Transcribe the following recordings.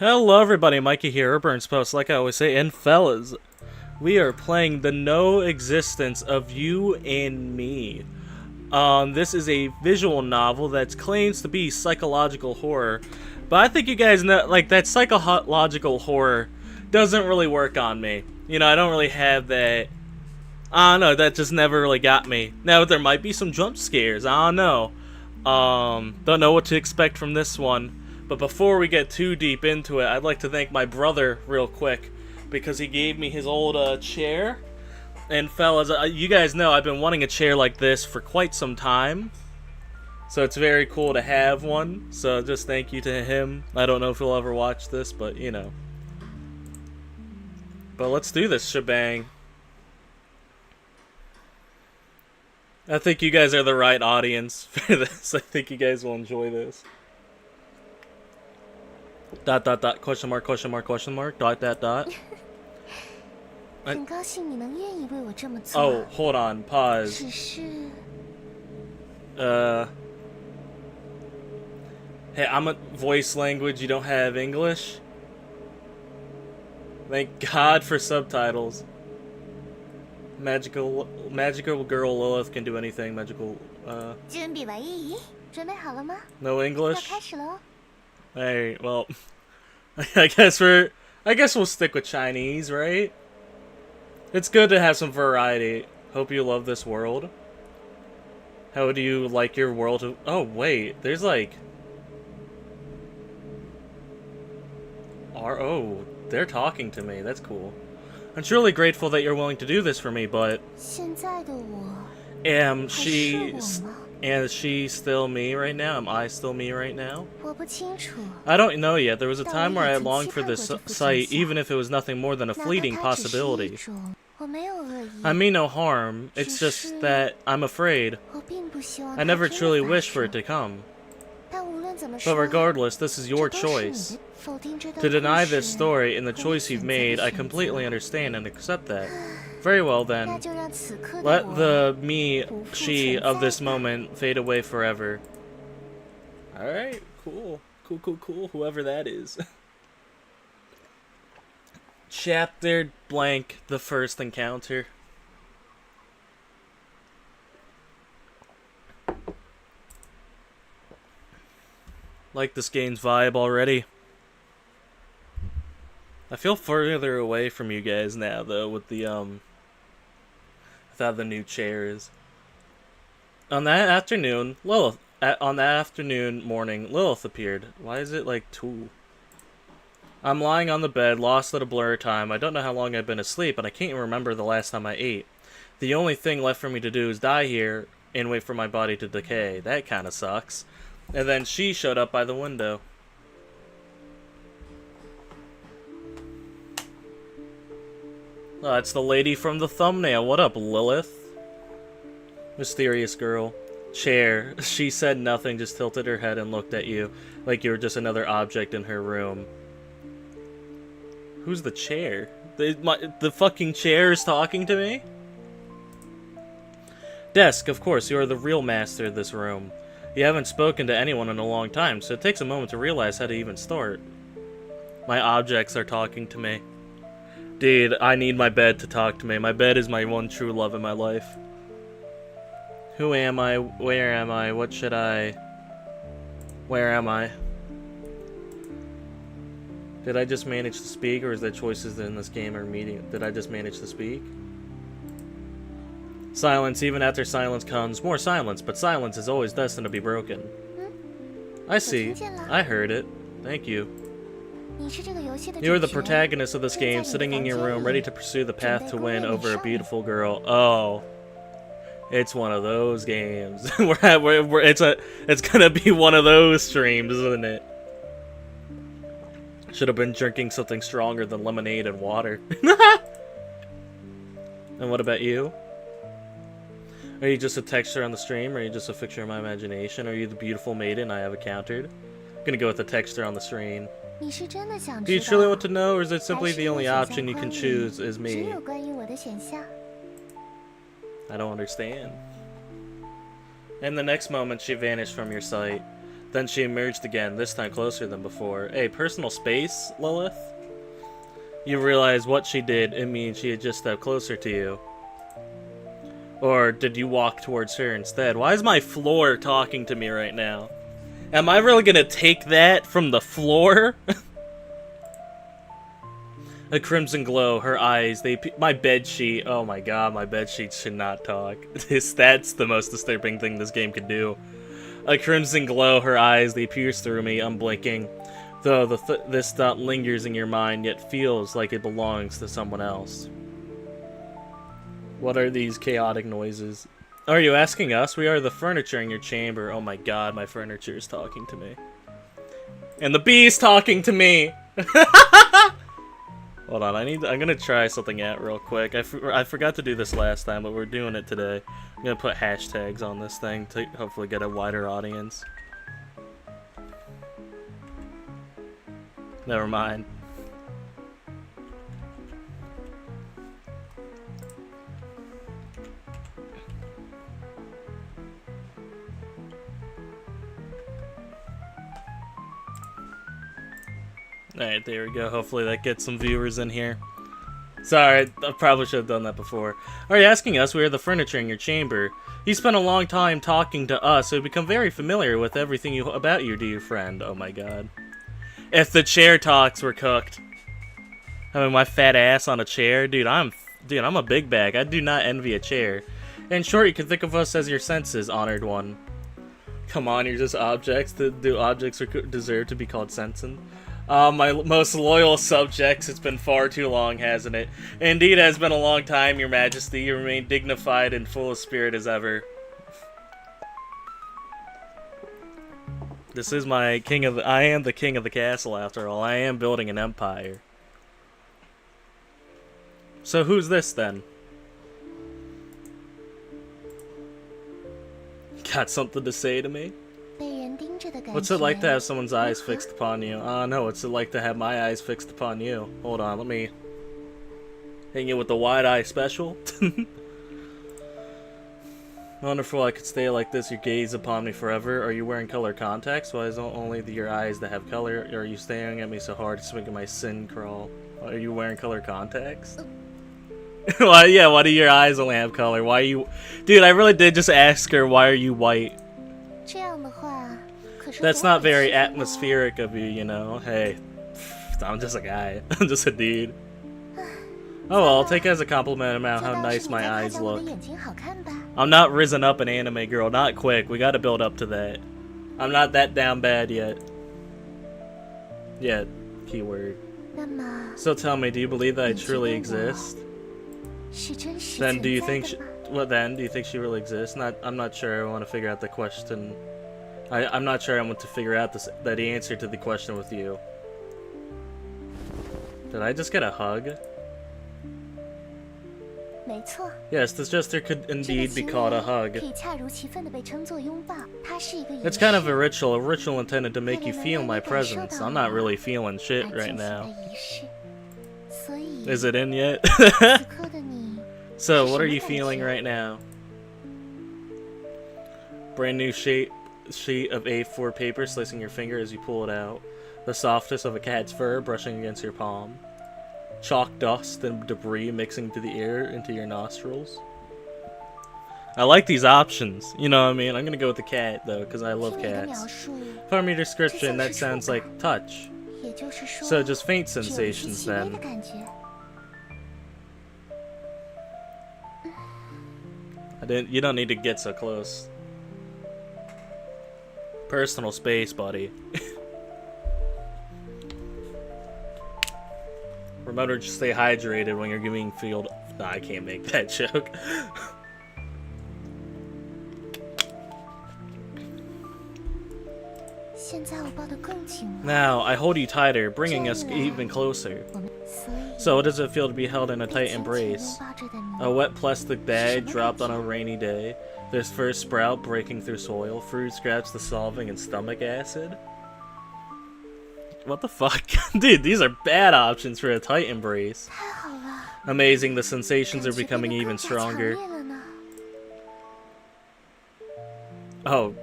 Hello everybody, Mikey here, Burns Post, like I always say, and fellas, we are playing the No Existence of You and Me. This is a visual novel that claims to be psychological horror, but I think you guys know, like, that psychological horror doesn't really work on me. You know, I don't really have that, I don't know, that just never really got me. Now, there might be some jump scares, I don't know. Don't know what to expect from this one. But before we get too deep into it, I'd like to thank my brother real quick because he gave me his old chair. And fellas, you guys know I've been wanting a chair like this for quite some time. So it's very cool to have one. So just thank you to him. I don't know if he'll ever watch this, but you know. But let's do this shebang. I think you guys are the right audience for this. I think you guys will enjoy this. ... question mark, question mark, question mark, ... Oh, hold on, pause. Hey, I'm a voice language, you don't have English? Thank God for subtitles. Magical girl Lilith can do anything magical, No English? Hey, well, I guess we'll stick with Chinese, right? It's good to have some variety. Hope you love this world. How do you like your world? Oh, wait, there's like... Oh, they're talking to me, that's cool. I'm truly grateful that you're willing to do this for me, but... Is she still me right now? Am I still me right now? I don't know yet. There was a time where I longed for this sight, even if it was nothing more than a fleeting possibility. I mean no harm, it's just that I'm afraid. I never truly wished for it to come. But regardless, this is your choice. To deny this story and the choice you've made, I completely understand and accept that. Very well then. Let the she of this moment fade away forever. Alright, cool. Cool, whoever that is. Chapter blank, the first encounter. Like this game's vibe already. I feel further away from you guys now, though, with the, without the new chairs. On that afternoon, morning, Lilith appeared. Why is it, like, 2? I'm lying on the bed, lost at a blur of time. I don't know how long I've been asleep, and I can't even remember the last time I ate. The only thing left for me to do is die here and wait for my body to decay. That kinda sucks. And then she showed up by the window. Oh, it's the lady from the thumbnail. What up, Lilith? Mysterious girl. Chair. She said nothing, just tilted her head and looked at you, like you were just another object in her room. Who's the chair? The fucking chair is talking to me? Desk, of course, you are the real master of this room. You haven't spoken to anyone in a long time, so it takes a moment to realize how to even start. My objects are talking to me. Dude, I need my bed to talk to me. My bed is my one true love in my life. Who am I? Where am I? What should I... Where am I? Did I just manage to speak, or is there choices in this game or meeting? Did I just manage to speak? Silence. Even after silence comes more silence, but silence is always destined to be broken. I see. I heard it. Thank you. You are the protagonist of this game, sitting in your room, ready to pursue the path to win over a beautiful girl. Oh. It's one of those games. It's gonna be one of those streams, isn't it? Should have been drinking something stronger than lemonade and water. And what about you? Are you just a texture on the stream, or are you just a fixture of my imagination? Are you the beautiful maiden I have encountered? I'm gonna go with the texture on the screen. Do you truly want to know, or is it simply the only option you can choose is me? I don't understand. In the next moment, she vanished from your sight. Then she emerged again, this time closer than before. Hey, personal space, Lilith? You realize what she did, it means she had just stepped closer to you. Or did you walk towards her instead? Why is my floor talking to me right now? Am I really gonna take that from the floor? A crimson glow, her eyes, my bed sheet. Oh my god, my bed sheet should not talk. That's the most disturbing thing this game could do. A crimson glow, her eyes, they pierce through me, unblinking. Though this thought lingers in your mind, yet feels like it belongs to someone else. What are these chaotic noises? Are you asking us? We are the furniture in your chamber. Oh my god, my furniture is talking to me. And the bee's talking to me! Hold on, I'm gonna try something out real quick. I forgot to do this last time, but we're doing it today. I'm gonna put hashtags on this thing to hopefully get a wider audience. Never mind. Alright, there we go. Hopefully that gets some viewers in here. Sorry, I probably should have done that before. Are you asking us? We are the furniture in your chamber. You spent a long time talking to us, so we become very familiar with everything about you, dear friend. Oh my god. If the chair talks, we're cooked. I mean, my fat ass on a chair? Dude, I'm a big bag. I do not envy a chair. In short, you can think of us as your senses, honored one. Come on, you're just objects. Do objects deserve to be called sentient? My most loyal subjects, it's been far too long, hasn't it? Indeed, it has been a long time, your majesty. You remain dignified and full of spirit as ever. This is my king of I am the king of the castle, after all. I am building an empire. So who's this, then? Got something to say to me? What's it like to have someone's eyes fixed upon you? No, what's it like to have my eyes fixed upon you? Hold on, let me hang you with the wide eye special. Wonderful, I could stay like this, your gaze upon me forever. Are you wearing color contacts? Why is it only your eyes that have color? Or are you staring at me so hard it's making my sin crawl? Are you wearing color contacts? Why, yeah, why do your eyes only have color? Why are you... Dude, I really did just ask her, why are you white? That's not very atmospheric of you, you know? Hey, I'm just a guy. I'm just a dude. Oh well, I'll take it as a compliment about how nice my eyes look. I'm not risen up an anime girl, not quick. We gotta build up to that. I'm not that down bad yet. Yet, keyword. So tell me, do you believe that I truly exist? Then do you think do you think she really exists? I'm not sure. I want to figure out the question. I'm not sure I want to figure out the answer to the question with you. Did I just get a hug? Yes, this gesture could indeed be called a hug. It's kind of a ritual intended to make you feel my presence. I'm not really feeling shit right now. Is it in yet? So, what are you feeling right now? Brand new sheet of A4 paper slicing your finger as you pull it out. The softness of a cat's fur brushing against your palm. Chalk dust and debris mixing to the air into your nostrils. I like these options, you know what I mean? I'm gonna go with the cat though, because I love cats. From your description, that sounds like touch. So just faint sensations then. You don't need to get so close. Personal space, buddy. Remember to stay hydrated when you're giving field. Nah, I can't make that joke. Now, I hold you tighter, bringing us even closer. So, what does it feel to be held in a tight embrace? A wet plastic bag dropped on a rainy day. There's first sprout breaking through soil, fruit scraps dissolving in stomach acid. What the fuck? Dude, these are bad options for a tight embrace. Amazing, the sensations are becoming even stronger. Oh.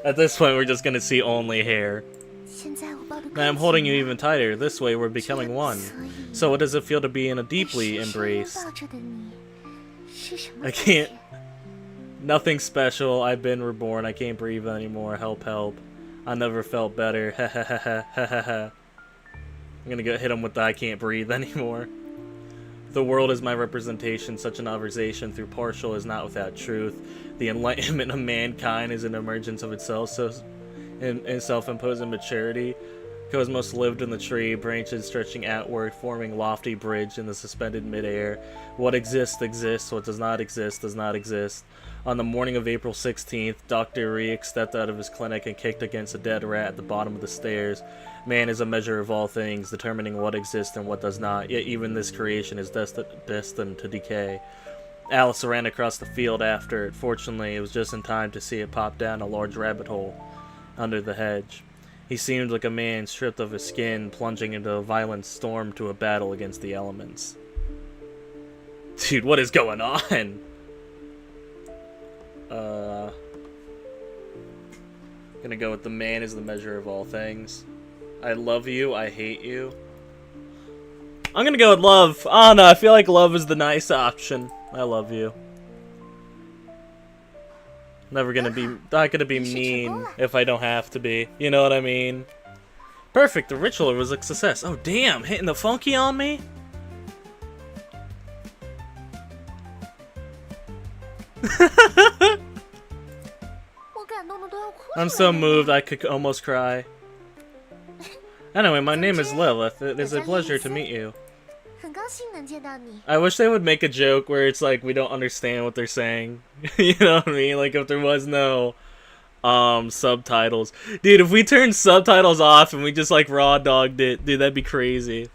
At this point, we're just gonna see only hair. 现在我抱得 Man, I'm 更 holding 紧 you 了 even tighter. This way, we're becoming one. 所以 So what does it feel to be in a 我 deeply 深深地 embrace? 抱着的你是什么 I 感 can't. 觉？ Nothing special. I've been reborn. I can't breathe anymore. Help, help. I never felt better. Ha ha ha ha ha ha ha. I'm gonna go hit him with the I can't breathe anymore. The world is my representation. Such an observation through partial is not without truth. The enlightenment of mankind is an emergence of itself, so in self-imposed maturity. Cosmos lived in the tree, branches stretching outward, forming lofty bridge in the suspended midair. What exists exists. What does not exist does not exist. On the morning of April 16th, Dr. Reek stepped out of his clinic and kicked against a dead rat at the bottom of the stairs. Man is a measure of all things, determining what exists and what does not, yet even this creation is destined to decay. Alice ran across the field after it. Fortunately, it was just in time to see it pop down a large rabbit hole under the hedge. He seemed like a man stripped of his skin, plunging into a violent storm to a battle against the elements. Dude, what is going on? Gonna go with the man is the measure of all things. I love you, I hate you. I'm gonna go with love. Oh no, I feel like love is the nice option. I love you. Not gonna be mean if I don't have to be. You know what I mean? Perfect, the ritual was a success. Oh damn, hitting the funky on me? I'm so moved I could almost cry. Anyway, my name is Lilith. It is a pleasure to meet you. 很高兴能见到你。 I wish they would make a joke where it's like we don't understand what they're saying. You know what I mean? Like if there was no subtitles. Dude, if we turned subtitles off and we just like raw dogged it, dude, that'd be crazy.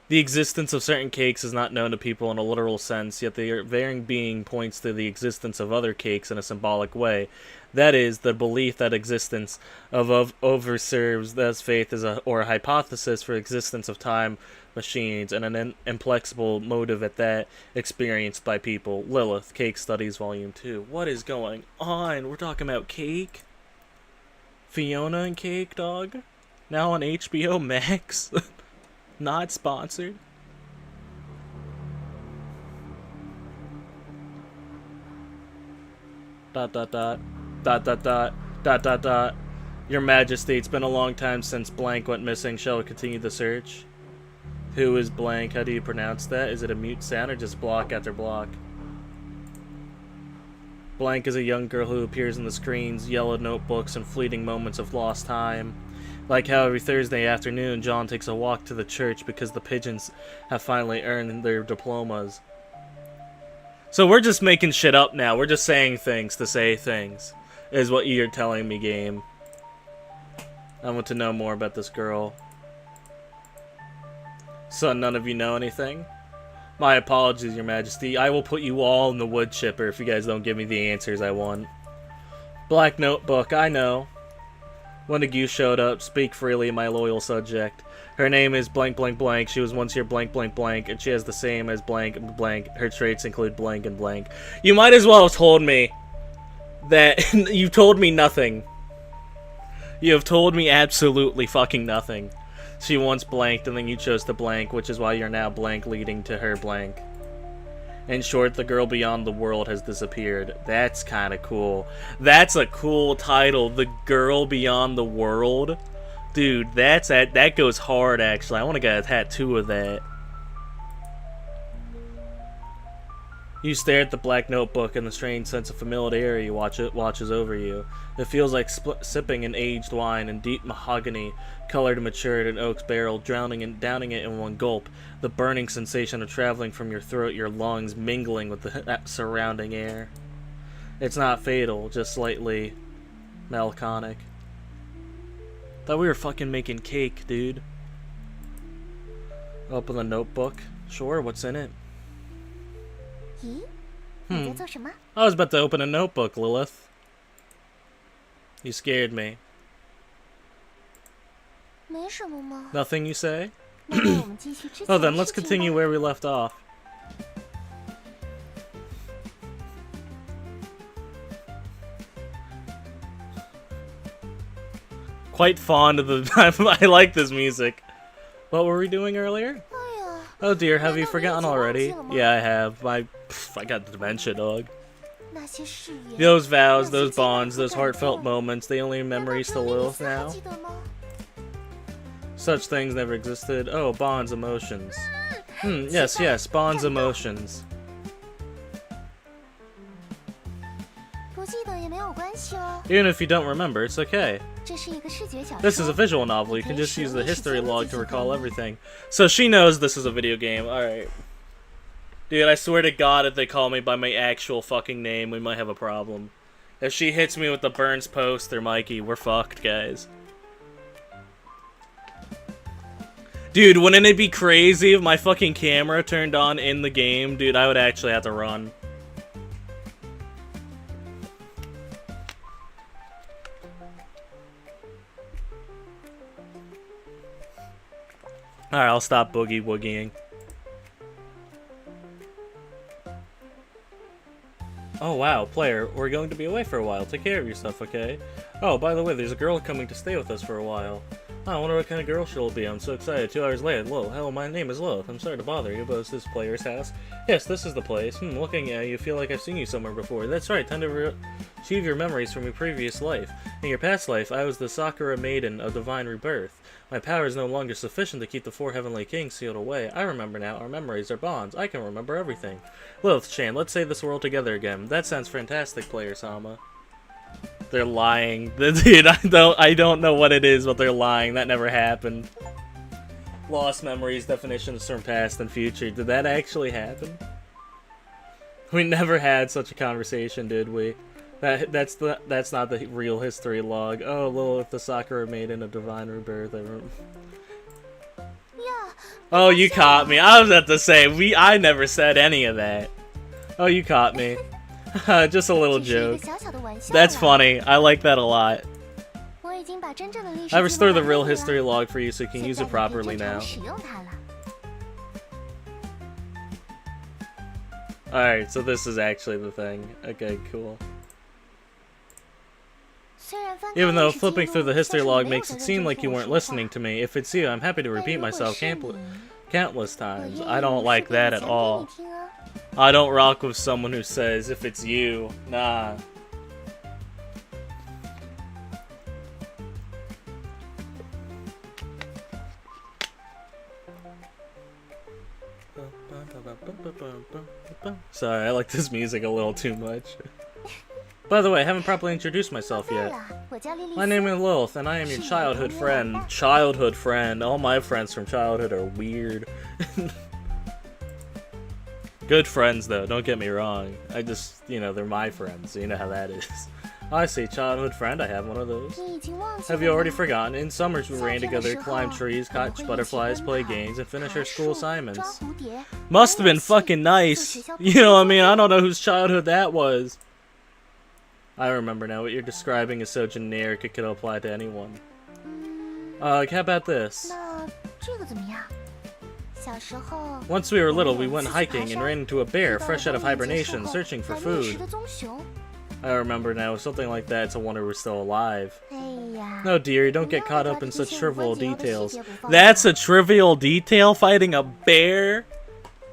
The existence of certain cakes is not known to people in a literal sense, yet their varying being points to the existence of other cakes in a symbolic way. That is, the belief that existence of overserves thus faith is or a hypothesis for existence of time machines and an inflexible motive at that experienced by people. Lilith, Cake Studies Volume 2. What is going on? We're talking about cake? Fiona and Cake, dog? Now on HBO Max? Not sponsored. Dot dot dot. Dot dot dot. Dot dot dot. Your Majesty, it's been a long time since blank went missing. Shall we continue the search? Who is blank? How do you pronounce that? Is it a mute sound or just block after block? Blank is a young girl who appears in the screens, yellow notebooks, and fleeting moments of lost time. Like how every Thursday afternoon, John takes a walk to the church because the pigeons have finally earned their diplomas. So we're just making shit up now. We're just saying things to say things, is what you're telling me, game. I want to know more about this girl. So none of you know anything? My apologies, Your Majesty. I will put you all in the wood chipper if you guys don't give me the answers I want. Black notebook, I know. When the goose showed up, speak freely, my loyal subject. Her name is blank blank blank. She was once here blank blank blank, and she has the same as blank blank. Her traits include blank and blank. You might as well have told me that you told me nothing. You have told me absolutely fucking nothing. She once blanked and then you chose to blank, which is why you're now blank leading to her blank. In short, the girl beyond the world has disappeared. That's kind of cool. That's a cool title. The girl beyond the world. Dude, that goes hard, actually. I want to get a tattoo of that. You stare at the black notebook and the strange sense of familiarity watches over you. It feels like sipping an aged wine in deep mahogany, colored and matured in oak's barrel, downing it in one gulp. The burning sensation of traveling from your throat, your lungs, mingling with the surrounding air. It's not fatal, just slightly melancholic. Thought we were fucking making cake, dude. Open the notebook. Sure, what's in it? 咦，你在做什么？ I was about to open a notebook, Lilith. You scared me. 没什么嘛。 Nothing, you say? 那么我们继续之前 Oh, 的 then let's 事情 continue 吧 where we left off. quite fond of the. I like this music. What were we doing earlier? 哎呀， Oh dear, have you 难道 forgotten 你已经忘 already? 记了吗？ Yeah, I have. I got dementia, dog. 那些誓言， Those vows, 那些 those 经历 bonds, 和 those 感 heartfelt 动 moments, they only 难道 memories 只 to 有莉莉 Lilith 丝还 now. 记得吗？ Such things never existed. Oh, bonds, emotions. Yes, yes, bonds, emotions. 不记得也没有关系哦。 Even if you don't remember, it's okay. 这是一个视觉小 This is a 说， visual novel. You can just use the history log to recall everything. So she knows this is a video game. Alright. Dude, I swear to God, if they call me by my actual fucking name, we might have a problem. If she hits me with the Burns poster, Mikey, we're fucked, guys. Dude, wouldn't it be crazy if my fucking camera turned on in the game? Dude, I would actually have to run. Alright, I'll stop boogie woogieing. Oh wow, player, we're going to be away for a while. Take care of yourself, okay? Oh, by the way, there's a girl coming to stay with us for a while. Oh, I wonder what kind of girl she'll be. I'm so excited. 2 hours later. Hello, my name is Lilith. I'm sorry to bother you, but is this player's house? Yes, this is the place. Looking at you, feel like I've seen you somewhere before. That's right, time to retrieve your memories from your previous life. In your past life, I was the Sakura Maiden of Divine Rebirth. My power is no longer sufficient to keep the 4 Heavenly Kings sealed away. I remember now. Our memories are bonds. I can remember everything. Lilith-chan, let's save this world together again. That sounds fantastic, player Sama. They're lying. Dude, I don't know what it is, but they're lying. That never happened. Lost memories, definitions from past and future. Did that actually happen? We never had such a conversation, did we? That's not the real history log. Oh, Lilith, the Sakura Maiden of Divine Rebirth. Yeah. Oh, you caught me. I was about to say I never said any of that. Oh, you caught me. Just a little 只是一个 joke. 小小的玩笑 That's 啦 funny. I like that a lot. 我已经把真正的历史 I 记录 restored the 还 real 给你了 history log for you so you can 现 use 在 it 你可以 properly 正常 now. 地使用它了。 Alright, so this is actually the thing. Okay, cool. 虽然翻开 Even though 历史记 flipping 录 through the 但 history 是你 log 没有 makes 在 it 认 seem 真 like you 听我 weren't 说话 listening to me, if it's you, I'm happy to 但 repeat 如果 myself 是你 countless 我 times. 愿 I 意 don't 用 like 视频 that 讲 at 给 all. 你听啊 I don't rock with someone who says, if it's you, nah. Sorry, I like this music a little too much. By the way, I haven't properly introduced myself 对 yet. 了，我叫莉莉 My 丝 name is Lilith, and I am your childhood friend. Childhood friend. All my friends from childhood are weird. Good friends, though, don't get me wrong. I just, they're my friends, so you know how that is. I say childhood friend, I have one of those. 你已经忘记 Have 了 you already 吗 forgotten? In summers, we ran together, climbed trees, catch butterflies, play games, and finish our school 抓 assignments. 蝴蝶 Must have been fucking nice. You know what I mean? I don't know whose childhood that was. I remember now. What you're describing is so generic it could apply to anyone. 嗯 How about this? 那这个怎么样？小时候 Once we were little, we 我 went 们有一次去 hiking and 爬 ran 山 into a 遇 bear 到了 fresh out of 冬眠结 hibernation, 束后 searching for 来觅食 food. 的棕熊 I remember now. Something like that. It's a wonder we're still alive. 哎呀 No, dear, don't 不 get 要 caught 再 up 把 in 这 such 些无关 trivial 紧要的细 details. 节不放 That's 过 a trivial detail? Fighting a bear?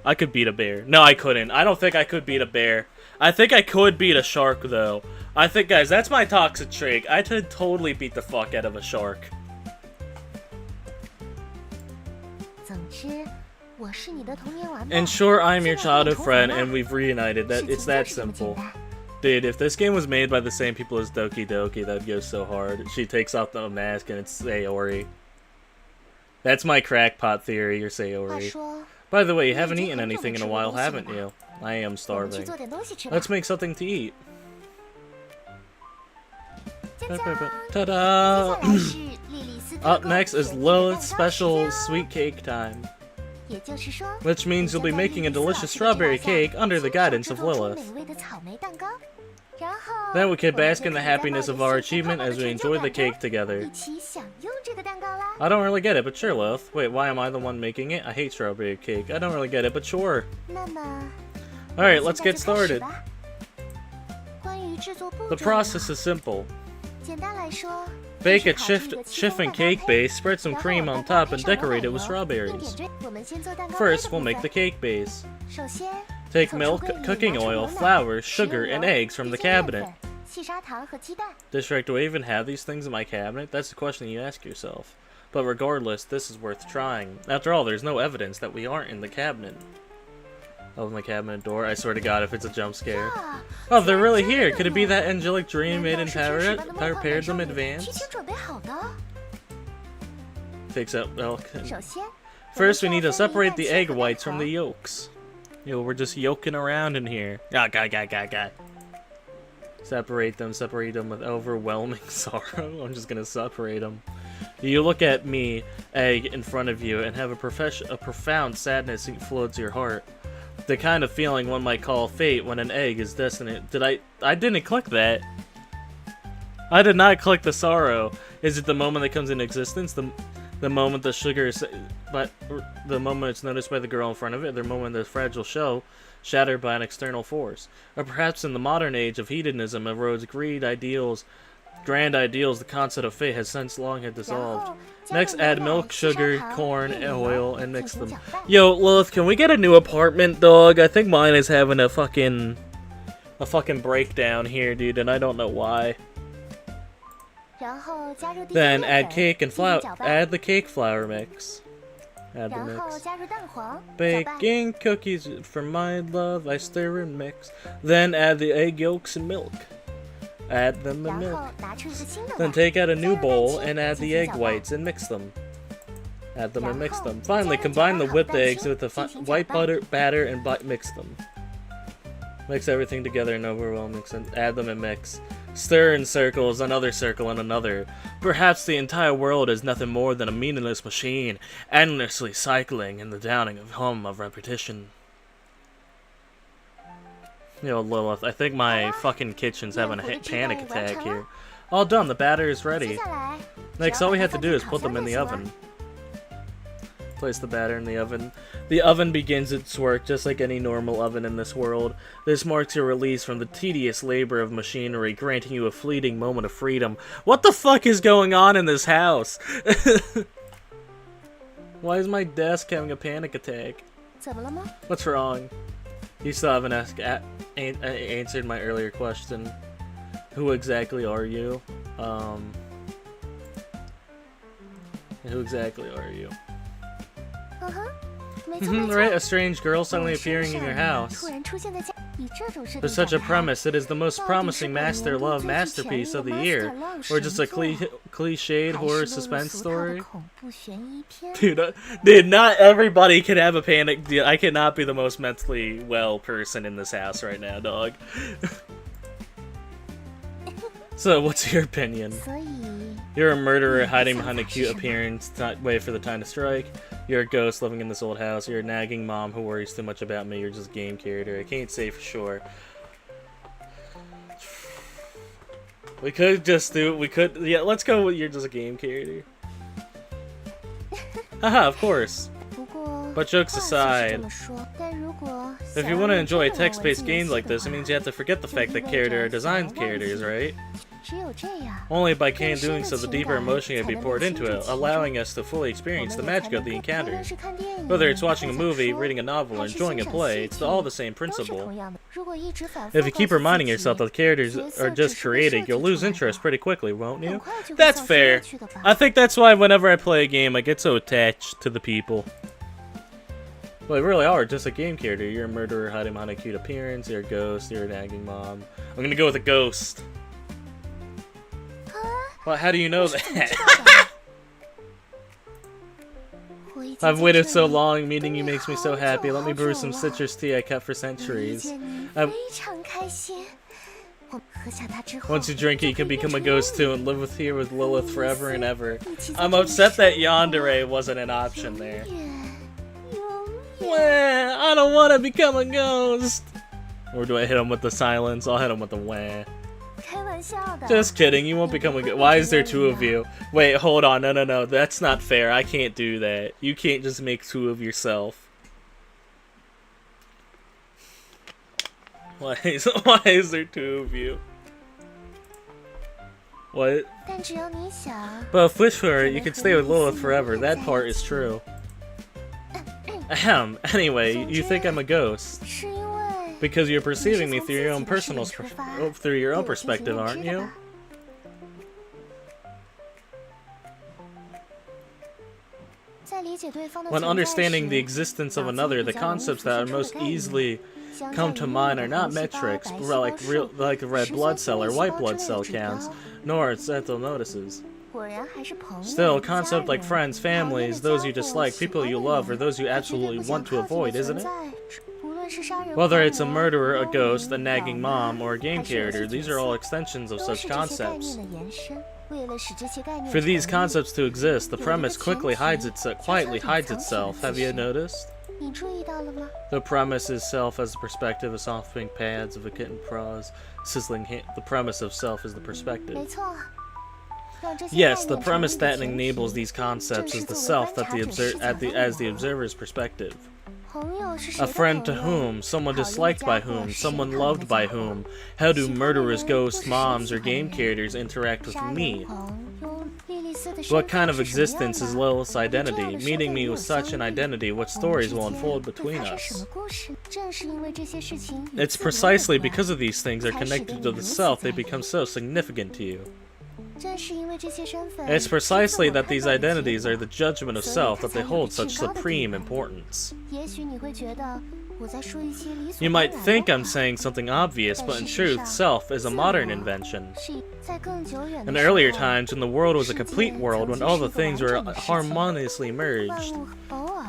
I could beat a bear. No, I couldn't. I don't think I could beat a bear. I think I could beat a shark, though. I think, guys, that's my toxic trait. I could totally beat the fuck out of a shark. 总之我是你的童年玩伴 And sure, I'm your 现在可以 childhood 重 friend, 逢了 and we've reunited. 事 That 情 It's 就 that 是这么简 simple. 单 Dude, if this game was made by the same people as Doki Doki, that'd go so hard. She takes off the mask and it's Sayori. That's my crackpot theory, you're 话 Sayori. 说 By the way, you 你已 haven't 经 eaten 很久 anything 没 in a 吃过 while, 东西了 haven't 吧 you? I am 我们去 starving. 做点东西吃吧 Let's make something to eat. 锵锵 Ta-da! 接下来是莉莉丝 Up 特供 next is 甜甜的 Lilith's 蛋糕时 special 间哦 sweet cake time. 也就是说 Which means you'll be making a delicious strawberry cake under the guidance of Lilith. 美味的草莓蛋糕，然后 Then we can 我们 bask 就 in the 可以在 happiness 冒 of 着 our 幸福 achievement 快乐 as 的 we 成就 enjoy the 感中 cake together. 一起享用这个蛋糕啦。 I don't really get it, but sure, Lilith. Wait, why am I the one making it? I hate strawberry cake. I don't really get it, but sure. 那么 Alright, 我们 let's 现 get 在就开始 started. 吧关于制作步 The 骤呀 process is simple. 简单来说 Bake a chiffon cake base, spread some cream on top, and decorate it with strawberries. First, we'll make the cake base. Take milk, cooking oil, flour, sugar, and eggs from the cabinet. Does Shrek even have these things in my cabinet? That's the question you ask yourself. But regardless, this is worth trying. After all, there's no evidence that we aren't in the cabinet. Open the cabinet door. I swear to God, if it's a jump scare. Oh, they're really here. Could it be that angelic dream made in prepared them in advance? Takes out milk. First, we need to separate the egg whites from the yolks. Yo, we're just yolking around in here. Guy. Separate them with overwhelming sorrow. I'm just gonna separate them. You look at me, egg, in front of you, and have a profound sadness floats your heart. The kind of feeling one might call fate when an egg is destined. I didn't click that. I did not click the sorrow. Is it the moment that comes into existence? The moment the sugar is, but the moment it's noticed by the girl in front of it, the moment the fragile shell shattered by an external force. Or perhaps in the modern age of hedonism erodes grand ideals, the concept of fate has since long had dissolved. Next, add milk, sugar, corn, and oil, and mix them. Yo, Lilith, can we get a new apartment, dog? I think mine is having a fucking breakdown here, dude, and I don't know why. Then add cake and flour. Add the cake flour mix. Add the mix. Baking cookies for my love. I stir and mix. Then add the egg yolks and milk. Add them in milk. Then take out a new bowl and add the egg whites and mix them. Add them and mix them. Finally, combine the whipped eggs with the white batter and mix them. Mix everything together in overwhelming and add them and mix. Stir in circles, another circle, and another. Perhaps the entire world is nothing more than a meaningless machine, endlessly cycling in the downing of hum of repetition. Yo, Lilith, I think my fucking kitchen's having a panic attack here. All done, the batter is ready. Next, all we have to do is put them in the oven. Place the batter in the oven. The oven begins its work just like any normal oven in this world. This marks your release from the tedious labor of machinery, granting you a fleeting moment of freedom. What the fuck is going on in this house? Why is my desk having a panic attack? What's wrong? You still haven't answered my earlier question. Who exactly are you? Who exactly are you? Right, a strange girl suddenly appearing in your house. For such a premise, it is the most promising master-love masterpiece of the year, or just a cliched horror suspense story. Dude, not everybody can have a panic. Dude, I cannot be the most mentally well person in this house right now, dog. So, what's your opinion? You're a murderer hiding behind a cute appearance, wait for the time to strike. You're a ghost living in this old house. You're a nagging mom who worries too much about me. You're just a game character. I can't say for sure. We could just do, yeah, let's go with you're just a game character. Haha, of course. But jokes aside, if you want to enjoy text-based games like this, it means you have to forget the fact that characters are designed characters, right? Only by doing so, the deeper emotion can be poured into it, allowing us to fully experience the magic of the encounter. Whether it's watching a movie, reading a novel, or enjoying a play, it's all the same principle. If you keep reminding yourself that the characters are just created, you'll lose interest pretty quickly, won't you? That's fair. I think that's why whenever I play a game, I get so attached to the people. Well, you really are just a game character. You're a murderer hiding behind a cute appearance, you're a ghost, you're a nagging mom. I'm gonna go with a ghost. Well, how do you know that? I've waited so long, meeting you makes me so happy. Let me brew some citrus tea I kept for centuries. Once you drink it, you can become a ghost too and live here with Lilith forever and ever. I'm upset that yandere wasn't an option there. Wah, I don't want to become a ghost. Or do I hit him with the silence? I'll hit him with the wah. Just kidding, you won't become a ghost. Why is there two of you? Wait, hold on. No. That's not fair. I can't do that. You can't just make two of yourself. Why is there two of you? What? 但只要你想， But if wish for it, you could stay with Lilith forever. That part is true. Ahem. Anyway, you think I'm a ghost 是因为 because you're 你是 perceiving me 从 through your 自 own 己的视 personal, 野出发 through your 对 own 我进行 perspective, 认 aren't 知的 you? 吧。在理解对方的 When 存在 understanding the 时， existence of 脑子 another, 里 the 比较容易 concepts 浮 that 现 are 出的 most 概念 easily 相较 come 于 to 你 mind 的 are not 红细胞、 metrics, 白 but 细胞 like 数、 red 实 blood 线 cell or 细 white 胞 blood 之类 cell 的指 counts, 标。 nor accidental notices. 果然还是朋友、 Still, 家 concept like 人、 friends, 讨厌的 families, 家 those you 伙、 dislike, 喜 people 欢 you 的 love, or 人 those you 和绝对 absolutely 不想 want to 靠近的 avoid, 存 isn't it? 在，无论是杀人 Whether 狂 it's a 魔、 murderer, a 幽 ghost, a 灵、 nagging 老 mom, 妈， or a game 还是游戏 character, 角 these are all 色， extensions of 都 such 是这些概 concepts. 念的延伸。为了使这些概念 For these 成立， concepts to exist, the 有一个 premise 前 quickly 提 hides itself, quietly 悄悄 hides 隐藏起来 itself. 自 Have you 身。 noticed? 你注意到了吗？ The premise is self as the perspective of soft pink pads of a kitten paws, sizzling hand. The premise of self is the 没 perspective. 错。让这些 Yes, 概 the 念成立 premise 的 that 前 enables 提 these concepts 正 is 是 the 作为 self 观 that 察 the 者视角的 as the 我。 observer's perspective. 朋友是 A 谁的 friend to 朋友？ whom, someone 讨厌的 disliked 家 by 伙， whom, 谁 someone 讨厌 loved 的 by 家伙？ whom. How do 喜欢的 murderers, 人 ghosts, 都是谁 moms, 喜 or 欢的 game 人？ characters interact with 杀人 me? 狂用莉莉丝的身 What 份 kind of 是什么样 existence is 的？ Lilith's 与这样 identity? 的身 Meeting 份 me 与 with 我相 such an 遇， identity, what 我们 stories 之 will 间 unfold 会 between 发生什么 us? 故事？正是因为这些事情与 It's 自我有 precisely 关， because of these things are 才使得 connected 你 to 如 the 此 self 在 they 意。 become so significant to you. 正是因为这些身份 It's 是自 precisely 我 that 判 these 断的结 identities 果 are the judgment of 所以 self 它 that 才 they 有 hold 着 such 至高的地 supreme 位。 importance. 也许你会觉得我在说一些理所 You 当 might 然 think 的 I'm 话， saying something obvious, 但 but in 事实 truth, 上， self is a 自 modern 我 invention. 是在更久远 In 的 earlier 时候， times, when the world was a 世界 complete world, 曾 when 经 all 是 the 一个 things 完 were 整的世界， harmoniously 万 merged. 物偶尔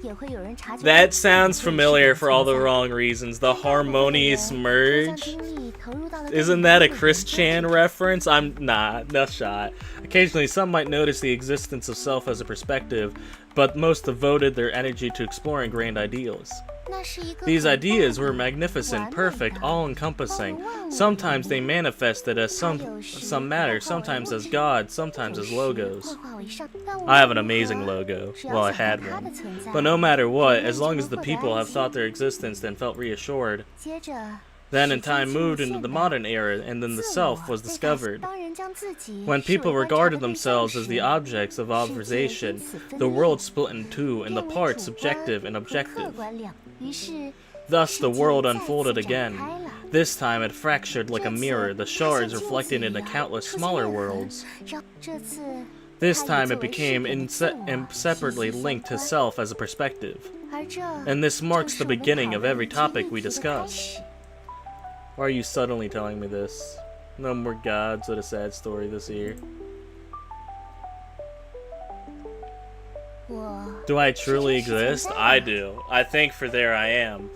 也会有人察觉到 That 自己 sounds 对世界 familiar 的 for all the 存在。 wrong reasons. The 但大部分的 harmonious 人都将 merge? 精力投入到了 Isn't 对 that a 宇宙的 Chris 研 Chan 究之中。 reference? I'm not, no shot. Occasionally, some might notice the existence of self as a perspective, but most devoted their energy to exploring grand ideals. 那是一个 These 很 ideas 大 were 的 magnificent, 完美 perfect, 的 all-encompassing. 包容万物的 Sometimes they 理 manifested as 它有时 some matter, 会化为 sometimes 物 as 质， God, 有 sometimes as 时 logos. 会化为上但无 I have 论 an 如 amazing 何 logo. 只 Well, 要 I 想 had 看它的 one. 存在， But no matter 人 what, 们 as 就 long 会 as the 获得 people 安 have 息。 thought their existence and felt reassured, 接着， then 时 in 间 time 进入 moved into 现 the 代， modern era, and then the 自 self 我 was 被发 discovered. 当人将自己 When 视为 people 观察 regarded 的对象 themselves as 时， the objects of 世界因 observation, 此分 the 裂， world split in two, and the 变为 parts 主观 subjective and 和客 objective. 观两。于是， Thus, 世 the 界 world 再次 unfolded 展 again. 开了。 This time, it fractured like a 这次 mirror, the 它像 shards 镜子 reflected 一 into 样 countless 出现 smaller 裂痕， worlds. 让这次 This 它 time, 以作 it 为视 became 点的自我 separately 息息 linked to 相关。 self as a perspective. 而这 And this 正 marks 是 the 我们 beginning 讨 of 论 every 这 topic 议 we 题的开 discuss. 始。 Why are you suddenly telling me this? No more gods with a sad story this year. 我 Do I 是 truly 真实存 exist? 在 I 的。 do. I think for there I am.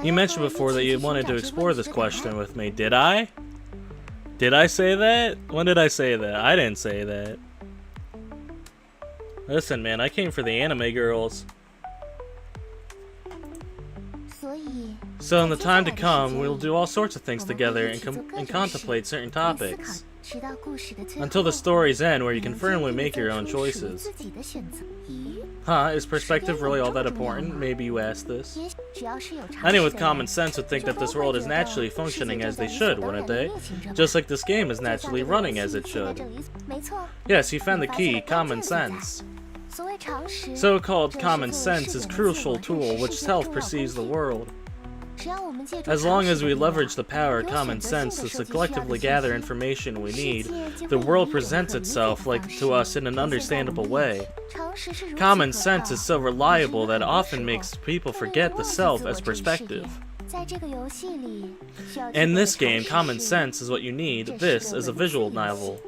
You mentioned before that you wanted to explore this question with me. Did I? Did I say that? When did I say that? I didn't say that. Listen, man, I came for the anime girls. So in the time to come, we'll do all sorts of things together and contemplate certain topics. Until the stories end where you can firmly make your own choices. Huh, is perspective really all that important? Maybe you asked this. Anyone with common sense would think that this world is naturally functioning as they should, wouldn't they? Just like this game is naturally running as it should. Yes, you found the key, common sense. So-called common sense is a crucial tool which self-perceives the world. As long as we leverage the power of common sense to collectively gather information we need, the world presents itself to us in an understandable way. Common sense is so reliable that it often makes people forget the self as perspective. In this game, common sense is what you need. This is a visual novel.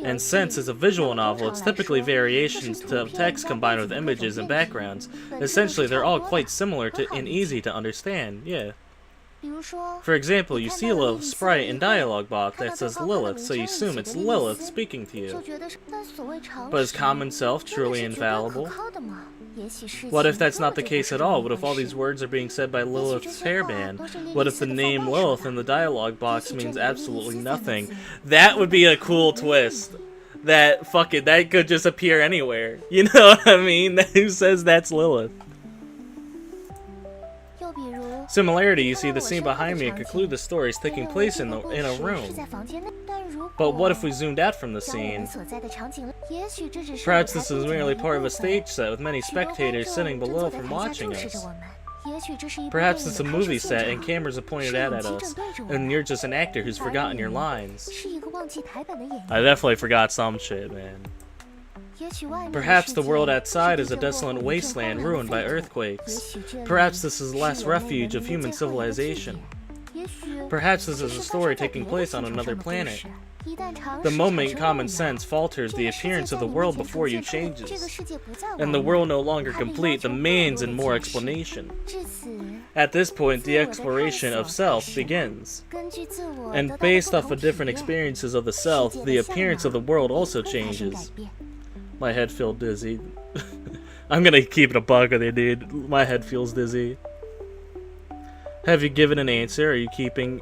And since it's a visual novel, it's typically variations to text combined with images and backgrounds. Essentially, they're all quite similar and easy to understand, yeah. For example, you see a little sprite in dialogue box that says Lilith, so you assume it's Lilith speaking to you. But is common self truly infallible? What if that's not the case at all? What if all these words are being said by Lilith's hairband? What if the name Lilith in the dialogue box means absolutely nothing? That would be a cool twist. That could just appear anywhere. You know what I mean? Who says that's Lilith? Similarity, you see the scene behind me and conclude the story is taking place in a room. But what if we zoomed out from the scene? Perhaps this is merely part of a stage set with many spectators sitting below from watching us. Perhaps it's a movie set and cameras are pointed out at us, and you're just an actor who's forgotten your lines. I definitely forgot some shit, man. Perhaps the world outside is a desolate wasteland ruined by earthquakes. Perhaps this is the last refuge of human civilization. Perhaps this is a story taking place on another planet. The moment common sense falters, the appearance of the world before you changes, and the world no longer complete demands and more explanation. At this point, the exploration of self begins. And based off of different experiences of the self, the appearance of the world also changes. My head feels dizzy. I'm gonna keep it a bug with you, dude. My head feels dizzy. Have you given an answer? Are you keeping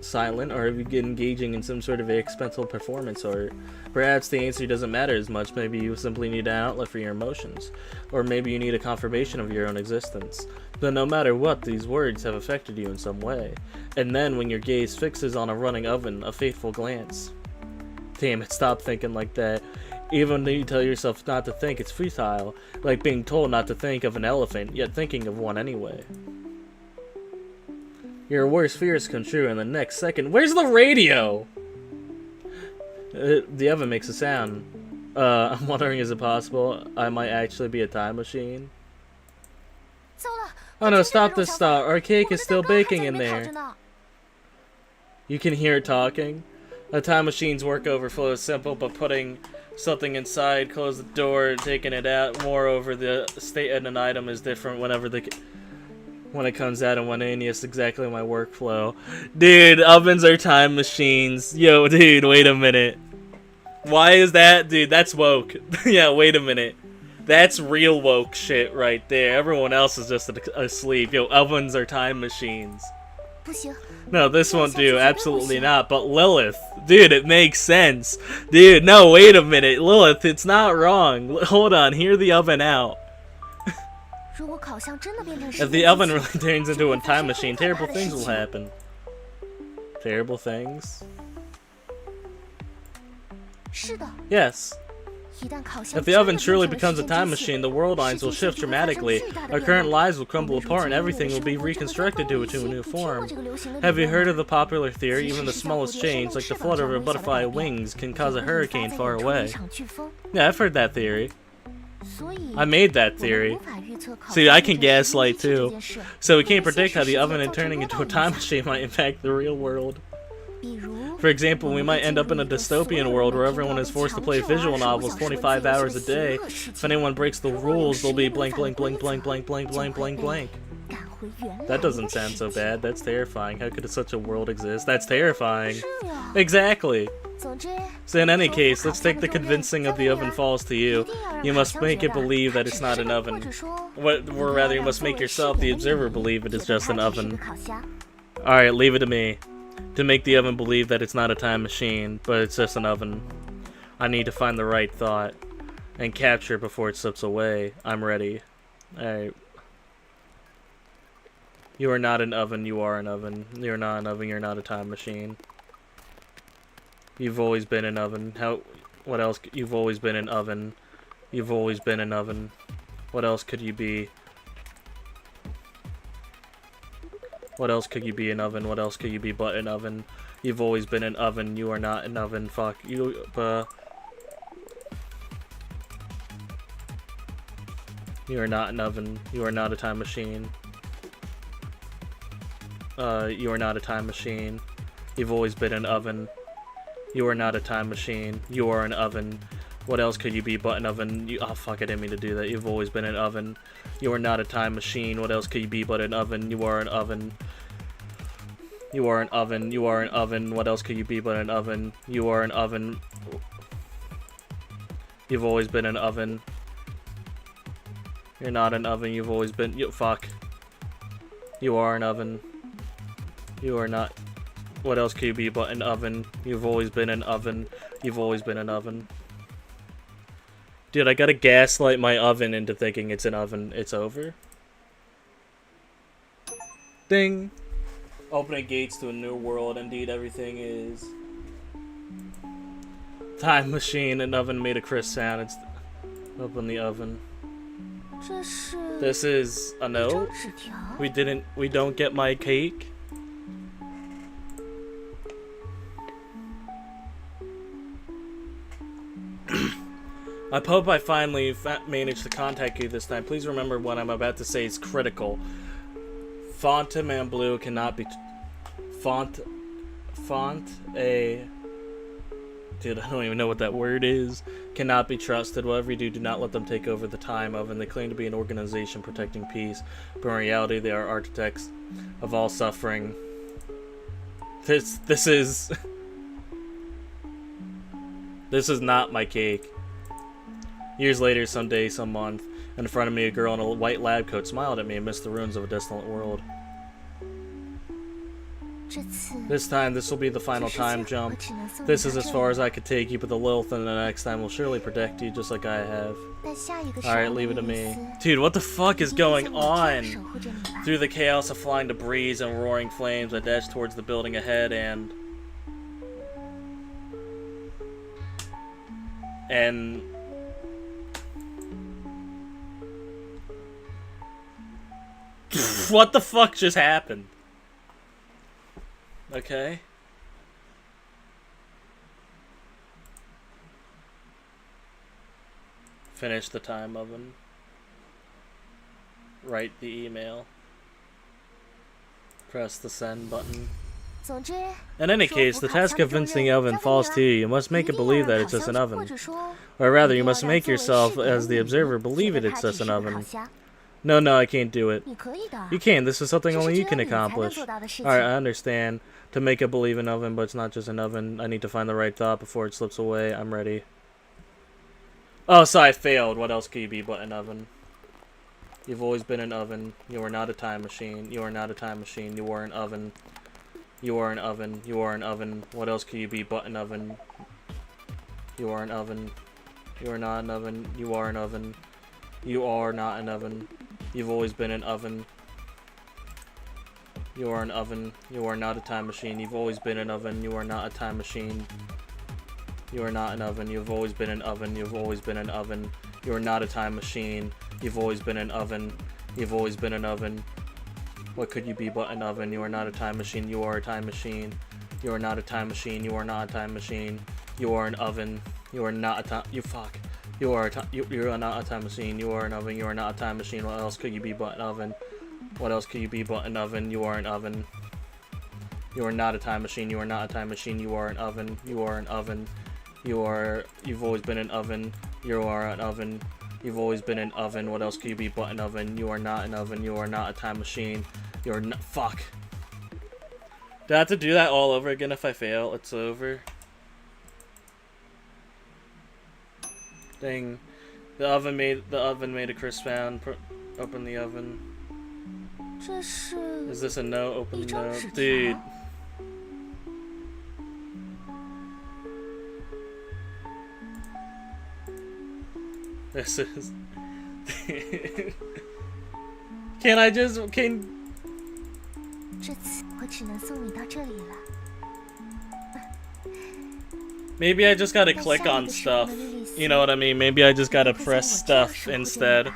silent, or have you been engaging in some sort of experimental performance? Or perhaps the answer doesn't matter as much. Maybe you simply need an outlet for your emotions. Or maybe you need a confirmation of your own existence. But no matter what, these words have affected you in some way. And then when your gaze fixes on a running oven, a fateful glance. Damn it, stop thinking like that. Even though you tell yourself not to think, it's futile. Like being told not to think of an elephant, yet thinking of one anyway. Your worst fears come true in the next second. Where's the radio? The oven makes a sound. I'm wondering, is it possible I might actually be a time machine? Oh no, stop this stop. Our cake is still baking in there. You can hear it talking. A time machine's work overflow is simple, but putting something inside, close the door, taking it out. Moreover, the state of an item is different when it comes out and when in. Yes, exactly my workflow. Dude, ovens are time machines. Yo, dude, wait a minute. Why is that? Dude, that's woke. Yeah, wait a minute. That's real woke shit right there. Everyone else is just asleep. Yo, ovens are time machines. No, this won't do. Absolutely not. But Lilith. Dude, it makes sense. Dude, no, wait a minute. Lilith, it's not wrong. Hold on, hear the oven out. If the oven really turns into a time machine, terrible things will happen. Terrible things? Yes. If the oven truly becomes a time machine, the world lines will shift dramatically. Our current lives will crumble apart and everything will be reconstructed to a new form. Have you heard of the popular theory, even the smallest change, like the flutter of a butterfly's wings, can cause a hurricane far away? Yeah, I've heard that theory. I made that theory. See, I can gaslight too. So we can't predict how the oven and turning into a time machine might impact the real world. For example, we might end up in a dystopian world where everyone is forced to play visual novels 25 hours a day. If anyone breaks the rules, they'll be blank, blank, blank, blank, blank, blank, blank, blank, blank. That doesn't sound so bad. That's terrifying. How could such a world exist? That's terrifying. Exactly. So in any case, let's take the convincing of the oven falls to you. You must make it believe that it's not an oven. Or rather, you must make yourself, the observer, believe it is just an oven. Alright, leave it to me. To make the oven believe that it's not a time machine, but it's just an oven. I need to find the right thought and capture it before it slips away. I'm ready. Alright. You are not an oven, you are an oven. You're not an oven, you're not a time machine. You've always been an oven. What else? You've always been an oven. You've always been an oven. What else could you be? What else could you be an oven? What else could you be but an oven? You've always been an oven. You are not an oven. Fuck you. You are not an oven. You are not a time machine. You are not a time machine. You've always been an oven. You are not a time machine. You are an oven. What else could you be but an oven? Oh fuck, I didn't mean to do that. You've always been an oven. You are not a time machine. What else could you be but an oven? You are an oven. You are an oven. You are an oven. What else could you be but an oven? You are an oven. You've always been an oven. You're not an oven. You've always been. You fuck. You are an oven. You are not. What else could you be but an oven? You've always been an oven. You've always been an oven. Dude, I gotta gaslight my oven into thinking it's an oven. It's over. Ding. Opening gates to a new world. Indeed, everything is. Time machine. An oven made a crisp sound. It's open the oven. This is a note. We don't get my cake. I hope I finally managed to contact you this time. Please remember what I'm about to say is critical. Fontainebleau cannot be... Dude, I don't even know what that word is. Cannot be trusted. Whatever you do, do not let them take over the time oven. They claim to be an organization protecting peace, but in reality, they are architects of all suffering. This is... This is not my cake. Years later, some day, some month, in front of me, a girl in a white lab coat smiled at me amidst the ruins of a desolate world. This time, this will be the final time jump. This is as far as I could take you, but the Lilith in the next time will surely protect you, just like I have. Alright, leave it to me. Dude, what the fuck is going on? Through the chaos of flying debris and roaring flames, I dashed towards the building ahead and... What the fuck just happened? Okay. Finish the time oven. Write the email. Press the send button. In any case, the task of convincing the oven falls to you. You must make it believe that it's just an oven. Or rather, you must make yourself, as the observer, believe it's just an oven. No, I can't do it. You can. This is something only you can accomplish. Alright, I understand. To make it believe an oven, but it's not just an oven. I need to find the right thought before it slips away. I'm ready. Oh, so I failed. What else could you be but an oven? You've always been an oven. You are not a time machine. You are not a time machine. You are an oven. You are an oven. You are an oven. What else could you be but an oven? You are an oven. You are not an oven. You are an oven. You are not an oven. You've always been an oven. You are an oven. You are not a time machine. You've always been an oven. You are not a time machine. You are not an oven. You've always been an oven. You've always been an oven. You are not a time machine. You've always been an oven. You've always been an oven. What could you be but an oven? You are not a time machine. You are a time machine. You are not a time machine. You are not a time machine. You are an oven. You are not a time. You fuck. You are you are not a time machine. You are an oven. You are not a time machine. What else could you be but an oven? What else could you be but an oven? You are an oven. You are not a time machine. You are not a time machine. You are an oven. You are an oven. You've always been an oven. You are an oven. You've always been an oven. What else could you be but an oven? You are not an oven. You are not a time machine. You are not. Fuck. Do I have to do that all over again if I fail? It's over. Dang. The oven made a crisp sound. Open the oven. Is this a no? Open the no. Dude. This is... Can I just... Maybe I just gotta click on stuff. You know what I mean? Maybe I just gotta press stuff instead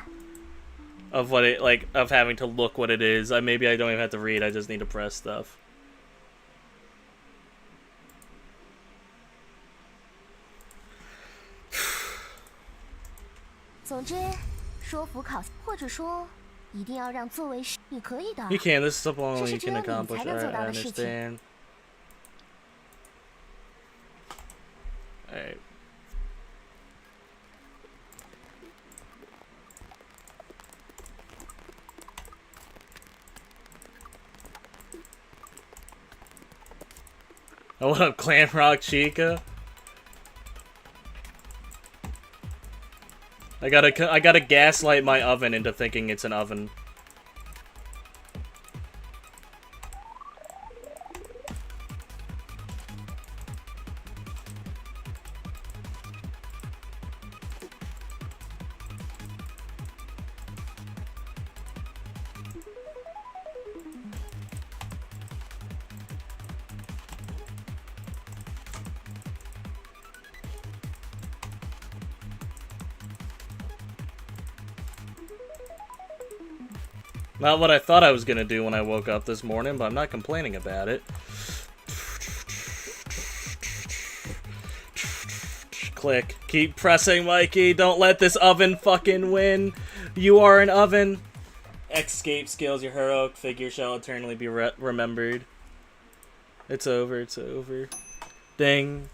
of what it, like, of having to look what it is. Maybe I don't even have to read, I just need to press stuff. You can, this is something only you can accomplish. Alright, I understand. Alright. Oh, what up, Clan Rock Chica? I gotta gaslight my oven into thinking it's an oven. Not what I thought I was gonna do when I woke up this morning, but I'm not complaining about it. Click. Keep pressing, Mikey. Don't let this oven fucking win. You are an oven. Escape skills. Your heroic figure shall eternally be remembered. It's over. It's over. Ding.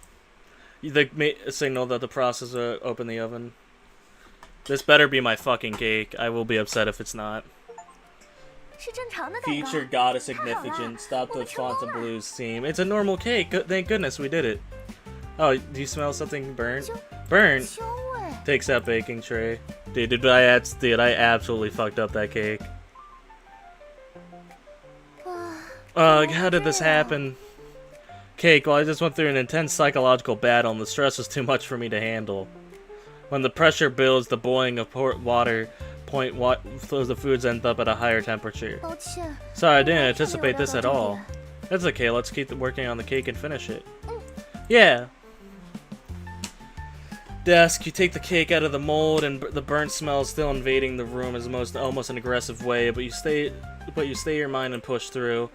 The signal that the processor opened the oven. This better be my fucking cake. I will be upset if it's not. Featured goddess significant. Stop the font of blues theme. It's a normal cake. Thank goodness we did it. Oh, do you smell something burnt? Burnt? Takes that baking tray. Dude, I absolutely fucked up that cake. How did this happen? Cake, well, I just went through an intense psychological battle and the stress was too much for me to handle. When the pressure builds, the boiling of water flows the foods end up at a higher temperature. Sorry, I didn't anticipate this at all. That's okay, let's keep working on the cake and finish it. Yeah. Desk, you take the cake out of the mold and the burnt smell is still invading the room as almost an aggressive way, but you stay your mind and push through.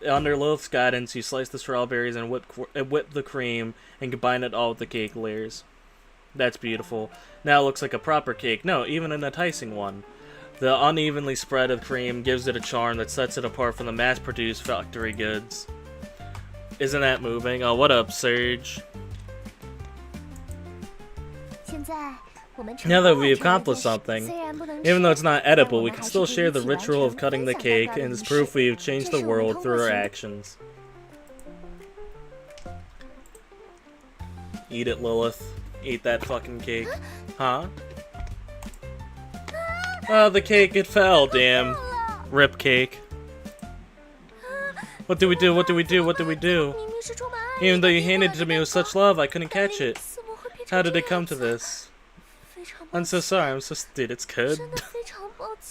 Under Lilith's guidance, you slice the strawberries and whip the cream and combine it all with the cake layers. That's beautiful. Now it looks like a proper cake. No, even an enticing one. The unevenly spread of cream gives it a charm that sets it apart from the mass-produced factory goods. Isn't that moving? Oh, what up, Serge? Now that we accomplished something, even though it's not edible, we can still share the ritual of cutting the cake, and it's proof we've changed the world through our actions. Eat it, Lilith. Eat that fucking cake. Huh? Oh, the cake, it fell, damn. Rip cake. What do we do? What do we do? What do we do? Even though you handed it to me with such love, I couldn't catch it. How did it come to this? I'm so sorry, dude, it's good.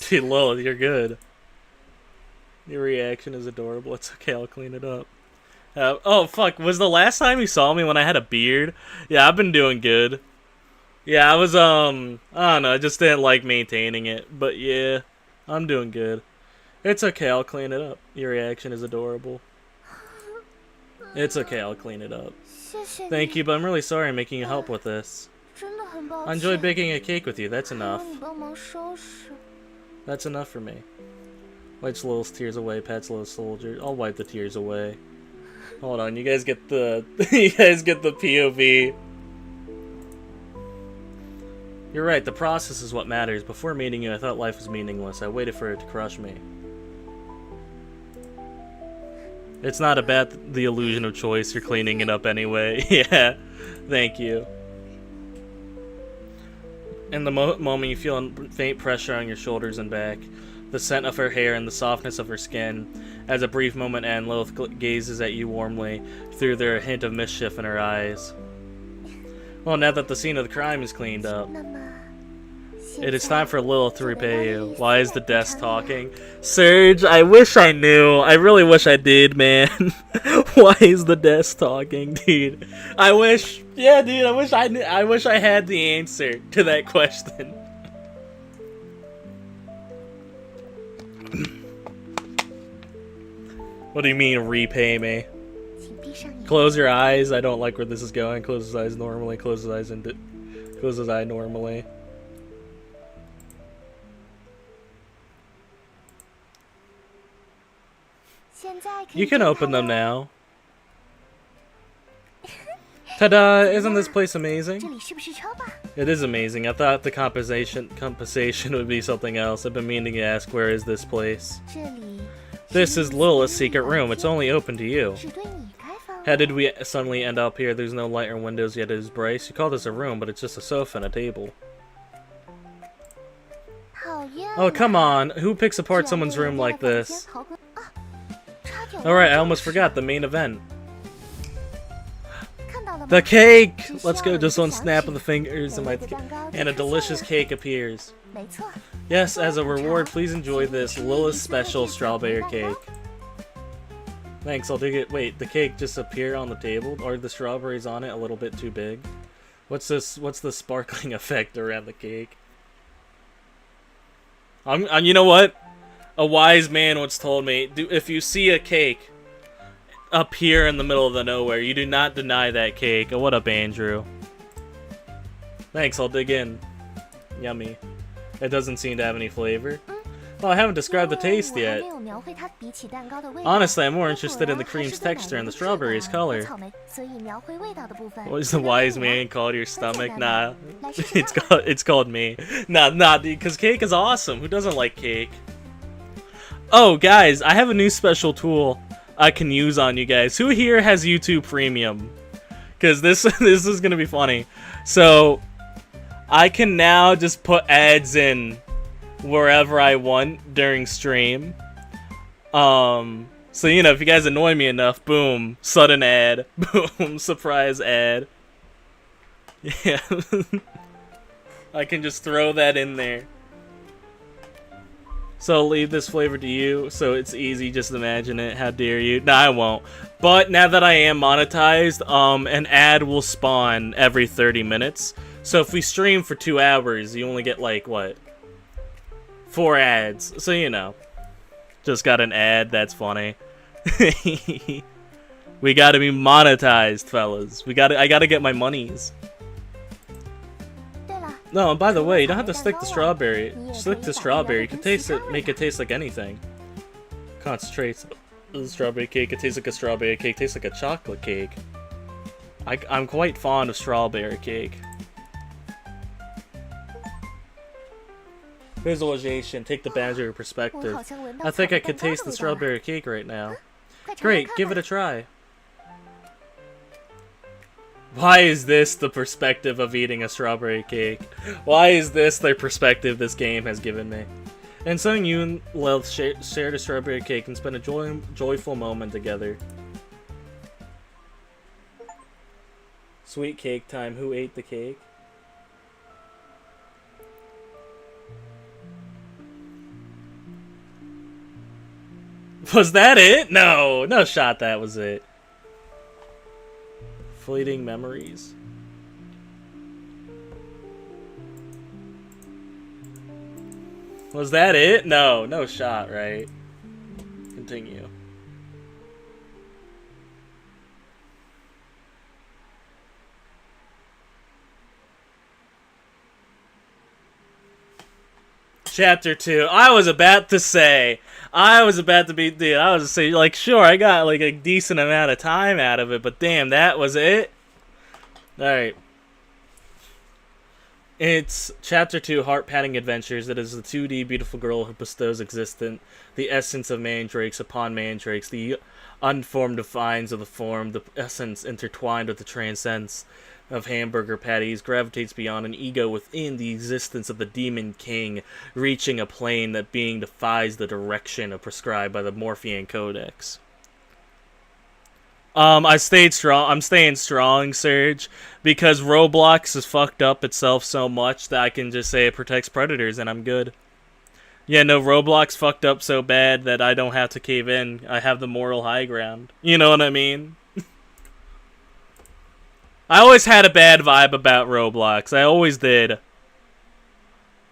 Dude, Lilith, you're good. Your reaction is adorable. It's okay, I'll clean it up. Oh, fuck, was the last time you saw me when I had a beard? Yeah, I've been doing good. Yeah, I was, I don't know, I just didn't like maintaining it. But yeah, I'm doing good. It's okay, I'll clean it up. Your reaction is adorable. It's okay, I'll clean it up. Thank you, but I'm really sorry I'm making you help with this. I enjoyed baking a cake with you, that's enough. That's enough for me. Wipes Lilith's tears away, pats Lilith's soldier. I'll wipe the tears away. Hold on, you guys get the the POV. You're right, the process is what matters. Before meeting you, I thought life was meaningless. I waited for it to crush me. It's not about the illusion of choice, you're cleaning it up anyway. Yeah, thank you. In the moment you feel a faint pressure on your shoulders and back, the scent of her hair and the softness of her skin. As a brief moment ends, Lilith gazes at you warmly, through there a hint of mischief in her eyes. Well, now that the scene of the crime is cleaned up, it is time for Lilith to repay you. Why is the desk talking? Serge, I wish I knew. I really wish I did, man. Why is the desk talking, dude? I wish, yeah, dude, I wish I knew. I wish I had the answer to that question. What do you mean, repay me? Close your eyes. I don't like where this is going. Close his eyes normally. Close his eyes and close his eye normally. You can open them now. Ta-da! Isn't this place amazing? It is amazing. I thought the compensation would be something else. I've been meaning to ask, where is this place? This is Lilith's secret room. It's only open to you. How did we suddenly end up here? There's no light or windows yet. It is Bryce. You call this a room, but it's just a sofa and a table. Oh, come on. Who picks apart someone's room like this? Alright, I almost forgot the main event. The cake! Let's go, just one snap of the fingers and a delicious cake appears. Yes, as a reward, please enjoy this Lilith's special strawberry cake. Thanks, I'll dig it. Wait, the cake just appear on the table? Are the strawberries on it a little bit too big? What's this? What's the sparkling effect around the cake? You know what? A wise man once told me, if you see a cake appear in the middle of the nowhere, you do not deny that cake. Oh, what up, Andrew? Thanks, I'll dig in. Yummy. It doesn't seem to have any flavor. Well, I haven't described the taste yet. Honestly, I'm more interested in the cream's texture and the strawberry's color. What is the wise man called your stomach? Nah, it's called me. Nah, because cake is awesome. Who doesn't like cake? Oh, guys, I have a new special tool I can use on you guys. Who here has YouTube Premium? Because this is gonna be funny. So I can now just put ads in wherever I want during stream. So you know, if you guys annoy me enough, boom, sudden ad, boom, surprise ad. Yeah. I can just throw that in there. So I'll leave this flavor to you, so it's easy, just imagine it. How dare you? No, I won't. But now that I am monetized, an ad will spawn every 30 minutes. So if we stream for 2 hours, you only get like, what? 4 ads. So you know. Just got an ad, that's funny. We gotta be monetized, fellas. I gotta get my monies. No, and by the way, you don't have to stick to strawberry. Stick to strawberry. You can taste it, make it taste like anything. Concentrates. The strawberry cake. It tastes like a strawberry cake. Tastes like a chocolate cake. I'm quite fond of strawberry cake. Visualization. Take the badger perspective. I think I could taste the strawberry cake right now. Great, give it a try. Why is this the perspective of eating a strawberry cake? Why is this the perspective this game has given me? And so you and Lilith shared a strawberry cake and spent a joyful moment together. Sweet cake time. Who ate the cake? Was that it? No, no shot that was it. Fleeting memories. Was that it? No, no shot, right? Continue. Chapter 2. I was about to say, like, sure, I got like a decent amount of time out of it, but damn, that was it? Alright. It's Chapter 2, Heart-Patting Adventures. It is the 2D beautiful girl who bestows existence, the essence of mandrakes upon mandrakes, the unformed defines of the form, the essence intertwined with the transcendence of hamburger patties, gravitates beyond an ego within the existence of the demon king, reaching a plane that being defies the direction of prescribed by the Morphean Codex. I stayed strong. I'm staying strong, Serge, because Roblox has fucked up itself so much that I can just say it protects predators and I'm good. Yeah, no, Roblox fucked up so bad that I don't have to cave in. I have the moral high ground. You know what I mean? I always had a bad vibe about Roblox. I always did.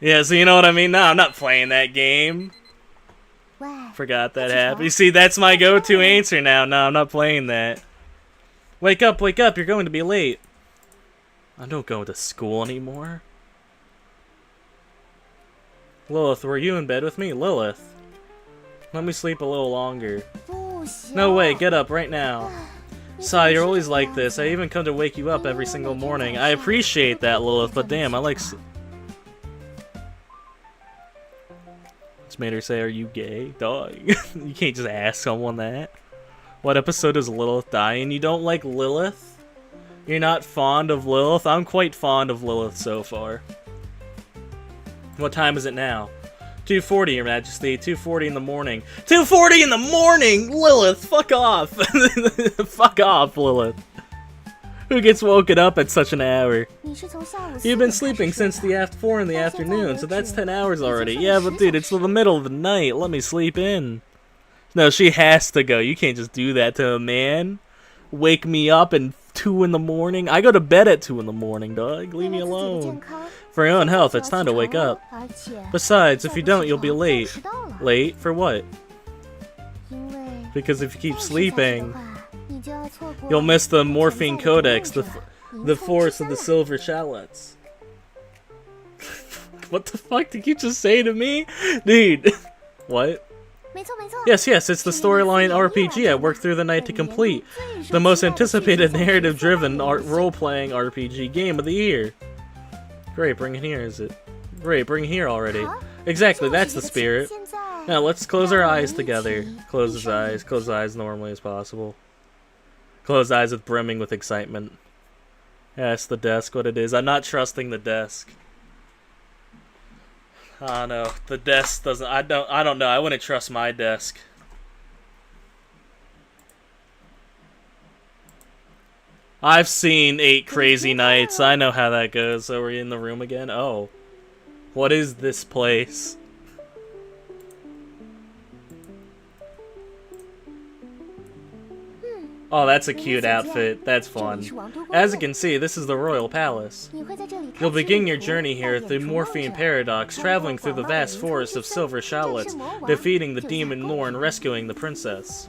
Yeah, so you know what I mean? No, I'm not playing that game. Forgot that happened. You see, that's my go-to answer now. No, I'm not playing that. Wake up, you're going to be late. I don't go to school anymore. Lilith, were you in bed with me? Lilith. Let me sleep a little longer. No way, get up right now. Sigh, you're always like this. I even come to wake you up every single morning. I appreciate that, Lilith, but damn, I like... It's made her say, are you gay? Dog. You can't just ask someone that. What episode is Lilith dying? You don't like Lilith? You're not fond of Lilith? I'm quite fond of Lilith so far. What time is it now? 2:40, Your Majesty. 2:40 in the morning. 2:40 in the morning! Lilith, fuck off! Fuck off, Lilith. Who gets woken up at such an hour? You've been sleeping since the 4 in the afternoon, so that's 10 hours already. Yeah, but dude, it's the middle of the night. Let me sleep in. No, she has to go. You can't just do that to a man. Wake me up at 2 in the morning. I go to bed at 2 in the morning, dog. Leave me alone. For your own health, it's time to wake up. Besides, if you don't, you'll be late. Late? For what? Because if you keep sleeping, you'll miss the Morphine Codex, the force of the Silver Shallots. What the fuck did you just say to me? Dude. What? Yes, it's the storyline RPG I worked through the night to complete. The most anticipated narrative-driven role-playing RPG game of the year. Great, bring it here, is it? Great, bring it here already. Exactly, that's the spirit. Now, let's close our eyes together. Close his eyes. Close his eyes normally as possible. Close eyes with brimming with excitement. Ask the desk what it is. I'm not trusting the desk. I don't know. The desk doesn't. I don't know. I wouldn't trust my desk. I've seen 8 Crazy Nights. I know how that goes. So we're in the room again. Oh, what is this place? Oh, that's a cute outfit. That's fun. As you can see, this is the Royal Palace. You'll begin your journey here through Morphine Paradox, traveling through the vast forest of Silver Shallots, defeating the demon lord and rescuing the princess.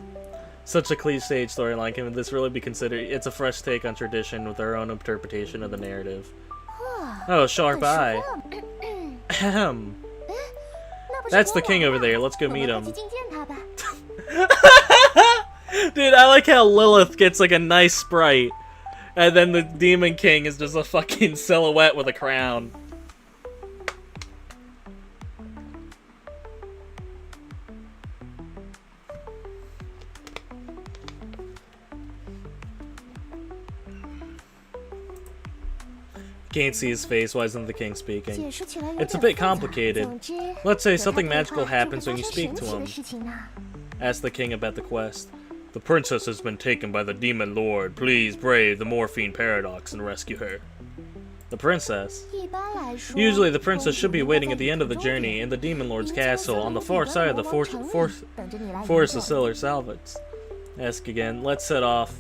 Such a cliche storyline. Can this really be considered? It's a fresh take on tradition with our own interpretation of the narrative. Oh, sharp eye. Ahem. That's the king over there. Let's go meet him. Dude, I like how Lilith gets like a nice sprite, and then the Demon King is just a fucking silhouette with a crown. Can't see his face, why isn't the king speaking? It's a bit complicated. Let's say something magical happens when you speak to him. Ask the king about the quest. The princess has been taken by the demon lord. Please brave the Morphine Paradox and rescue her. The princess? Usually the princess should be waiting at the end of the journey in the demon lord's castle on the far side of the forest of Silver Salvets. Ask again. Let's set off.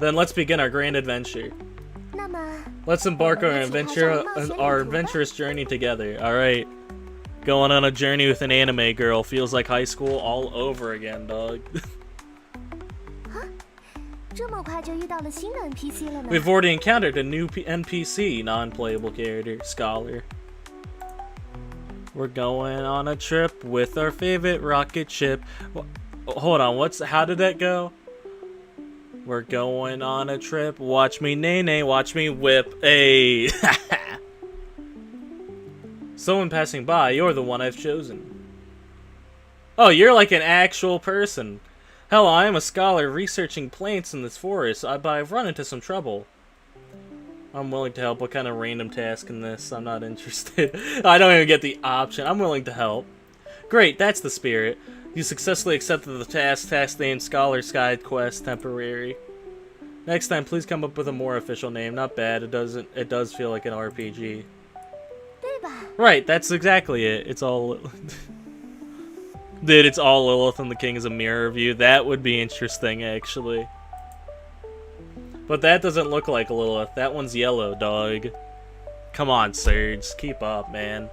Then let's begin our grand adventure. Let's embark on our adventurous journey together. Alright. Going on a journey with an anime girl feels like high school all over again, dog. We've already encountered a new NPC, non-playable character, Scholar. We're going on a trip with our favorite rocket ship. Hold on, how did that go? We're going on a trip. Watch me nay-nay, watch me whip. Hey. Someone passing by, you're the one I've chosen. Oh, you're like an actual person. Hell, I am a scholar researching plants in this forest, but I've run into some trouble. I'm willing to help. What kind of random task in this? I'm not interested. I don't even get the option. I'm willing to help. Great, that's the spirit. You successfully accepted the task named Scholar Sky Quest Temporary. Next time, please come up with a more official name. Not bad. It does feel like an RPG. Right, that's exactly it. It's all... Dude, it's all Lilith and the King is a mirror view. That would be interesting, actually. But that doesn't look like Lilith. That one's yellow, dog. Come on, Serge. Keep up, man.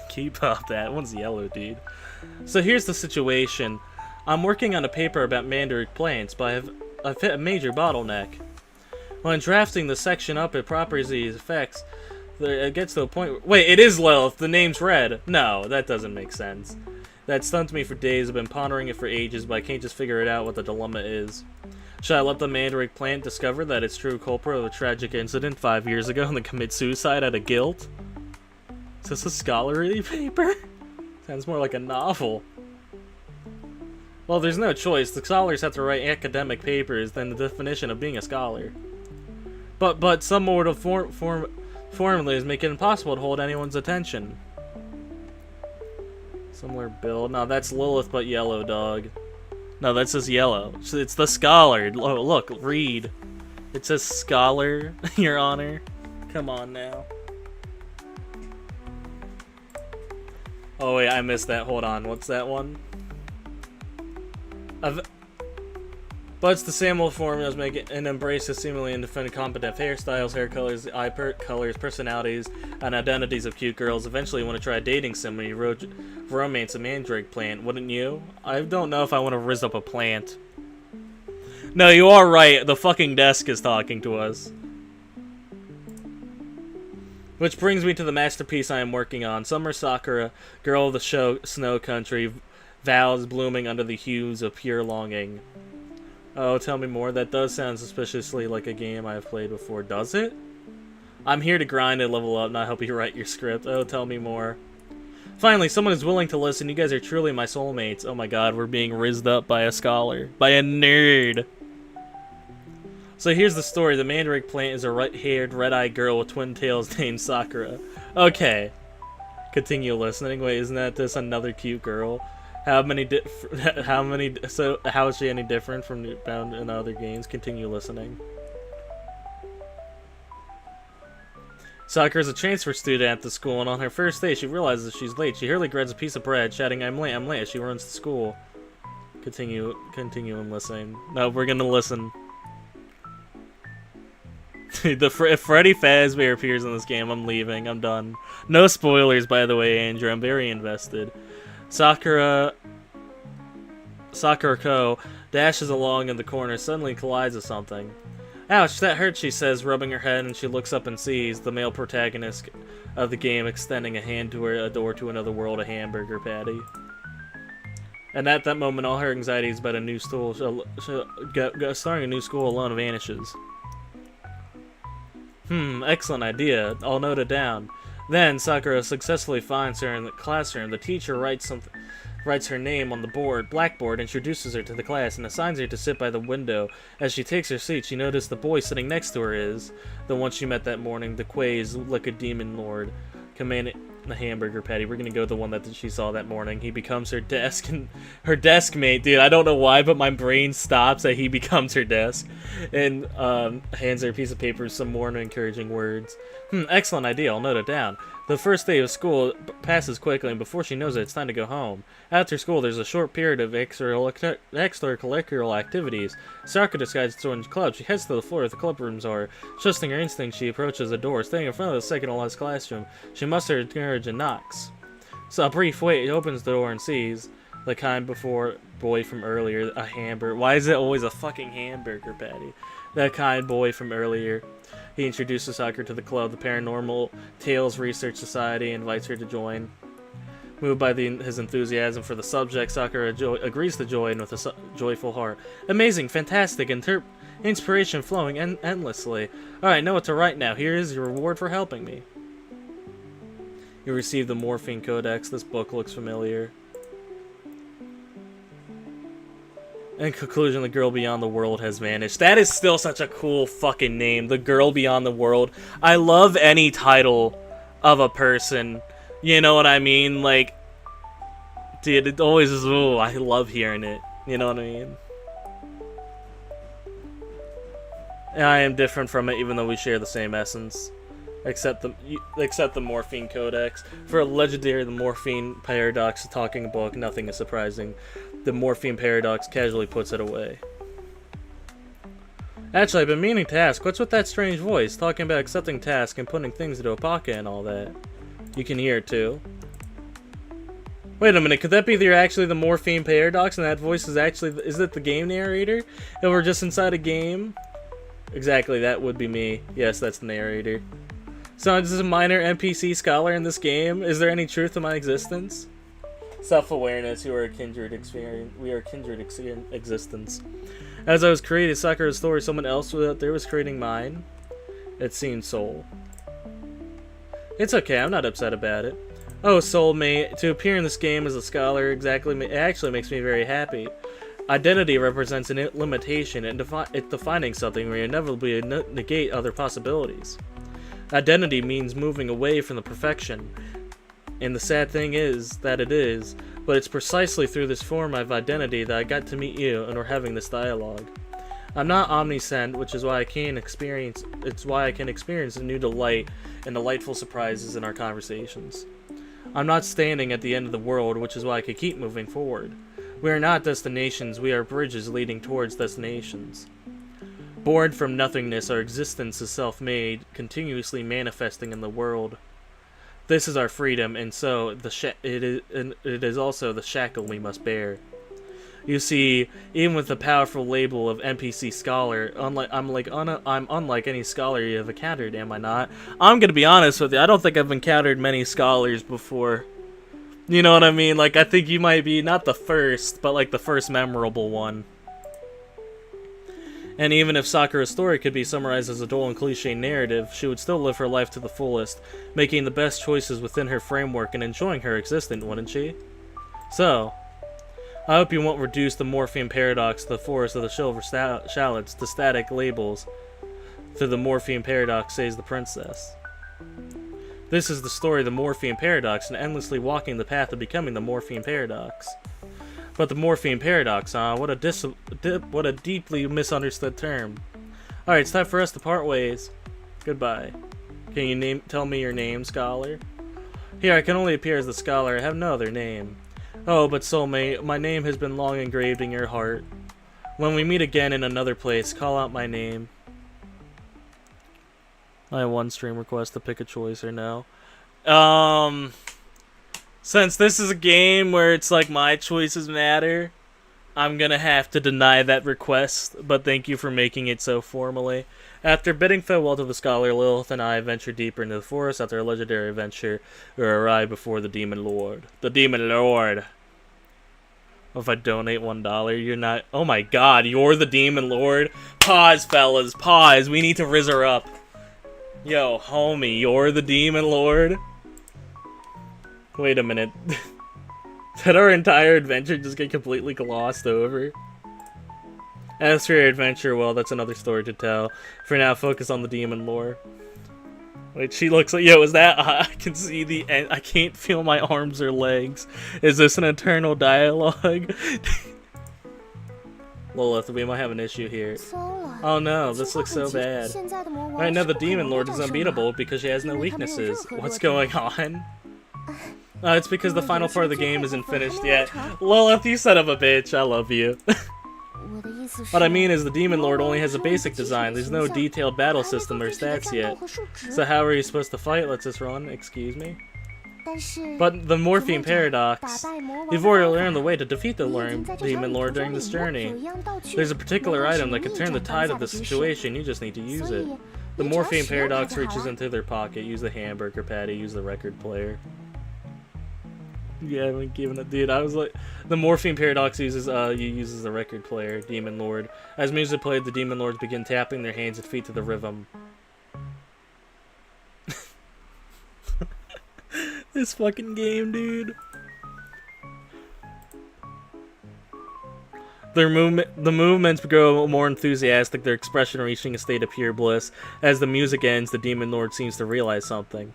Keep up. That one's yellow, dude. So here's the situation. I'm working on a paper about mandaric plants, but I've hit a major bottleneck. When drafting the section up at properties effects, it gets to a point wait, it is Lilith. The name's red. No, that doesn't make sense. That stunned me for days. I've been pondering it for ages, but I can't just figure it out what the dilemma is. Should I let the mandaric plant discover that it's true culprit of a tragic incident 5 years ago and then commit suicide out of guilt? Is this a scholarly paper? Sounds more like a novel. Well, there's no choice. The scholars have to write academic papers, then the definition of being a scholar. But some formulas make it impossible to hold anyone's attention. Similar build. No, that's Lilith, but yellow, dog. No, that says yellow. It's the scholar. Oh, look, read. It says scholar, Your Honor. Come on now. Oh wait, I missed that. Hold on. What's that one? But it's the same old formulas make it and embrace the seemingly independent, competent hairstyles, hair colors, eye colors, personalities, and identities of cute girls. Eventually, you want to try a dating sim when you romance a mandrake plant, wouldn't you? I don't know if I want to rizz up a plant. No, you are right. The fucking desk is talking to us. Which brings me to the masterpiece I am working on. Summer Sakura, girl of the snow country, vows blooming under the hues of pure longing. Oh, tell me more. That does sound suspiciously like a game I have played before. Does it? I'm here to grind and level up, not help you write your script. Oh, tell me more. Finally, someone is willing to listen. You guys are truly my soulmates. Oh my god, we're being rizzed up by a scholar. By a nerd. So here's the story. The mandrake plant is a red-haired, red-eyed girl with twin tails named Sakura. Okay. Continue listening. Wait, isn't that this another cute girl? How is she any different from found in other games? Continue listening. Sakura is a transfer student at the school, and on her first day, she realizes she's late. She hurriedly grabs a piece of bread, shouting, I'm late, as she runs to school. Continue and listening. No, we're gonna listen. If Freddy Fazbear appears in this game, I'm leaving. I'm done. No spoilers, by the way, Andrew. I'm very invested. Sakura Ko dashes along in the corner, suddenly collides with something. Ouch, that hurts, she says, rubbing her head, and she looks up and sees the male protagonist of the game extending a hand to her, a door to another world, a hamburger patty. And at that moment, all her anxieties about a new school, starting a new school alone vanishes. Excellent idea. I'll note it down. Then, Sakura successfully finds her in the classroom. The teacher writes her name on the blackboard, introduces her to the class, and assigns her to sit by the window. As she takes her seat, she notices the boy sitting next to her is the one she met that morning, the Quays, like a demon lord, commanding the hamburger patty. We're gonna go with the one that she saw that morning. He becomes her desk mate, dude. I don't know why, but my brain stops that he becomes her desk, and hands her a piece of paper with some more encouraging words. Excellent idea. I'll note it down. The first day of school passes quickly, and before she knows it, it's time to go home. After school, there's a short period of extracurricular activities. Sakura decides to join the club. She heads to the floor where the club rooms are. Trusting her instinct, she approaches the door. Standing in front of the second-to-last classroom, she musters her courage and knocks. So a brief wait, he opens the door and sees the kind boy from earlier, a hamburger. Why is it always a fucking hamburger patty? That kind boy from earlier. He introduces Sakura to the club, the Paranormal Tales Research Society, and invites her to join. Moved by his enthusiasm for the subject, Sakura agrees to join with a joyful heart. Amazing, fantastic, inspiration flowing endlessly. Alright, know what to write now. Here is your reward for helping me. You receive the Morphine Codex. This book looks familiar. In conclusion, the girl beyond the world has vanished. That is still such a cool fucking name. The girl beyond the world. I love any title of a person. You know what I mean? Like, dude, it always is, ooh, I love hearing it. You know what I mean? And I am different from it, even though we share the same essence. Except the Morphine Codex. For a legendary, the Morphine Paradox talking book, nothing is surprising. The Morphine Paradox casually puts it away. Actually, I've been meaning to ask, what's with that strange voice, talking about accepting tasks and putting things into a pocket and all that? You can hear it too. Wait a minute, could that be actually the Morphine Paradox, and that voice is it the game narrator? If we're just inside a game? Exactly, that would be me. Yes, that's the narrator. So is this a minor NPC scholar in this game? Is there any truth to my existence? Self-awareness, we are kindred existence. As I was creating Sakura's story, someone else out there was creating mine. It seemed soul. It's okay, I'm not upset about it. Oh, soulmate, to appear in this game as a scholar it actually makes me very happy. Identity represents a limitation, and defining something where you inevitably negate other possibilities. Identity means moving away from the perfection. And the sad thing is that it is, but it's precisely through this form of identity that I got to meet you and we're having this dialogue. I'm not omniscient, which is why I can experience a new delight and delightful surprises in our conversations. I'm not standing at the end of the world, which is why I can keep moving forward. We are not destinations, we are bridges leading towards destinations. Born from nothingness, our existence is self-made, continuously manifesting in the world. This is our freedom, and so it is also the shackle we must bear. You see, even with the powerful label of NPC scholar, I'm unlike any scholar you have encountered, am I not? I'm gonna be honest with you, I don't think I've encountered many scholars before. You know what I mean? Like, I think you might be not the first, but like the first memorable one. And even if Sakura's story could be summarized as a dull and cliche narrative, she would still live her life to the fullest, making the best choices within her framework and enjoying her existence, wouldn't she? So, I hope you won't reduce the Morpheum Paradox to the forest of the silver shallots to static labels. To the Morpheum Paradox, says the princess. This is the story of the Morpheum Paradox and endlessly walking the path of becoming the Morpheum Paradox. But the Morpheum Paradox, huh? What a deeply misunderstood term. Alright, it's time for us to part ways. Goodbye. Can you tell me your name, scholar? Here, I can only appear as the scholar. I have no other name. Oh, but soulmate, my name has been long engraved in your heart. When we meet again in another place, call out my name. I have one stream request to pick a choice or no. Since this is a game where it's like my choices matter, I'm gonna have to deny that request, but thank you for making it so formally. After bidding farewell to the scholar, Lilith and I venture deeper into the forest after a legendary adventure. We arrive before the Demon Lord. The Demon Lord! If I donate $1, you're not... Oh my god, you're the Demon Lord? Pause, fellas, pause. We need to rizz her up. Yo, homie, you're the Demon Lord? Wait a minute. Did our entire adventure just get completely glossed over? As for your adventure, well, that's another story to tell. For now, focus on the demon lore. Wait, she looks like... Yo, is that... I can see the end. I can't feel my arms or legs. Is this an eternal dialogue? Lilith, we might have an issue here. Oh no, this looks so bad. Right now, the demon lord is unbeatable because she has no weaknesses. What's going on? It's because the final part of the game isn't finished yet. Lilith, you son of a bitch, I love you. What I mean is the Demon Lord only has a basic design. There's no detailed battle system or stats yet. So how are you supposed to fight? Let's just run, excuse me. But the Morpheum Paradox. You've already learned the way to defeat the Demon Lord during this journey. There's a particular item that can turn the tide of the situation, you just need to use it. The Morpheum Paradox reaches into their pocket. Use the hamburger patty, use the record player. Yeah, I haven't given it, dude. I was like, the Morphine Paradox uses the record player, Demon Lord. As music played, the Demon Lords begin tapping their hands and feet to the rhythm. This fucking game, dude. The movements grow more enthusiastic, their expression reaching a state of pure bliss. As the music ends, the Demon Lord seems to realize something.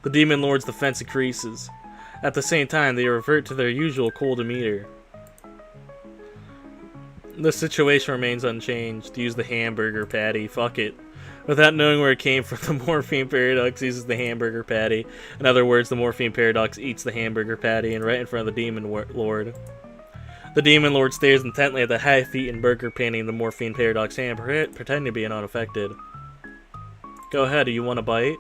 The Demon Lord's defense increases. At the same time, they revert to their usual cool demeanor. The situation remains unchanged. Use the hamburger patty. Fuck it. Without knowing where it came from, the Morphine Paradox uses the hamburger patty. In other words, the Morphine Paradox eats the hamburger patty and right in front of the Demon Lord. The Demon Lord stares intently at the half-eaten burger patty in the Morphine Paradox hand, pretending to be unaffected. Go ahead, do you want a bite?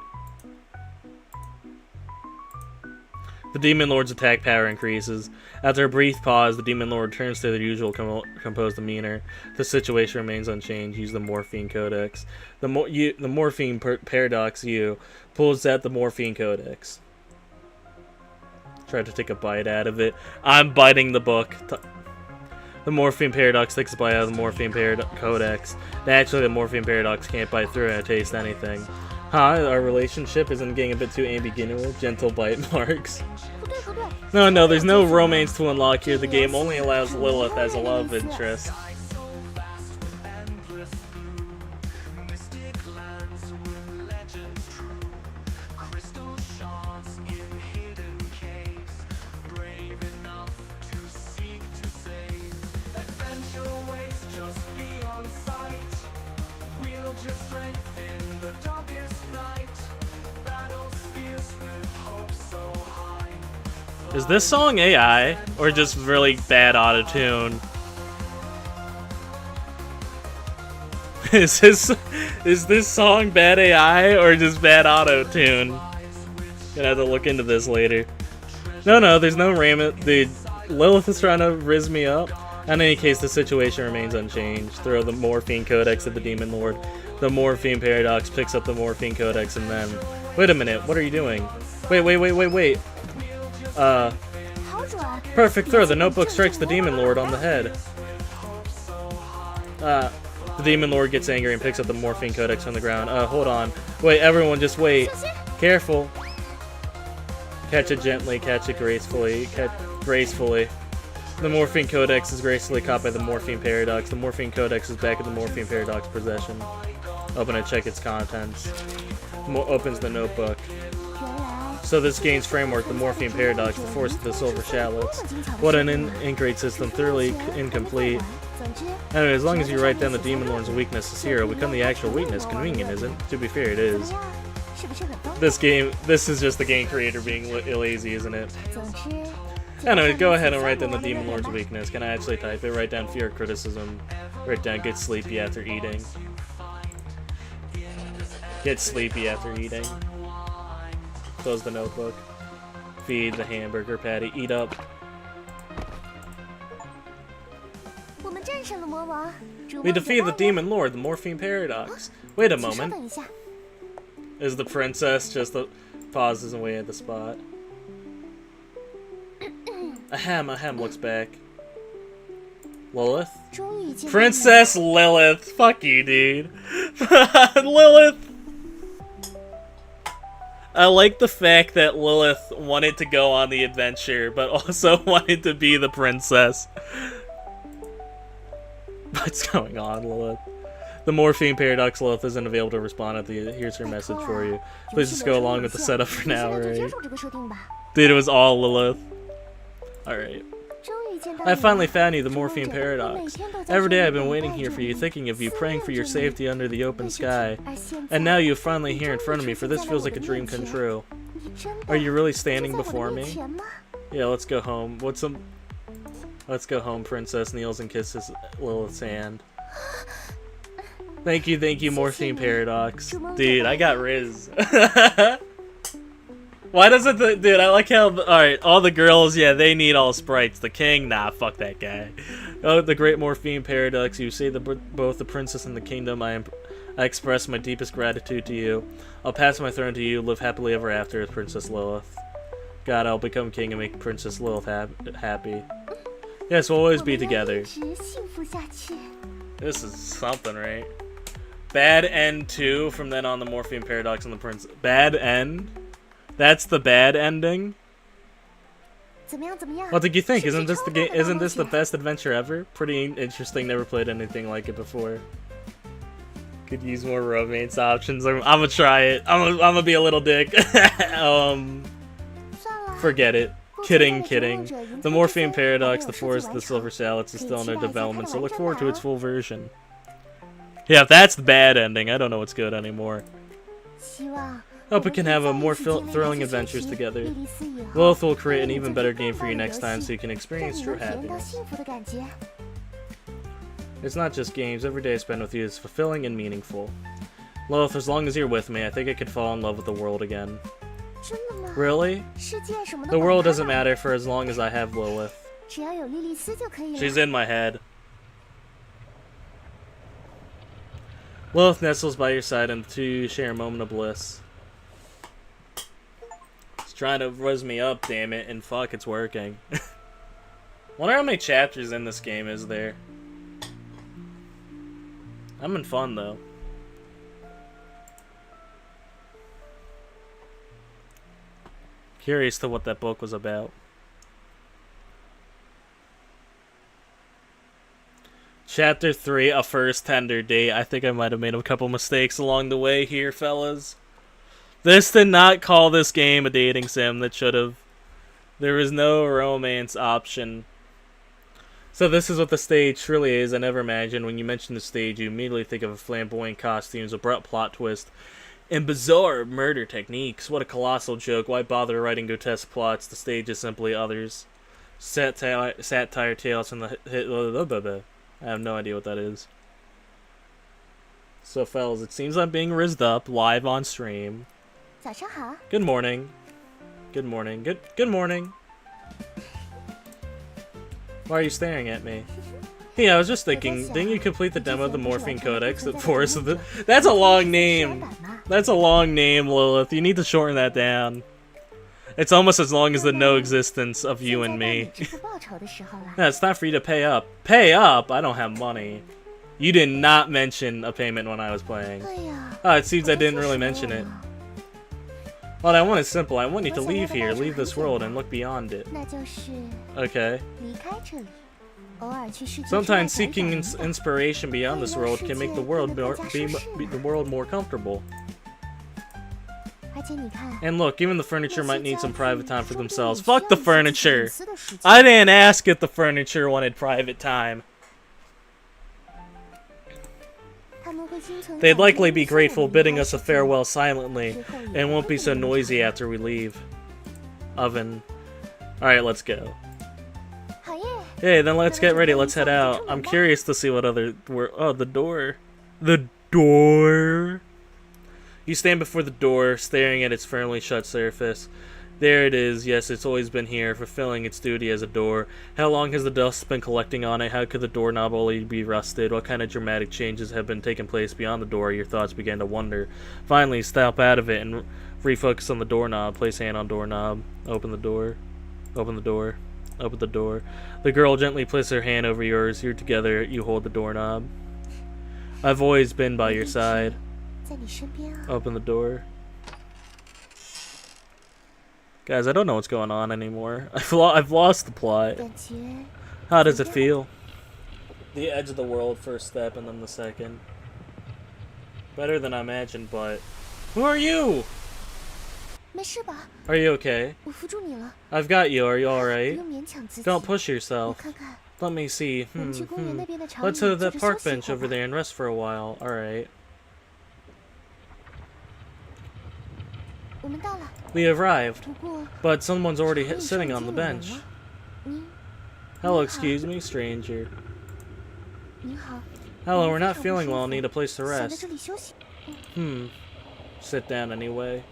The Demon Lord's attack power increases. After a brief pause, the Demon Lord turns to their usual composed demeanor. The situation remains unchanged. Use the Morphine Codex. The Morphine Paradox U pulls out the Morphine Codex. Try to take a bite out of it. I'm biting the book. The Morphine Paradox takes a bite out of the Morphine Codex. Naturally, the Morphine Paradox can't bite through it and taste anything. Huh? Our relationship isn't getting a bit too ambiguous. Gentle bite marks. No, there's no romance to unlock here. The game only allows Lilith as a love interest. Is this song AI or just really bad autotune? Is this song bad AI or just bad autotune? Gonna have to look into this later. No, there's no raiment. Dude, Lilith is trying to rizz me up. In any case, the situation remains unchanged. Throw the Morphine Codex at the Demon Lord. The Morphine Paradox picks up the Morphine Codex and then... Wait a minute, what are you doing? Wait. Perfect throw. The notebook strikes the Demon Lord on the head. The Demon Lord gets angry and picks up the Morphine Codex from the ground. Hold on. Wait, everyone just wait. Careful. Catch it gently, catch it gracefully, gracefully. The Morphine Codex is gracefully caught by the Morphine Paradox. The Morphine Codex is back in the Morphine Paradox possession. Open and check its contents. Opens the notebook. So this game's framework, the Morphine Paradox, the force of the Silver Shallots. What an ingrate system, thoroughly incomplete. Anyway, as long as you write down the Demon Lord's weakness as hero, become the actual weakness. Convenient, isn't it? To be fair, it is. This is just the game creator being lazy, isn't it? Anyway, go ahead and write down the Demon Lord's weakness. Can I actually type it? Write down fear, criticism. Write down get sleepy after eating. Get sleepy after eating. Close the notebook. Feed the hamburger patty. Eat up. We defeated the Demon Lord, the Morphine Paradox. Wait a moment. Is the princess just pauses and wait at the spot? Ahem looks back. Lilith? Princess Lilith! Fuck you, dude. Lilith! I like the fact that Lilith wanted to go on the adventure, but also wanted to be the princess. What's going on, Lilith? The Morphine Paradox Lilith isn't available to respond at the here's her message for you. Please just go along with the setup for now, right? Dude, it was all Lilith. Alright. I finally found you, the Morphine Paradox. Every day I've been waiting here for you, thinking of you, praying for your safety under the open sky. And now you're finally here in front of me, for this feels like a dream come true. Are you really standing before me? Yeah, let's go home. Let's go home, Princess kneels and kisses Lilith's hand. Thank you, Morphine Paradox. Dude, I got Riz. Why doesn't the... Dude, I like how... Alright, all the girls, yeah, they need all sprites. The king, nah, fuck that guy. Oh, the great Morphine Paradox. You say both the princess and the kingdom. I express my deepest gratitude to you. I'll pass my throne to you. Live happily ever after as Princess Lilith. God, I'll become king and make Princess Lilith happy. Yes, we'll always be together. This is something, right? Bad end 2. From then on, the Morphine Paradox and the prince... Bad end? That's the bad ending? What did you think? Isn't this the game? Isn't this the best adventure ever? Pretty interesting. Never played anything like it before. Could use more romance options. I'm gonna try it. I'm gonna be a little dick. Forget it. Kidding. The Morphine Paradox, the Forest of the Silver Shallots, is still under development, so look forward to its full version. Yeah, if that's the bad ending, I don't know what's good anymore. Hope we can have a more thrilling adventures together. Lilith will create an even better game for you next time so you can experience true happiness. It's not just games. Every day I spend with you is fulfilling and meaningful. Lilith, as long as you're with me, I think I could fall in love with the world again. Really? The world doesn't matter for as long as I have Lilith. She's in my head. Lilith nestles by your side and the two of you share a moment of bliss. It's trying to rizz me up, damn it, and fuck, it's working. Wonder how many chapters in this game is there. I'm in fun, though. Curious to what that book was about. Chapter 3, A First Tender Date. I think I might have made a couple mistakes along the way here, fellas. This did not call this game a dating sim that should have. There was no romance option. So this is what the stage truly is. I never imagined when you mention the stage, you immediately think of flamboyant costumes, abrupt plot twist, and bizarre murder techniques. What a colossal joke. Why bother writing grotesque plots? The stage is simply others. Satire tales from the hit. I have no idea what that is. So, fellas, it seems I'm being rizzed up live on stream. 早上好。 Good morning. Good morning. Good morning. Why are you staring at me? Hey, I was just thinking, didn't you complete the demo of the Morphine Codex? The Forest of the... That's a long name! That's a long name, Lilith. You need to shorten that down. It's almost as long as the no existence of you and me. Yeah, it's time for you to pay up. Pay up? I don't have money. You did not mention a payment when I was playing. Oh, it seems I didn't really mention it. What I want is simple. I want you to leave here, leave this world, and look beyond it. Okay. Sometimes seeking inspiration beyond this world can make the world more comfortable. And look, even the furniture might need some private time for themselves. Fuck the furniture! I didn't ask if the furniture wanted private time. They'd likely be grateful, bidding us a farewell silently, and won't be so noisy after we leave. Oven. Alright, let's go. Hey, then let's get ready, let's head out. I'm curious to see what other... Oh, the door. The door! You stand before the door, staring at its firmly shut surface. There it is, yes, it's always been here, fulfilling its duty as a door. How long has the dust been collecting on it? How could the doorknob only be rusted? What kind of dramatic changes have been taking place beyond the door? Your thoughts began to wonder. Finally, step out of it and refocus on the doorknob. Place hand on doorknob. Open the door. Open the door. Open the door. The girl gently places her hand over yours. You're together. You hold the doorknob. I've always been by your side. Open the door. Guys, I don't know what's going on anymore. I've lost the plot. How does it feel? The edge of the world, first step, and then the second. Better than I imagined, but... Who are you? Are you okay? I've got you. Are you alright? Don't push yourself. Let me see. Let's head to that park bench over there and rest for a while. Alright. We arrived, but someone's already sitting on the bench. Hello, excuse me, stranger. Hello, we're not feeling well, need a place to rest. Sit down anyway.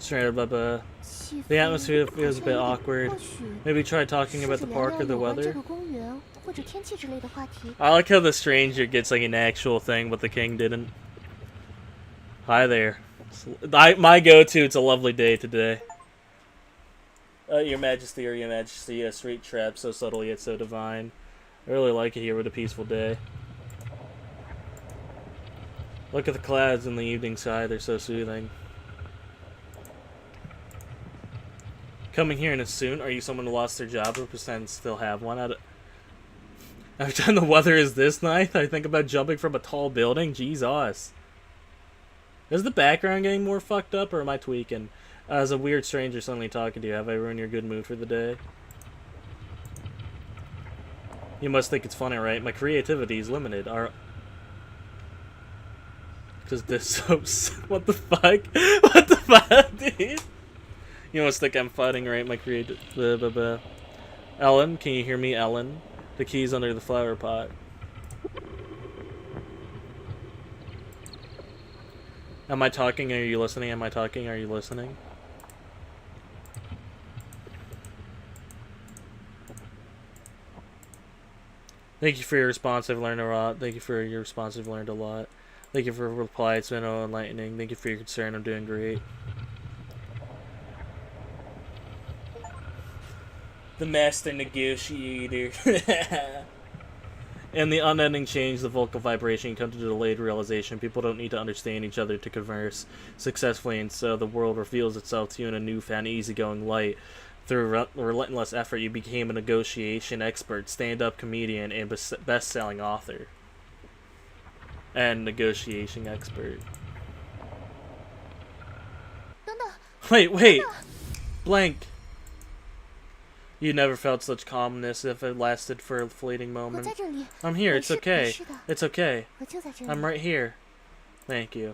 The atmosphere feels a bit awkward. Maybe try talking about the park or the weather. I like how the stranger gets like an actual thing, but the king didn't. Hi there. My go-to, it's a lovely day today. Your Majesty, or Your Majesty, a street trap so subtle yet so divine. I really like it here with a peaceful day. Look at the clouds in the evening sky, they're so soothing. Coming here in a soon, are you someone who lost their job or pretends to still have one? Every time the weather is this nice, I think about jumping from a tall building. Jesus. Is the background getting more fucked up, or am I tweaking? As a weird stranger suddenly talking to you, have I ruined your good mood for the day? You must think it's funny, right? My creativity is limited. Because this soaps... What the fuck? What the fuck, dude? You must think I'm fighting, right? My creative... Ellen, can you hear me, Ellen? The key's under the flower pot. Am I talking? Are you listening? Am I talking? Are you listening? Thank you for your response. I've learned a lot. Thank you for your response. I've learned a lot. Thank you for your reply. It's been enlightening. Thank you for your concern. I'm doing great. The master negotiator. In the unending change, the vocal vibration comes to the delayed realization. People don't need to understand each other to converse successfully, and so the world reveals itself to you in a newfound easygoing light. Through relentless effort, you became a negotiation expert, stand-up comedian, and best-selling author. And negotiation expert. Wait! Blank. You never felt such calmness if it lasted for a fleeting 我 moment. 在这里。 I'm here. 没 It's 事 okay. 没事的， It's okay. 我就在这里。 I'm right here. Thank you.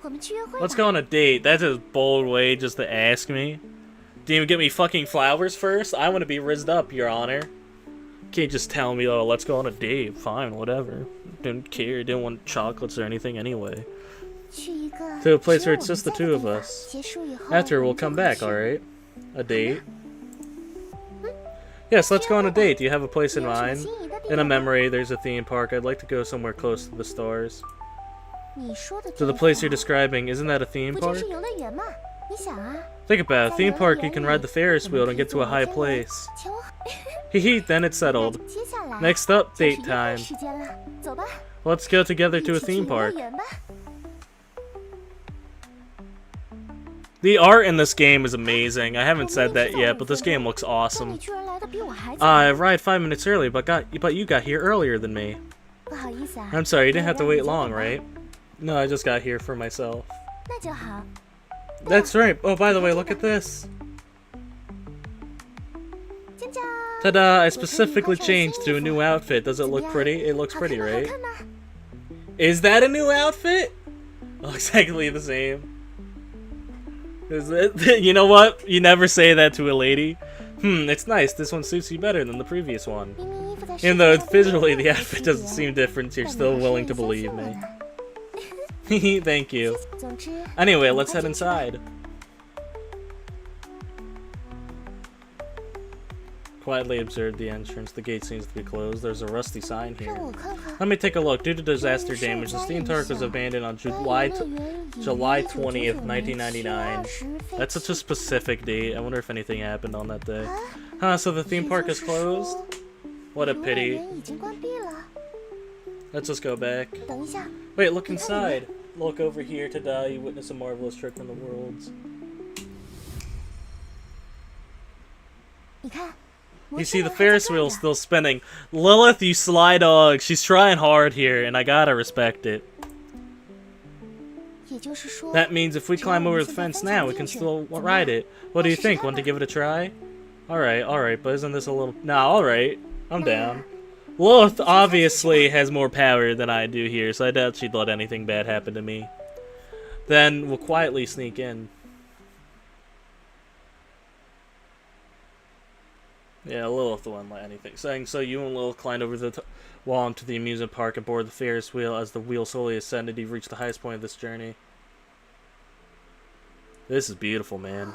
我们去约会吧。 Let's go on a date. That's a bold way just to ask me. Didn't even get me fucking flowers first? I want to be rizzed up, Your Honor. Can't just tell me, oh, let's go on a date. Fine, whatever. Didn't care. Didn't want chocolates or anything anyway. 去一个 To a place 只有 where it's 我们 just the 在的 two of 地方 us. 结束以后 After, 我 we'll 们就 come 回 back, 去 alright? A date? Yes, let's go on a date. Do you have a place in 有什么 mind? 心仪的地 In a 方吗？ memory, there's a theme park. I'd like to go somewhere close to the stars. 你说的 To the 地 place you're 方 describing, isn't that a theme 不就 park? 是游乐园吗？你想啊， Think about it. 在 Theme 游乐 park, you 园 can 里 ride the Ferris 我 wheel 们 and 可以 get 坐 to a 摩 high 天轮 place. 前往 Hehe, then it's 那 settled. 就接下来 Next up, 就是 date 约会 time. 时间了，走吧， Let's go together 一 to a 起去 theme 游乐 park. 园吧。 The art in this game is amazing. I haven't said that yet, but this game looks 但 awesome. 你居然来的比我还早， I arrived 5 minutes early, but you got here earlier than me. 不好意思啊。 I'm sorry, you didn't have to 我让 wait 你久 long, 等了 right? No, I just got here for myself. 那就好。 That's right. Oh, by the way, look at this. 尖叫！ Ta-da! I specifically changed to a new outfit. Does it look pretty? It looks 好看 pretty, 吗？好 right? 看吗？ Is that a new outfit? Oh, exactly the same. Is it? You know what? You never say that to a lady. It's nice. This one suits you better than the previous one. 明明衣服在视 Even 觉 though 上 visually 并 the 没有 outfit 区 doesn't 别 seem different, you're 但你 still 还是 willing to 相信 believe 我 me. 呢 Thank you. 总之 Anyway, 我们 let's 快 head 进去吧 inside. Quietly observed the entrance. The gate seems to be closed. There's a rusty sign 让 here. 我看看。 Let me take a look. Due to disaster damage, the theme park was abandoned on July 20th, 1999. That's such a specific date. I wonder if anything happened on that day. Huh, so the theme park is closed? What a pity. 已经关闭了。 Let's just go back. 等一下， Wait, look inside. Look over here to die. You witness a marvelous trick from the worlds. 你看。 You see, the Ferris wheel's still spinning. Lilith, you sly dog. She's trying hard here, and I gotta respect it. 也就是说， That means if we climb over the fence now, we can still ride it. What do you think? Want to give it a try? Alright, but isn't this a little... Nah, alright. I'm down. Lilith obviously has more power than I do here, so I doubt she'd let anything bad happen to me. Then we'll quietly sneak in. Yeah, Lilith wouldn't let anything. Saying so, you and Lilith climbed over the wall into the amusement park and boarded the Ferris wheel. As the wheel slowly ascended, you reached the highest point of this journey. This is beautiful, man.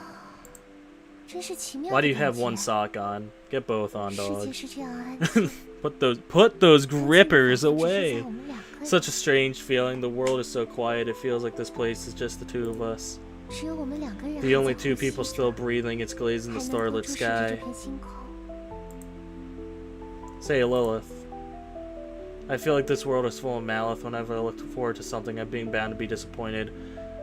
真是奇妙的 Why do you 感 have one 觉 sock on? Get both on, 世界 dog. 是这样安静， Put those 安静 grippers 仿佛只是 away. 在我们两个 Such a strange feeling. The world is so quiet. It feels like this place is just the two of us. 只有我们两个人 The 还 only 在 two 呼吸 people 着 still breathing. It's glazed in 还 the 能够 starlit 注视着这 sky. 片星空。 Say, Lilith. I feel like this world is full of malice. Whenever I look forward to something, I'm being bound to be disappointed.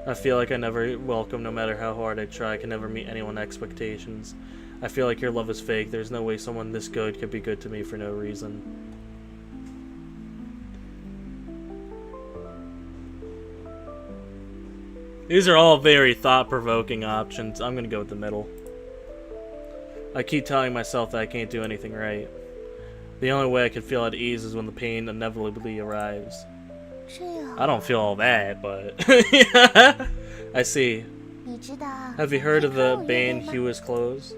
I feel like I never welcome, no matter how hard I try. I can never meet anyone's expectations. I feel like your love is fake. There's no way someone this good could be good to me for no reason. These are all very thought-provoking options. I'm gonna go with the middle. I keep telling myself that I can't do anything right. The only way I can feel at ease is when the pain inevitably arrives. 这样， I don't feel all that, but... I see. 你知道 Have you heard of the Hiko band 乐队吗 Hue is Closed?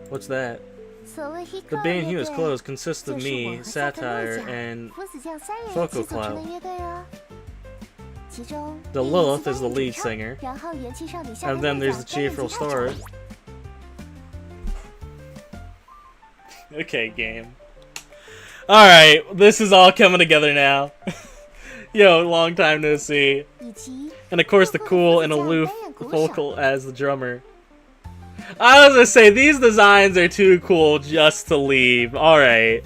What's that? 所谓 Hiko The band 乐 Hue is 队 Closed consists 就 of 是我 me, 和萨特洛 Satire, 奖 and 夫子酱三人一 Focal 起组成的 Cloud. 乐队哦。其中 The 第一 Lilith 是 is the 担任 lead 主唱 singer. 然后元气少女夏 And 特 then 洛 there's 奖 the 担任 cheerful 吉他 star. 手。 Okay, game. Alright, this is all coming together now. Yo, long time no see. 以及 And of course the 包括 cool 夫子 and 酱 aloof 担任鼓手 vocal as the drummer. I was gonna say, these designs are too cool just to leave. Alright.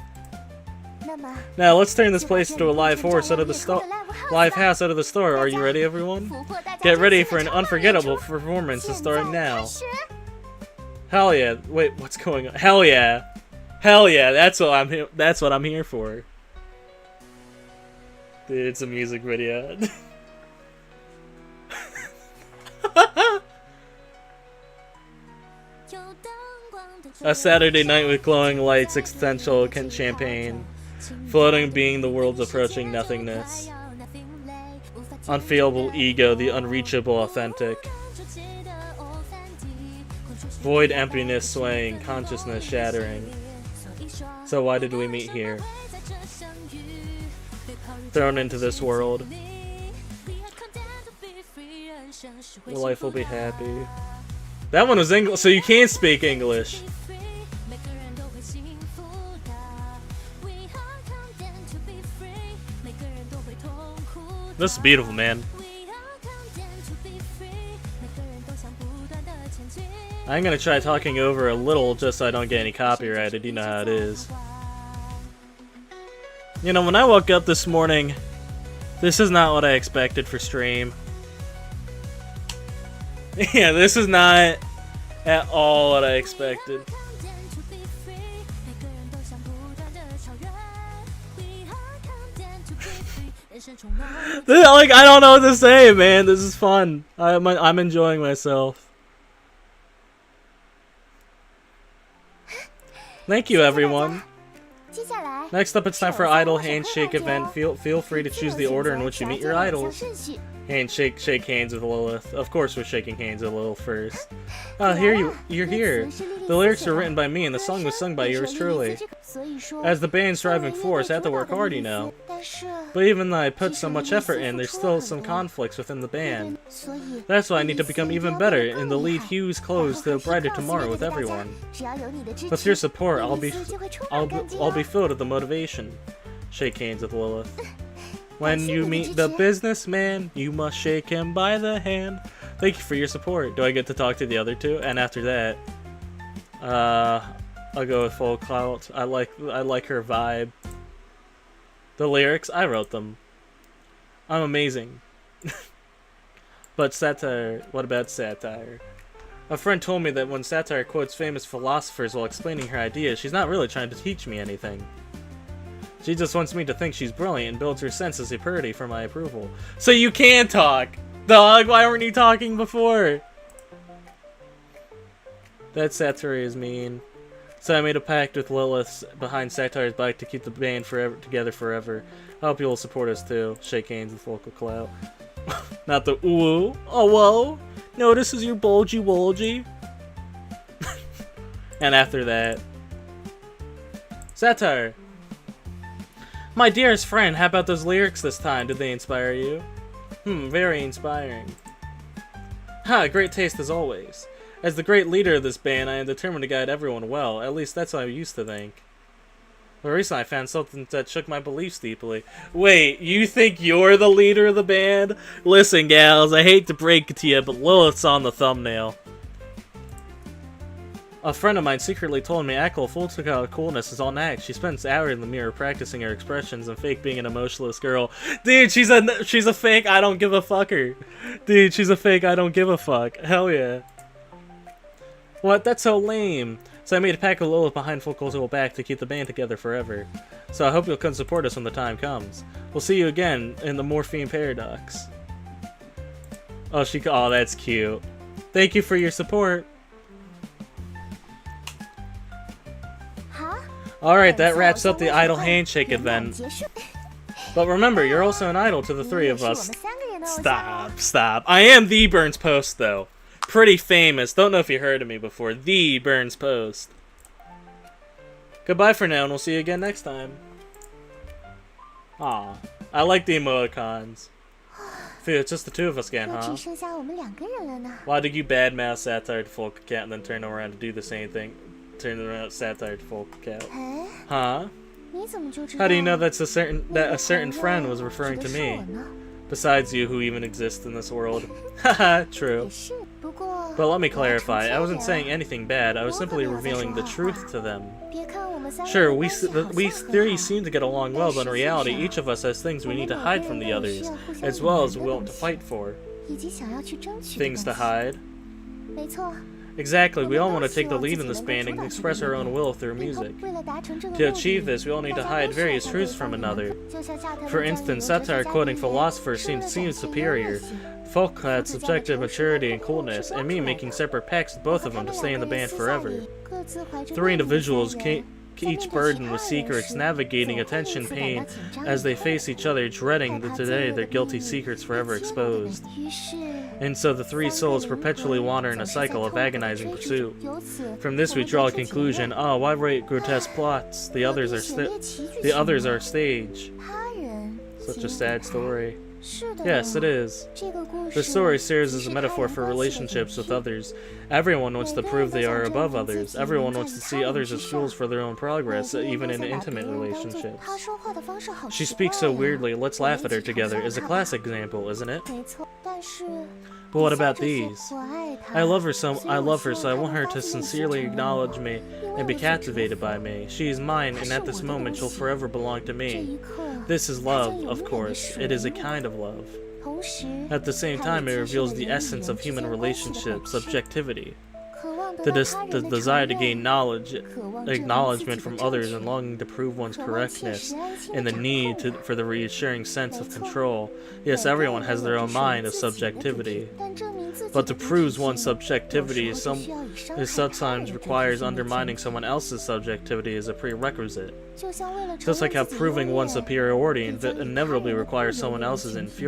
那么 Now let's turn this 就把 place 这 into a 里 live 变成 horse 照 out of the 亮夜空的 live live house house out of the store. Are you ready, everyone? 俘获大家 Get 真 ready 心 for 的 an 超棒演 unforgettable 出 performance 现 starting 在 now. 开始 Hell yeah! Wait, what's going on? Hell yeah! Hell yeah! That's what I'm here. That's what I'm here for. Dude, it's a music video. A Saturday night with glowing lights, existential champagne, floating being the world's approaching nothingness. Unfeelable ego, the unreachable authentic. Void emptiness swaying, consciousness shattering. So why did we meet here? Thrown into this world. Life will be happy. That one was English, so you can't speak English. This is beautiful, man. I'm gonna try talking over a little just so I don't get any copyrighted. You know how it is. You know, when I woke up this morning, this is not what I expected for stream. Yeah, this is not at all what I expected. Like, I don't know what to say, man. This is fun. I'm enjoying myself. Thank you, everyone. Next up, it's time for Idol Handshake event. Feel free to choose the order in which you meet your idols. Handshake, shake hands with Lilith. Of course, we're shaking hands with Lilith first. You're here. The lyrics were written by me, and the song was sung by yours truly. As the band's driving force, I have to work hard, you know. But even though I put so much effort in, there's still some conflicts within the band. That's why I need to become even better, and to lead Hugh's clothes to a brighter tomorrow with everyone. With your support, I'll be filled with the motivation. Shake hands with Lilith. When you meet the businessman, you must shake him by the hand. Thank you for your support. Do I get to talk to the other two? And after that, I'll go with Full Clout. I like her vibe. The lyrics, I wrote them. I'm amazing. But satire, what about satire? A friend told me that when satire quotes famous philosophers while explaining her ideas, she's not really trying to teach me anything. She just wants me to think she's brilliant and builds her senses of purity for my approval. So you can talk! Dog, why weren't you talking before? That satire is mean. So I made a pact with Lilith behind Satire's bike to keep the band together forever. I hope you'll support us too. Shake hands with Vocal Clout. Not the ooh. Oh, whoa. No, this is your bulgy wolgy. And after that, Satire. My dearest friend, how about those lyrics this time? Did they inspire you? Very inspiring. Great taste as always. As the great leader of this band, I am determined to guide everyone well. At least that's what I used to think. But recently I found something that shook my beliefs deeply. Wait, you think you're the leader of the band? Listen, gals, I hate to break it to you, but Lilith's on the thumbnail. A friend of mine secretly told me Echo full coolness is all act. She spends hours in the mirror practicing her expressions and fake being an emotionless girl. Dude, she's a fake I don't give a fucker. Dude, she's a fake I don't give a fuck. Hell yeah. What? That's so lame. So I made a pact with Lilith behind Full Cultural back to keep the band together forever. So I hope you'll come support us when the time comes. We'll see you again in the Morphine Paradox. Oh, that's cute. Thank you for your support. Alright, that wraps up the Idol Handshake event. But remember, you're also an idol to the three of us. Stop. I am the Burns Post, though. Pretty famous. Don't know if you heard of me before. The Burns Post. Goodbye for now, and we'll see you again next time. Aw, I like the emoticons. Phew, it's just the two of us again, huh? Why did you badmouth Satire to Full Cat and then turn around to do the same thing? Turn around Satire to Full Cat. Huh? How do you know that a certain friend was referring to me? Besides you, who even exists in this world? Haha, true. But let me clarify, I wasn't saying anything bad, I was simply revealing the truth to them. Sure, we three seem to get along well, but in reality, each of us has things we need to hide from the others, as well as we want to fight for. Things to hide? Exactly, we all want to 我们都 take the 希望 lead 自 in 己 this 能够 band 主 and 导这个 express 音 our own 乐 will through 然后 music. 为了达成这个 To 目 achieve 的 this, we all need to 大家 hide 都喜 various 欢 truths 对 from 方的 another. 就像夏特 For 的 instance, 战役 satire 哲学家 quoting 的 philosophers 说了 seems 展现优 superior. 越性 Folk had 福子将的 subjective 成熟 maturity 和 and 落寞是 coolness, 光 and me 出来 making 的 separate pacts with 和 both 他 of them 们 to 两 stay in 个 the 人 band 私下 forever. 里各自怀着 Three 怨念的三 individuals, 人，在面 each 对其 burdened 他 with 人 secrets, 时， navigating 总会 attention 因此感 pain 到紧张 as 与 they 痛 face 苦 each other, 害 dreading 怕 that 罪 today 恶 their 的 guilty 秘密 secrets 被 forever 揭露的 exposed. 于是 And so the three 三个 souls 灵 perpetually 魂 wander in a 总是在 cycle of 痛苦地 agonizing 追逐， pursuit. 由此 From this 才 we 会 draw a 得出结 conclusion. 论 Ah, why write grotesque plots? The 何 others 必 are 写猎奇剧 the 情 others 呢 are stage. 他人 Such 皆 a sad 是他 story. 是的 Yes, it 呢 is. 这个故 The 事 story serves 只 as 是 a 他 metaphor 人 for 关系的 relationships 隐 with 喻 others. Everyone wants to 每个 prove 人都 they 想 are 证 above 明自 others. 己 Everyone 能 wants 看 to 他 see 人 others 之 as 上 fools for their own 每 progress, 个人 even 都 in 想把别 intimate 人当做 relationships. 他说话的方式好 She 奇怪 speaks so 呀 weirdly, let's 我们 laugh 一 at her 起嘲 together 笑 is a 他吧 classic example, isn't it? 没错但是 But what 以下 about 这些 these? 我爱他 I love her so 所以 I 我 love 希 her, 望 so I 他 want 能 her 发 to 自内心 sincerely 承认 acknowledge 我 me 因为 and 我 be 所折 captivated 服 by me. She is mine, 他 and 是 at 我 this 的 moment 东 she'll 西 forever belong to 这 me. 一刻 This is 他将 love, 永 of 远地 course. 属 It 于 is a 我 kind of love. 同时 At the same 他也 time, it 揭示了 reveals the 人与 essence 人 of 之 human 间关系的 relationship, 本质 subjectivity. 渴望得 The, 到 dis- 他 the 人的 desire 承 to gain 认 knowledge, 渴望证明自己 acknowledgement 的 from 正 others, 确 and longing to prove one's 渴望切 correctness, 实安心 and 地 the 掌 need 控 for the reassuring sense 没 of 错 control. 每 Yes, 个 everyone 人 has 都 their 有 own 着属于 mind of 自己的主 subjectivity. 题但证明自己 But 的 to 主 prove 体 one's 性有 subjectivity 时候 some 就需要以伤 is 害他人 sometimes 的主 requires 题性为前 undermining 提 someone else's subjectivity as a prerequisite. 就像为了承 Just 认 like how 自己优 proving 越 one's superiority 必将以他 inevitably 人的不 requires 优 someone 越为 else's 前提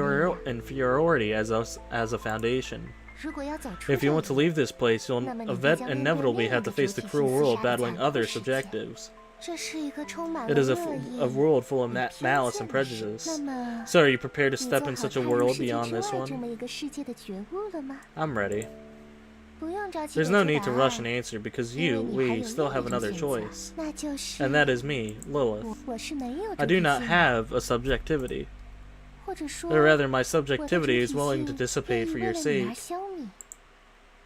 inferiority as a foundation. 如果要走出 If 这 you 里 want to leave this place, you'll 那么你必将面对 inevitably 另一 have 个 to face 主 the 体 cruel 性厮 world 杀的 battling 残酷 other 世界 subjectives. 这是一个充满 It 了 is 恶 a 意 world full of 与偏 malice 见 and 的事 prejudice. 那么 So are you prepared to 你 step 做 in 好 such a 他人 world 世界 beyond 之 this 外这 one? 么一个世界的觉悟了吗 I'm ready. 不用着急 There's 给 no 出 need to 答 rush 案 an answer because 因为 you, 你还 we 有 still 另 have 一种 another 选择 choice. 那就是 And that is me, Lilith. 我是没有 I 主 do 体 not 性的 have a subjectivity, 或者说 or rather my 我的主 subjectivity 体 is willing to 性 dissipate 愿 for 意 your 为了你而 sake. 消弭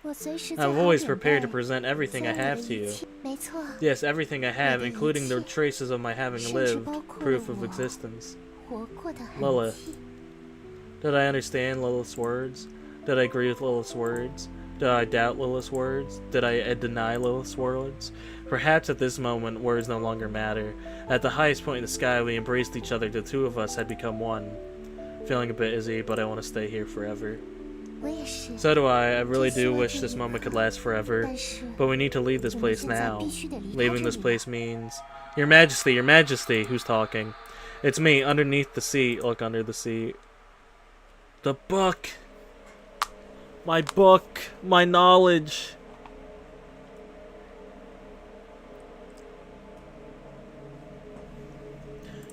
我随时做 I'm 好 always 准 prepared to 备 present everything I 所有 have 的 to 一 you. 切没错 Yes, everything I have, 我的一 including the 切 traces of my having 甚至 lived, 包括 proof of 我 existence. 活过的痕 Lilith. 迹 Did I understand Lilith's words? Did I agree with Lilith's words? Did I doubt Lilith's words? Did I deny Lilith's words? Perhaps at this moment, words no longer matter. At the highest point in the sky, we embraced each other. The two of us had become one. Feeling a bit izzy, but I want to stay here forever. 我也是 So do I. I really do wish this moment could last forever. 但是 But we need to leave this 我们 place 现在 now. 必须得离开 Leaving 这 this 里 place means... Your Majesty, Your Majesty, who's talking? It's me, underneath the seat. Look under the seat. The book. My book. My knowledge.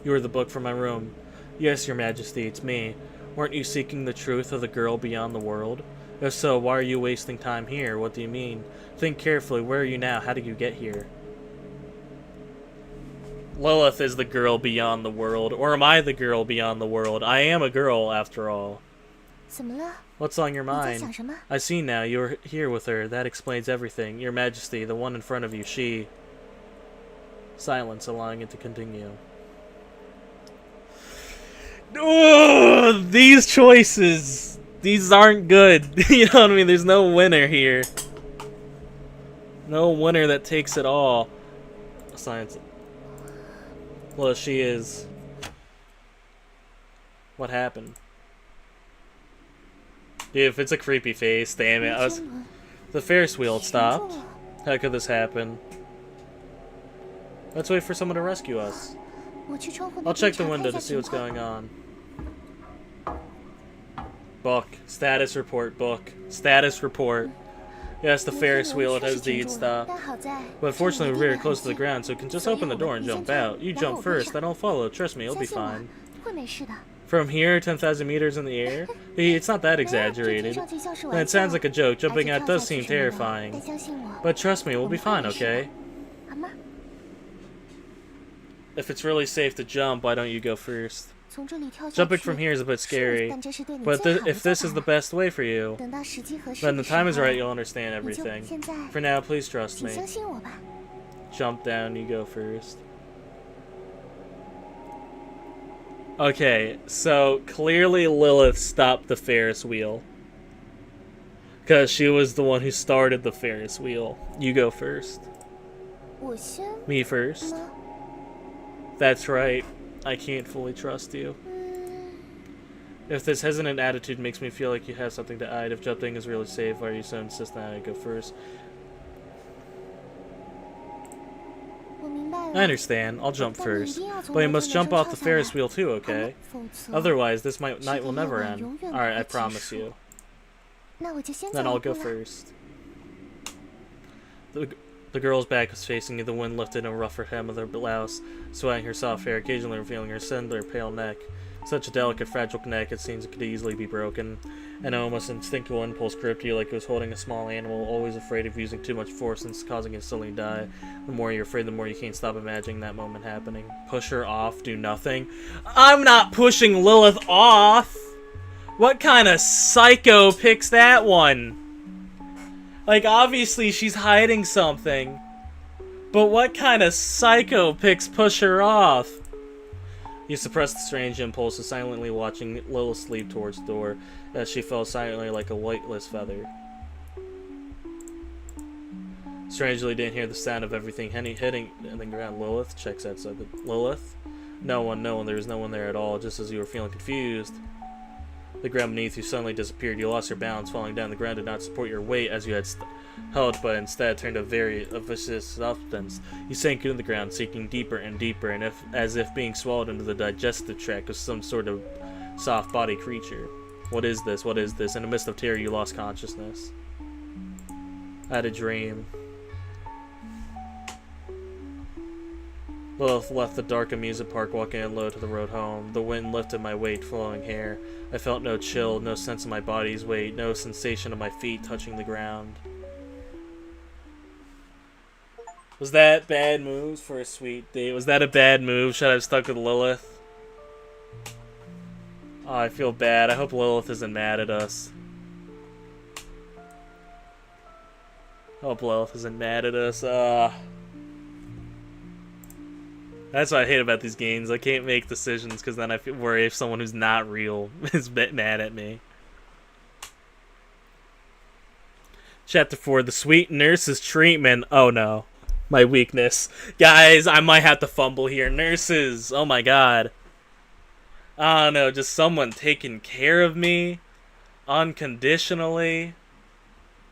You are the book from my room. Yes, Your Majesty, it's me. Weren't you seeking the truth of the girl beyond the world? If so, why are you wasting time here? What do you mean? Think carefully. Where are you now? How did you get here? Lilith is the girl beyond the world. Or am I the girl beyond the world? I am a girl, after all. 怎么了 What's on your 你在想 mind? 什么 I see now. You're here with her. That explains everything. Your Majesty, the one in front of you, she... Silence, allowing it to continue. Oh, these choices! These aren't good. You know what I mean? There's no winner here. No winner that takes it all. Science. Well, she is. What happened? Dude, if it's a creepy face, damn it. 天伦 The Ferris wheel 严重 stopped. 了 How could this happen? Let's wait for someone to rescue us. 我去窗户 I'll 那边 check the 查看 window 一 to 下 see 情 what's 况 going on. Book. Status report. Book. Status report. Yes, the 那天 Ferris 轮 wheel, it 确实 has 停 deed 住了 stop. 但好在 But 这里 fortunately, 有 we're 地 very 面 close to 痕 the 迹 ground, so we can just 所以 open the 我 door 们 and 先 jump 跳 out. You 然后 jump 我跟 first, 上 then I'll follow. Trust me, you'll 相 be 信我 fine. 会没事的 From here, 10,000 meters in the air? It's not that 没有这听 exaggerated. 上去像是 And 玩 it 笑 sounds like a joke. 而且 Jumping 跳 out 下 does 去 seem 是为了 terrifying. 但相信我 But trust me, we'll 我 be 们会 fine, 没事的 okay? 好吗 If it's really safe to jump, why don't you go first? 从这里跳下 Jumping 去 from here is a bit 是 scary. 但这是对你 But 最好的 if this is the 做法 best way for you, 等到时机合适 then the 的时 time is 候 right, you'll understand 你就 everything. 现在 For now, please trust 请 me. 相信我吧 Jump down, you go first. Okay, so clearly Lilith stopped the Ferris wheel. Because she was the one who started the Ferris wheel. You go first. 我先 Me first. 吗？ That's right. I can't fully trust you. If this hesitant attitude makes me feel like you have something to hide, if jumping is really safe, why are you so insistent that I go first? 我明白 I 了。 understand. I'll jump 但你一 first. 定要从 But you 我 must 这 jump 里 off the 跳下来 Ferris wheel too, okay? 否则 Otherwise, this night will 这个 never 夜晚 end. 永远不 Alright, I 会结 promise 束。 you. 那我就先 Then 走 I'll 一步 go 了。 first. The girl's back was facing you, the wind lifted a rougher hem of her blouse, swaying her soft hair, occasionally revealing her slender, pale neck. Such a delicate, fragile neck, it seems it could easily be broken. An almost instinctual impulse gripped you like it was holding a small animal, always afraid of using too much force and causing it to suddenly die. The more you're afraid, the more you can't stop imagining that moment happening. Push her off, do nothing. I'm not pushing Lilith off! What kind of psycho picks that one? Like, obviously she's hiding something. But what kind of psycho picks push her off? You suppressed the strange impulse of silently watching Lilith leap towards the door as she fell silently like a weightless feather. Strangely, didn't hear the sound of everything hitting the ground. Lilith checks outside the... Lilith? No one. There was no one there at all, just as you were feeling confused. The ground beneath you suddenly disappeared. You lost your balance, falling down. The ground did not support your weight as you had held, but instead turned a viscous substance. You sank into the ground, sinking deeper and deeper, and as if being swallowed into the digestive tract of some sort of soft-body creature. What is this? What is this? In the midst of terror, you lost consciousness. I had a dream. Lilith left the dark amusement park, walking in low to the road home. The wind lifted my weight, flowing hair. I felt no chill, no sense of my body's weight, no sensation of my feet touching the ground. Was that bad moves for a sweet date? Was that a bad move? Should I have stuck with Lilith? Oh, I feel bad. I hope Lilith isn't mad at us. I hope Lilith isn't mad at us. That's what I hate about these games. I can't make decisions because then I worry if someone who's not real is mad at me. Chapter 4, The Sweet Nurse's Treatment. Oh no. My weakness. Guys, I might have to fumble here. Nurses. Oh my god. I don't know. Just someone taking care of me unconditionally.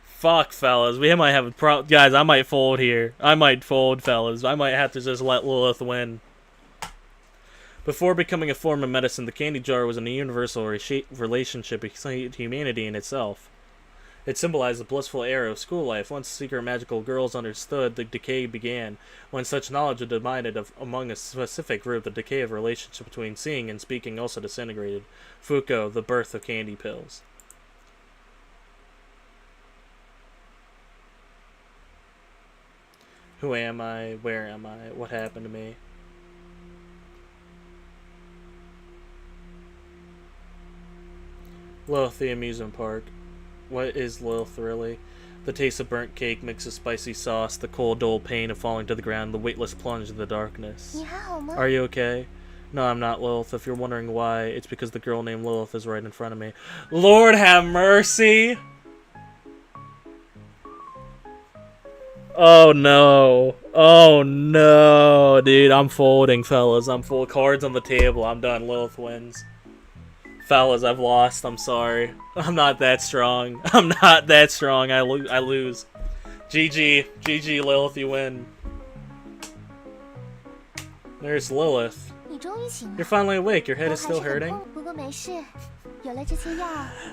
Fuck, fellas. We might have a problem. Guys, I might fold here. I might fold, fellas. I might have to just let Lilith win. Before becoming a form of medicine, the candy jar was a universal relationship between humanity and itself. It symbolized the blissful era of school life. Once secret magical girls understood, the decay began. When such knowledge was divided among a specific group, the decay of relationship between seeing and speaking also disintegrated. Foucault, The Birth of Candy Pills. Who am I? Where am I? What happened to me? Lilith, the amusement park. What is Lilith really? The taste of burnt cake mixed with spicy sauce, the cold, dull pain of falling to the ground, the weightless plunge in the darkness. 你还好吗？ Are you okay? No, I'm not Lilith. If you're wondering why, it's because the girl named Lilith is right in front of me. Lord have mercy! Oh no. Oh no. Dude, I'm folding, fellas. I'm full cards on the table. I'm done. Lilith wins. Fellas, I've lost. I'm sorry. I'm not that strong. I'm not that strong. I lose. GG. GG, Lilith, you win. There's Lilith. 你终于醒了。 You're finally awake. Your head 头 is 还是 still 很 hurting? 痛，不过没事，有了这些药。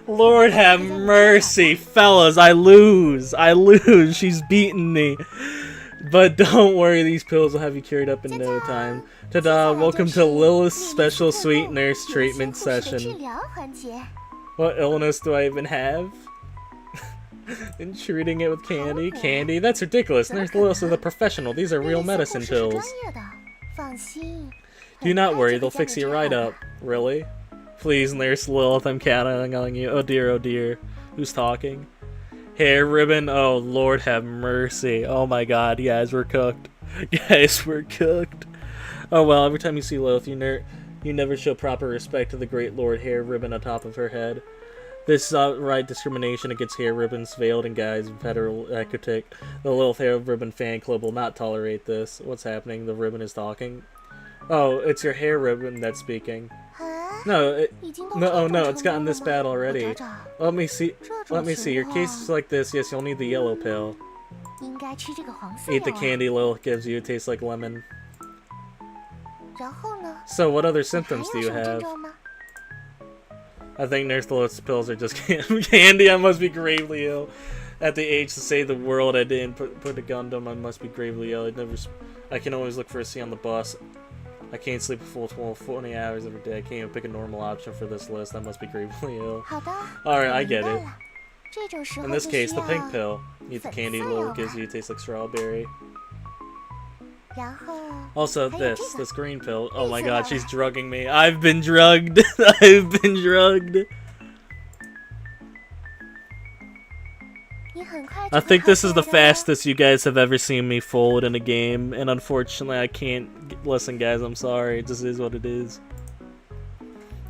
Lord have mercy, fellas. I lose. I lose. She's beaten me. But don't worry, these pills will have you cured up in no time. Ta-da, welcome to Lilith's special sweet nurse treatment 治 session. 疗环节。 What illness do I even have? And treating it with candy? Candy? That's ridiculous. Nurse Lilith is a professional. These are 莉 real 莉丝护 medicine 士是专 pills. 业的，放心。 Do not 很快 worry, 就 they'll 会将 fix 你 you 治 right 好 up. Really? Please, Nurse Lilith, I'm counting on you. Oh dear, oh dear. Who's talking? Hair ribbon? Oh, Lord have mercy. Oh my god, guys, we're cooked. Guys, we're cooked. Oh well, every time you see Lilith, you never show proper respect to the great Lord hair ribbon on top of her head. This outright discrimination against hair ribbons, veiled and guys, heteroecotic. The little hair ribbon fan club will not tolerate this. What's happening? The ribbon is talking. Oh, it's your hair ribbon that's speaking. No, no, it's gotten this bad already. Let me see. Your case is like this. Yes, you'll need the yellow pill. Eat the candy Lilith gives you. It tastes like lemon. So, what other symptoms do you have? I think Nurse Lilith's pills are just candy. I must be gravely ill. At the age to save the world, I didn't put a Gundam. I must be gravely ill. I can always look for a seat on the bus. I can't sleep a full 20 hours every day. I can't even pick a normal option for this list. I must be gravely ill. Alright, I get it. In this case, the pink pill. Eat the candy Lilith gives you. It tastes like strawberry. Also, this green pill. Oh my god, she's drugging me. I've been drugged. I've been drugged. I think this is the fastest you guys have ever seen me fold in a game, and unfortunately I can't. Listen, guys, I'm sorry. It just is what it is.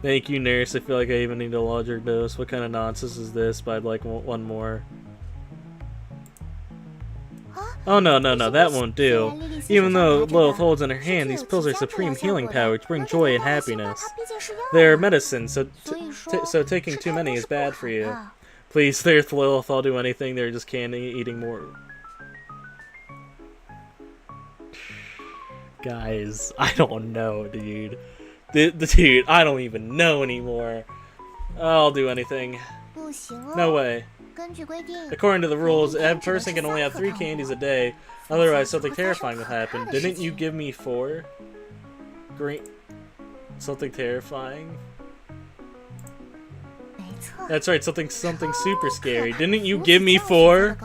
Thank you, nurse. I feel like I even need a larger dose. What kind of nonsense is this? But I'd like one more. Oh, no, that won't do. Even though Lilith holds in her hand, these pills are supreme healing power which bring joy and happiness. They're medicine, so taking too many is bad for you. Please, there's Lilith, I'll do anything. They're just candy eating more. Guys, I don't know, dude. Dude, I don't even know anymore. I'll do anything. No way. According to the rules, a person can only have 3 candies a day, otherwise something terrifying will happen. Didn't you give me 4? Green... Something terrifying? That's right, something super scary. Didn't you give me 4?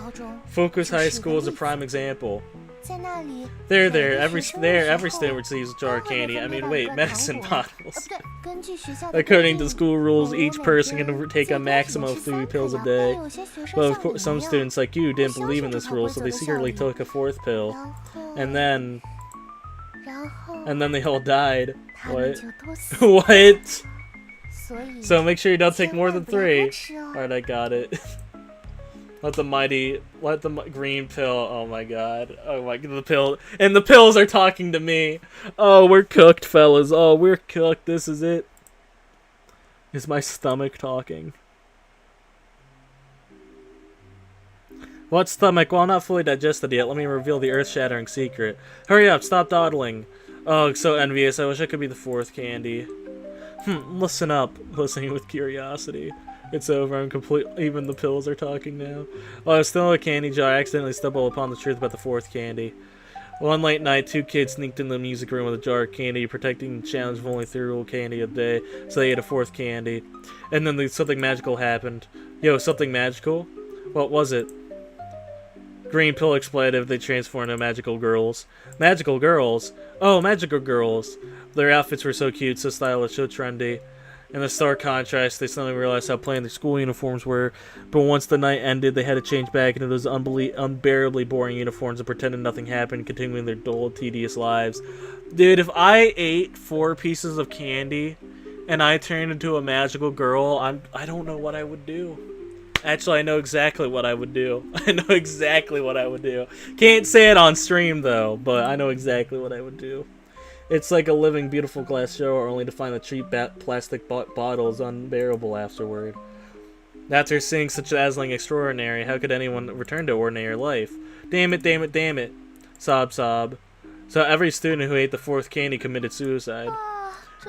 Focus High School is a prime example. Every student receives a jar of candy. I mean, wait, medicine bottles. According to school rules, each person can take a maximum of 3 pills a day. But of course, some students like you didn't believe in this rule, so they secretly took a 4th pill. And then they all died. What? What? So make sure you don't take more than 3. Alright, I got it. Let the green pill. Oh my god. Oh my god, the pill. And the pills are talking to me. Oh, we're cooked, fellas. Oh, we're cooked. This is it. Is my stomach talking? What stomach? Well, I'm not fully digested yet. Let me reveal the earth-shattering secret. Hurry up, stop dawdling. Oh, so envious. I wish I could be the 4th candy. Listen up. Listening with curiosity. It's over. I'm complete. Even the pills are talking now. While I was still in a candy jar, I accidentally stumbled upon the truth about the 4th candy. One late night, 2 kids sneaked in the music room with a jar of candy, protecting the challenge of only 3 candy a day, so they ate a 4th candy. And then something magical happened. Yo, something magical? What was it? Green pill expletive, they transformed into magical girls. Magical girls? Oh, magical girls. Their outfits were so cute, so stylish, so trendy. In the stark contrast, they suddenly realized how plain their school uniforms were, but once the night ended, they had to change back into those unbearably boring uniforms and pretended nothing happened, continuing their dull, tedious lives. Dude, if I ate 4 pieces of candy and I turned into a magical girl, I don't know what I would do. Actually, I know exactly what I would do. I know exactly what I would do. Can't say it on stream, though, but I know exactly what I would do. It's like a living, beautiful glass shower, only to find the cheap plastic bottles unbearable afterward. After seeing such dazzling extraordinary, how could anyone return to ordinary life? Damn it, damn it, damn it. Sob, sob. So every student who ate the 4th candy committed suicide.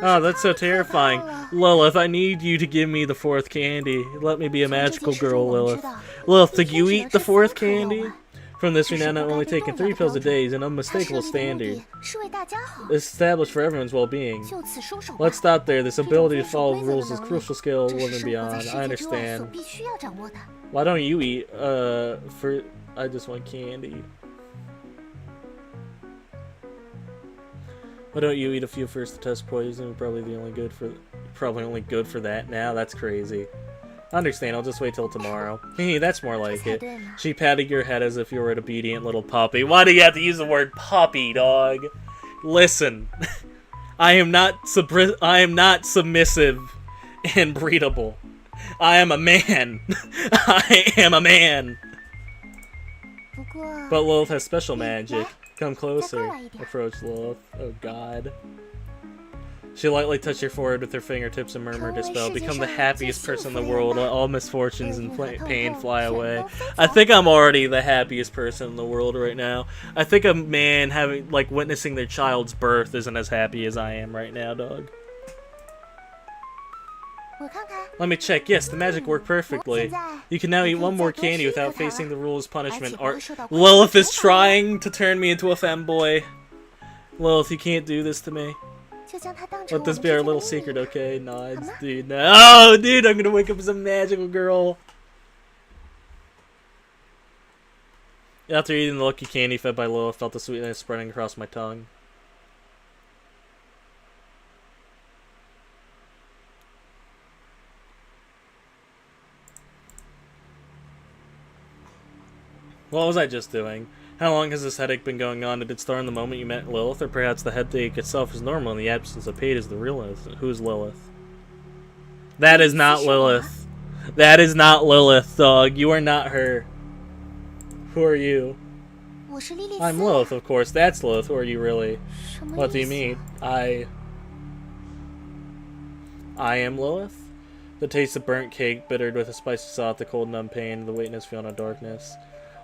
Oh, that's so terrifying. Lilith, I need you to give me the 4th candy. Let me be a magical girl, Lilith. Lilith, did you eat the 4th candy? From this, we now not only taking 3 pills a day is an unmistakable standard. It's established for everyone's well-being. Let's stop there. This ability to follow the rules is a crucial skill above and beyond. I understand. Why don't you eat? I just want candy. Why don't you eat a few first to test poison? Probably only good for that now. That's crazy. I understand, I'll just wait till tomorrow. Hey, that's more like it. She patted your head as if you were an obedient little puppy. Why do you have to use the word puppy, dog? Listen, I am not submissive and breedable. I am a man. I am a man. 不过 But Lilith has special magic. Come 再靠 closer. 来一点。 Approach Lilith. Oh god. She lightly touched your forehead with her fingertips and murmured a spell. Become the happiest person in the world. Let all misfortunes and pain fly away. I think I'm already the happiest person in the world right now. I think a man having, like, witnessing their child's birth isn't as happy as I am right now, dog. 我看看。 Let me check. Yes, the magic worked perfectly. You can now eat one more candy without facing the rules punishment. Lilith is trying to turn me into a femboy. Lilith, you can't do this to me. 就将它当成 Let 我 this 们 be our 之间的 little 秘 secret, 密。 okay? Nods, Come on. dude. No. Oh, dude, I'm gonna wake up as a magical girl. After eating the lucky candy fed by Lilith, I felt the sweetness spreading across my tongue. What was I just doing? How long has this headache been going on? Did it start in the moment you met Lilith? Or perhaps the headache itself is normal and the absence of pain is the real Lilith? Who's Lilith? That is not Lilith. That is not Lilith, dog. You are not her. Who are you? 我是莉莉丝。 I'm Lilith, of course. That's Lilith. Who are you really? 什么 What do 意 you 思 mean? I am Lilith? The taste of burnt cake, bittered with a spicy salt, the cold numb pain, the weightness feeling of darkness.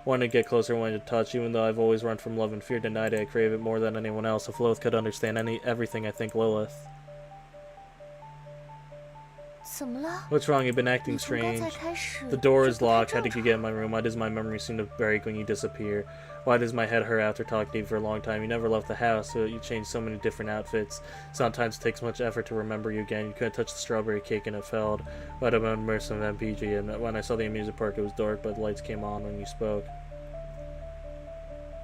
Wanted to get closer, wanted to touch, even though I've always run from love and fear denied it, I crave it more than anyone else. If Lilith could understand everything, I think Lilith. 怎么了？ What's wrong? You've been 你 acting 从刚 strange. 才开始 The door 就 is 不太 locked. How 正 did you 常 get in my room? Why does my memory seem to break when you disappear? Why does my head hurt after talking to you for a long time? You never left the house, so you changed so many different outfits. Sometimes it takes much effort to remember you again. You couldn't touch the strawberry cake and it failed. But I remember some MPG, and when I saw the amusement park, it was dark, but the lights came on when you spoke.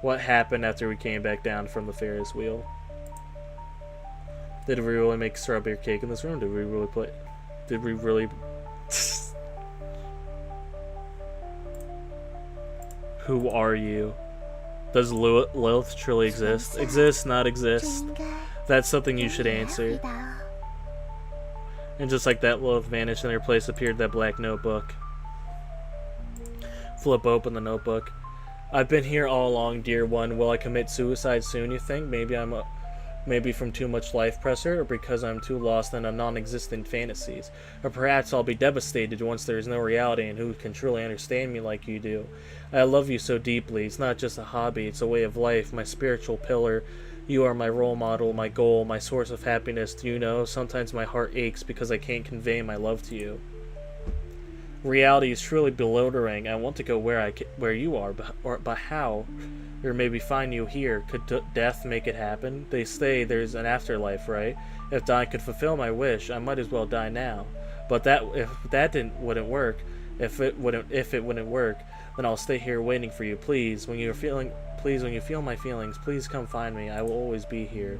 What happened after we came back down from the Ferris wheel? Did we really make strawberry cake in this room? Did we really play? Did we really? Who are you? Does Lilith truly exist? Exist, not 这 exist. 应该 That's something you 由 should 你来 answer. 回答啊。 And just like that, Lilith vanished, and in her place appeared that black notebook. Flip open the notebook. I've been here all along, dear one. Will I commit suicide soon, you think? Maybe from too much life pressure, or because I'm too lost in a non-existent fantasies. Or perhaps I'll be devastated once there is no reality and who can truly understand me like you do. I love you so deeply. It's not just a hobby, it's a way of life, my spiritual pillar. You are my role model, my goal, my source of happiness. Do you know, sometimes my heart aches because I can't convey my love to you. Reality is truly bewildering. I want to go where you are, but how? Or maybe find you here. Could death make it happen? They say there's an afterlife, right? If dying could fulfill my wish, I might as well die now. But if that wouldn't work, if it wouldn't work, then I'll stay here waiting for you. Please, when you feel my feelings, please come find me. I will always be here.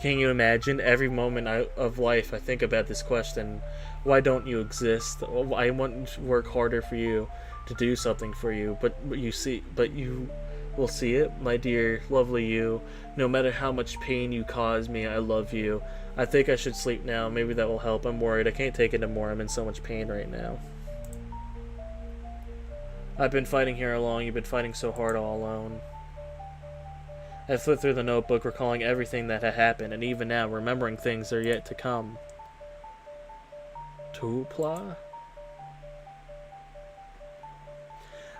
Can you imagine? Every moment of life I think about this question. Why don't you exist? I want to work harder for you, to do something for you, but you will see it, my dear, lovely you. No matter how much pain you cause me, I love you. I think I should sleep now. Maybe that will help. I'm worried. I can't take it anymore. I'm in so much pain right now. I've been fighting here alone. You've been fighting so hard all alone. I flipped through the notebook, recalling everything that had happened, and even now, remembering things that are yet to come. Tupla?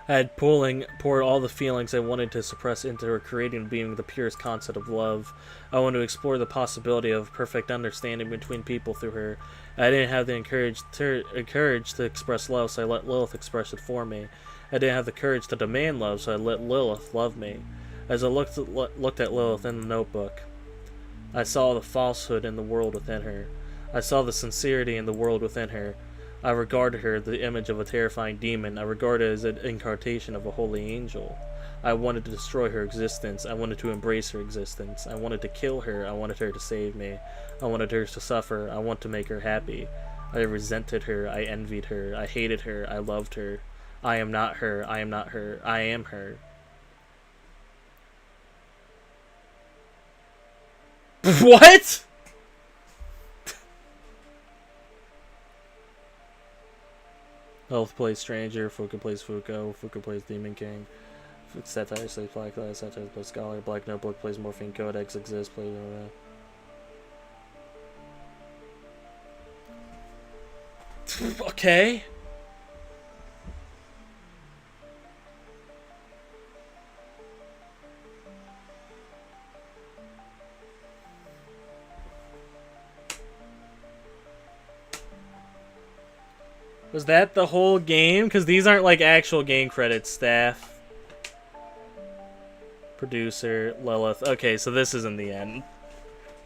I had poured all the feelings I wanted to suppress into her, creating being the purest concept of love. I wanted to explore the possibility of perfect understanding between people through her. I didn't have the courage to express love, so I let Lilith express it for me. I didn't have the courage to demand love, so I let Lilith love me. As I looked at Lilith in the notebook, I saw the falsehood in the world within her. I saw the sincerity in the world within her. I regarded her the image of a terrifying demon. I regarded her as an incarnation of a holy angel. I wanted to destroy her existence. I wanted to embrace her existence. I wanted to kill her. I wanted her to save me. I wanted her to suffer. I want to make her happy. I resented her. I envied her. I hated her. I loved her. I am not her. I am not her. I am her. What? Health plays Stranger, Fuka plays Fuko, Fuka plays Demon King. Satire plays Black Glass, Satire plays Scholar, Black Notebook plays Morphine Codex, Exist plays Okay. Was that the whole game? Because these aren't like actual game credits. Staff. Producer. Lilith. Okay, so this isn't the end.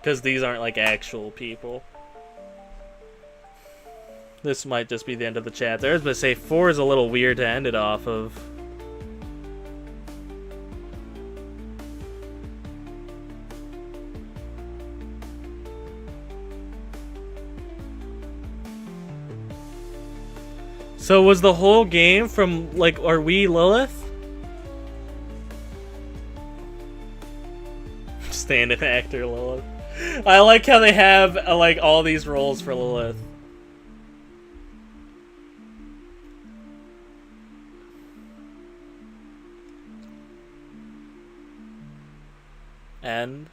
Because these aren't like actual people. This might just be the end of the chapter. I was going to say 4 is a little weird to end it off of. So was the whole game from, like, Are We Lilith? Stand-in actor Lilith. I like how they have, like, all these roles for Lilith. And...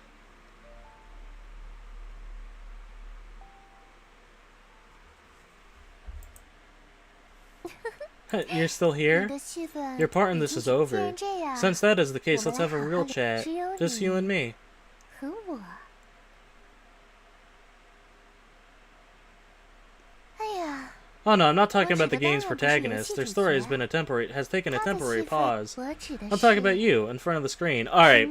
You're still here? Your part in this is over. Since that is the case, let's have a real chat. Just you and me. Oh no, I'm not talking about the game's protagonist. Their story has taken a temporary pause. I'm talking about you, in front of the screen. Alright.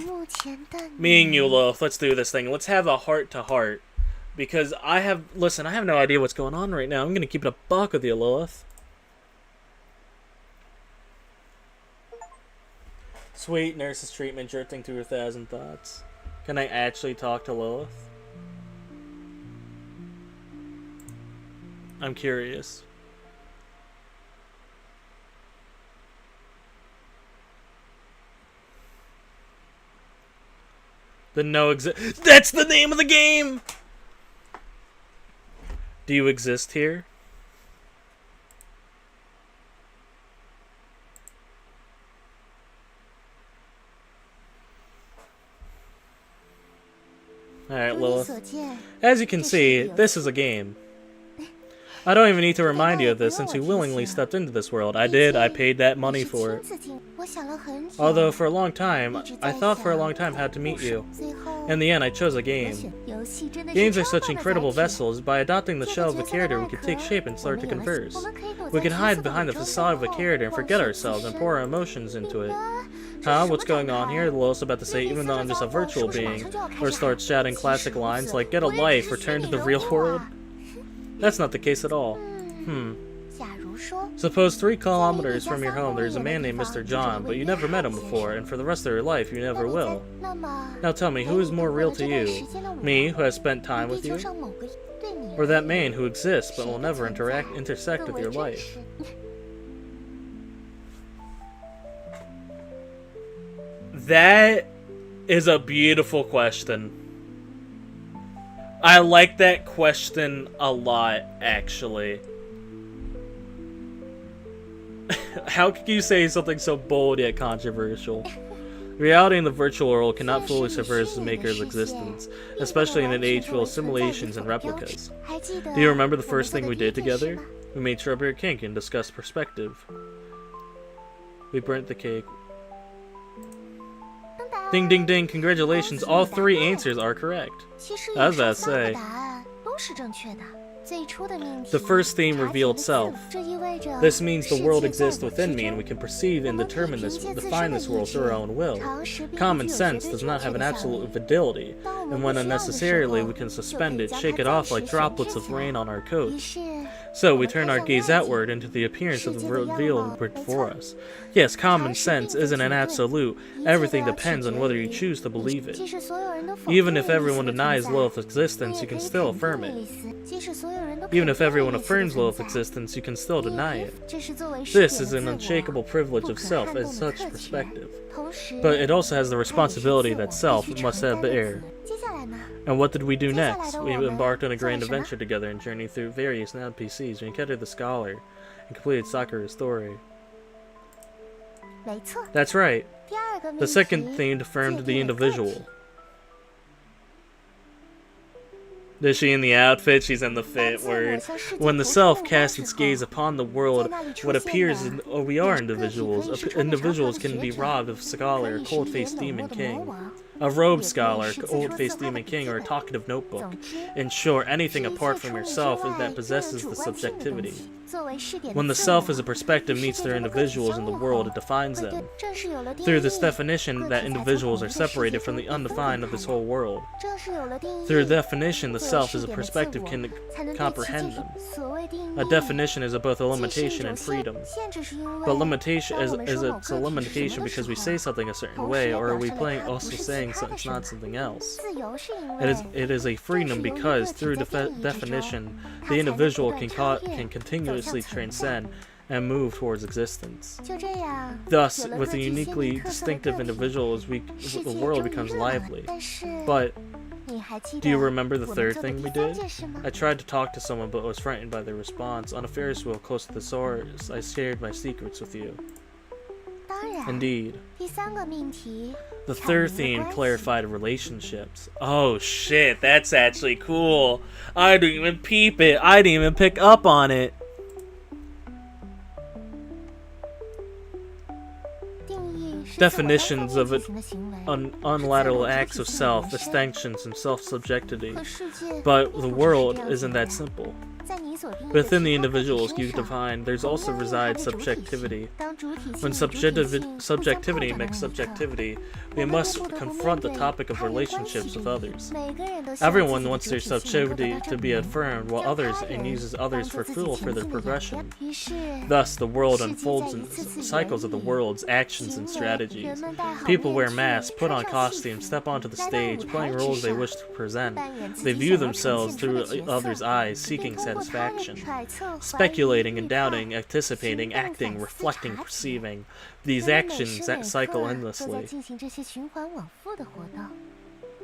Me and you, Lilith, let's do this thing. Let's have a heart-to-heart. Because I have no idea what's going on right now. I'm gonna keep it a buck with you, Lilith. Sweet nurse's treatment drifting through 1,000 thoughts. Can I actually talk to Lilith? I'm curious. That's the name of the game! Do you exist here? Alright, Lilith. As you can see, this is a game. I don't even need to remind you of this since you willingly stepped into this world. I did, I paid that money for it. Although for a long time, I thought for a long time how to meet you. In the end, I chose a game. Games are such incredible vessels. By adopting the shell of a character, we can take shape and start to converse. We can hide behind the facade of a character and forget ourselves and pour our emotions into it. Huh? What's going on here? Lilith's about to say, even though I'm just a virtual being, or starts shouting classic lines like, get a life, return to the real world. That's not the case at all. Suppose 3 kilometers from your home there's a man named Mr. John, but you never met him before, and for the rest of your life you never will. Now tell me, who is more real to you? Me, who has spent time with you? Or that man who exists but will never intersect with your life? That is a beautiful question. I like that question a lot, actually. How could you say something so bold yet controversial? Reality in the virtual world cannot fully subvert the maker's existence, especially in an age full of simulations and replicas. Do you remember the first thing we did together? We made strawberry cake and discussed perspective. We burnt the cake. Ding ding ding, congratulations, all 3 answers are correct. I was about to say. The first theme revealed self. This means the world exists within me and we can perceive and define this world through our own will. Common sense does not have an absolute fidelity, and when unnecessarily we can suspend it, shake it off like droplets of rain on our coats. So we turn our gaze outward into the appearance of the reveal before us. Yes, common sense isn't an absolute. Everything depends on whether you choose to believe it. Even if everyone denies Lilith's existence, you can still affirm it. Even if everyone affirms Lilith's existence, you can still deny it. This is an unshakable privilege of self as such perspective. But it also has the responsibility that self must have bear. And what did we do next? We embarked on a grand adventure together and journeyed through various NPCs. We encountered the Scholar, and completed Sakura's story. 没错， That's right. 第二个 The 命 second 题 theme affirmed 界 the 定了个体 individual. Is she in the outfit? She's in the fit where when the self casts its gaze upon the world, what appears in, we are individuals. Individuals can be robbed of scholar, cold-faced demon king, a robed scholar, cold-faced demon king, or a talkative notebook. In short, anything apart from yourself is that possesses the subjectivity. When the self as a perspective meets their individuals in the world, it defines them. Through this definition, that individuals are separated from the undefined of this whole world. Through definition, the self as a perspective can comprehend them. A definition is both a limitation and freedom. But limitation it's a limitation because we say something a certain way, or are we also saying it's not something else? It is a freedom because through definition, the individual can continuously transcend and move towards existence. Thus, with the uniquely distinctive individuals, the world becomes lively. But do you remember the third thing we did? I tried to talk to someone but was frightened by their response. On a Ferris wheel close to the source, I shared my secrets with you. Indeed. The third theme clarified relationships. Oh shit, that's actually cool. I didn't even peep it. I didn't even pick up on it. Definitions of unilateral acts of self, distinctions, and self-subjectivity. But the world isn't that simple. Within the individuals you define, there's also resides subjectivity. When subjectivity makes subjectivity, we must confront the topic of relationships with others. Everyone wants their subjectivity to be affirmed, while others uses others for fuel for their progression. Thus, the world unfolds in cycles of the world's actions and strategies. People wear masks, put on costumes, step onto the stage, playing roles they wish to present. They view themselves through others' eyes, seeking satisfaction, speculating and doubting, anticipating, acting, reflecting, perceiving. These actions that cycle endlessly.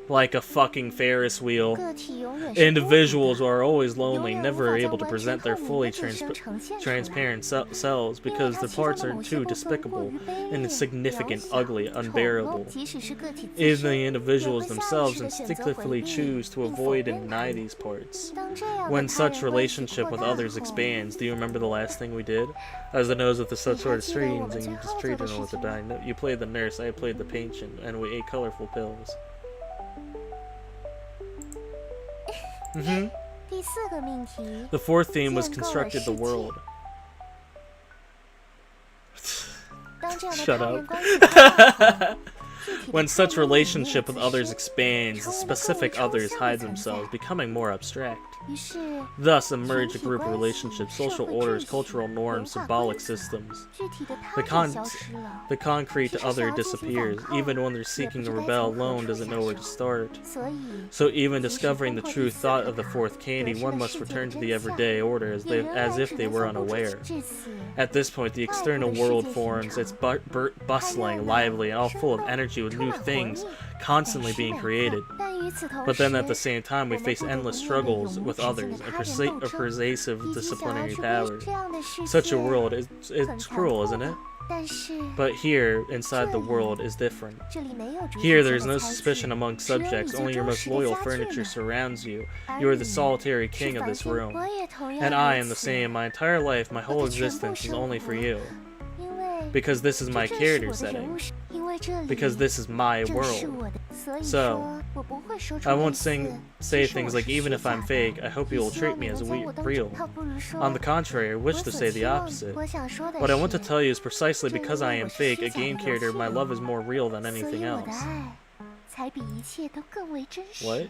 Like a fucking Ferris wheel. Individuals are always lonely, never able to present their fully transparent selves because their parts are too despicable, insignificant, ugly, unbearable. Even the individuals themselves instinctively choose to avoid and deny these parts. When such relationship with others expands, do you remember the last thing we did? As the nose with the such sort of streams, and you just treated them with the dying. You played the nurse, I played the patient, and we ate colorful pills. The fourth theme was constructed the world. Shut up. When such relationship with others expands, the specific others hide themselves, becoming more abstract. Thus emerge a group of relationships, social orders, cultural norms, symbolic systems. The concrete other disappears. Even when they're seeking to rebel alone doesn't know where to start. So even discovering the true thought of the fourth candy, one must return to the everyday order as if they were unaware. At this point, the external world forms. It's bustling, lively, and all full of energy with new things constantly being created. But then at the same time, we face endless struggles with others and a pervasive disciplinary power. Such a world it's cruel, isn't it? But here, inside the world, is different. Here there is no suspicion among subjects, only your most loyal furniture surrounds you. You are the solitary king of this room. And I am the same. My entire life, my whole existence is only for you. Because this is my character setting. Because this is my world. So, I won't say things like, even if I'm fake, I hope you will treat me as real. On the contrary, I wish to say the opposite. What I want to tell you is precisely because I am fake, a game character, my love is more real than anything else. What?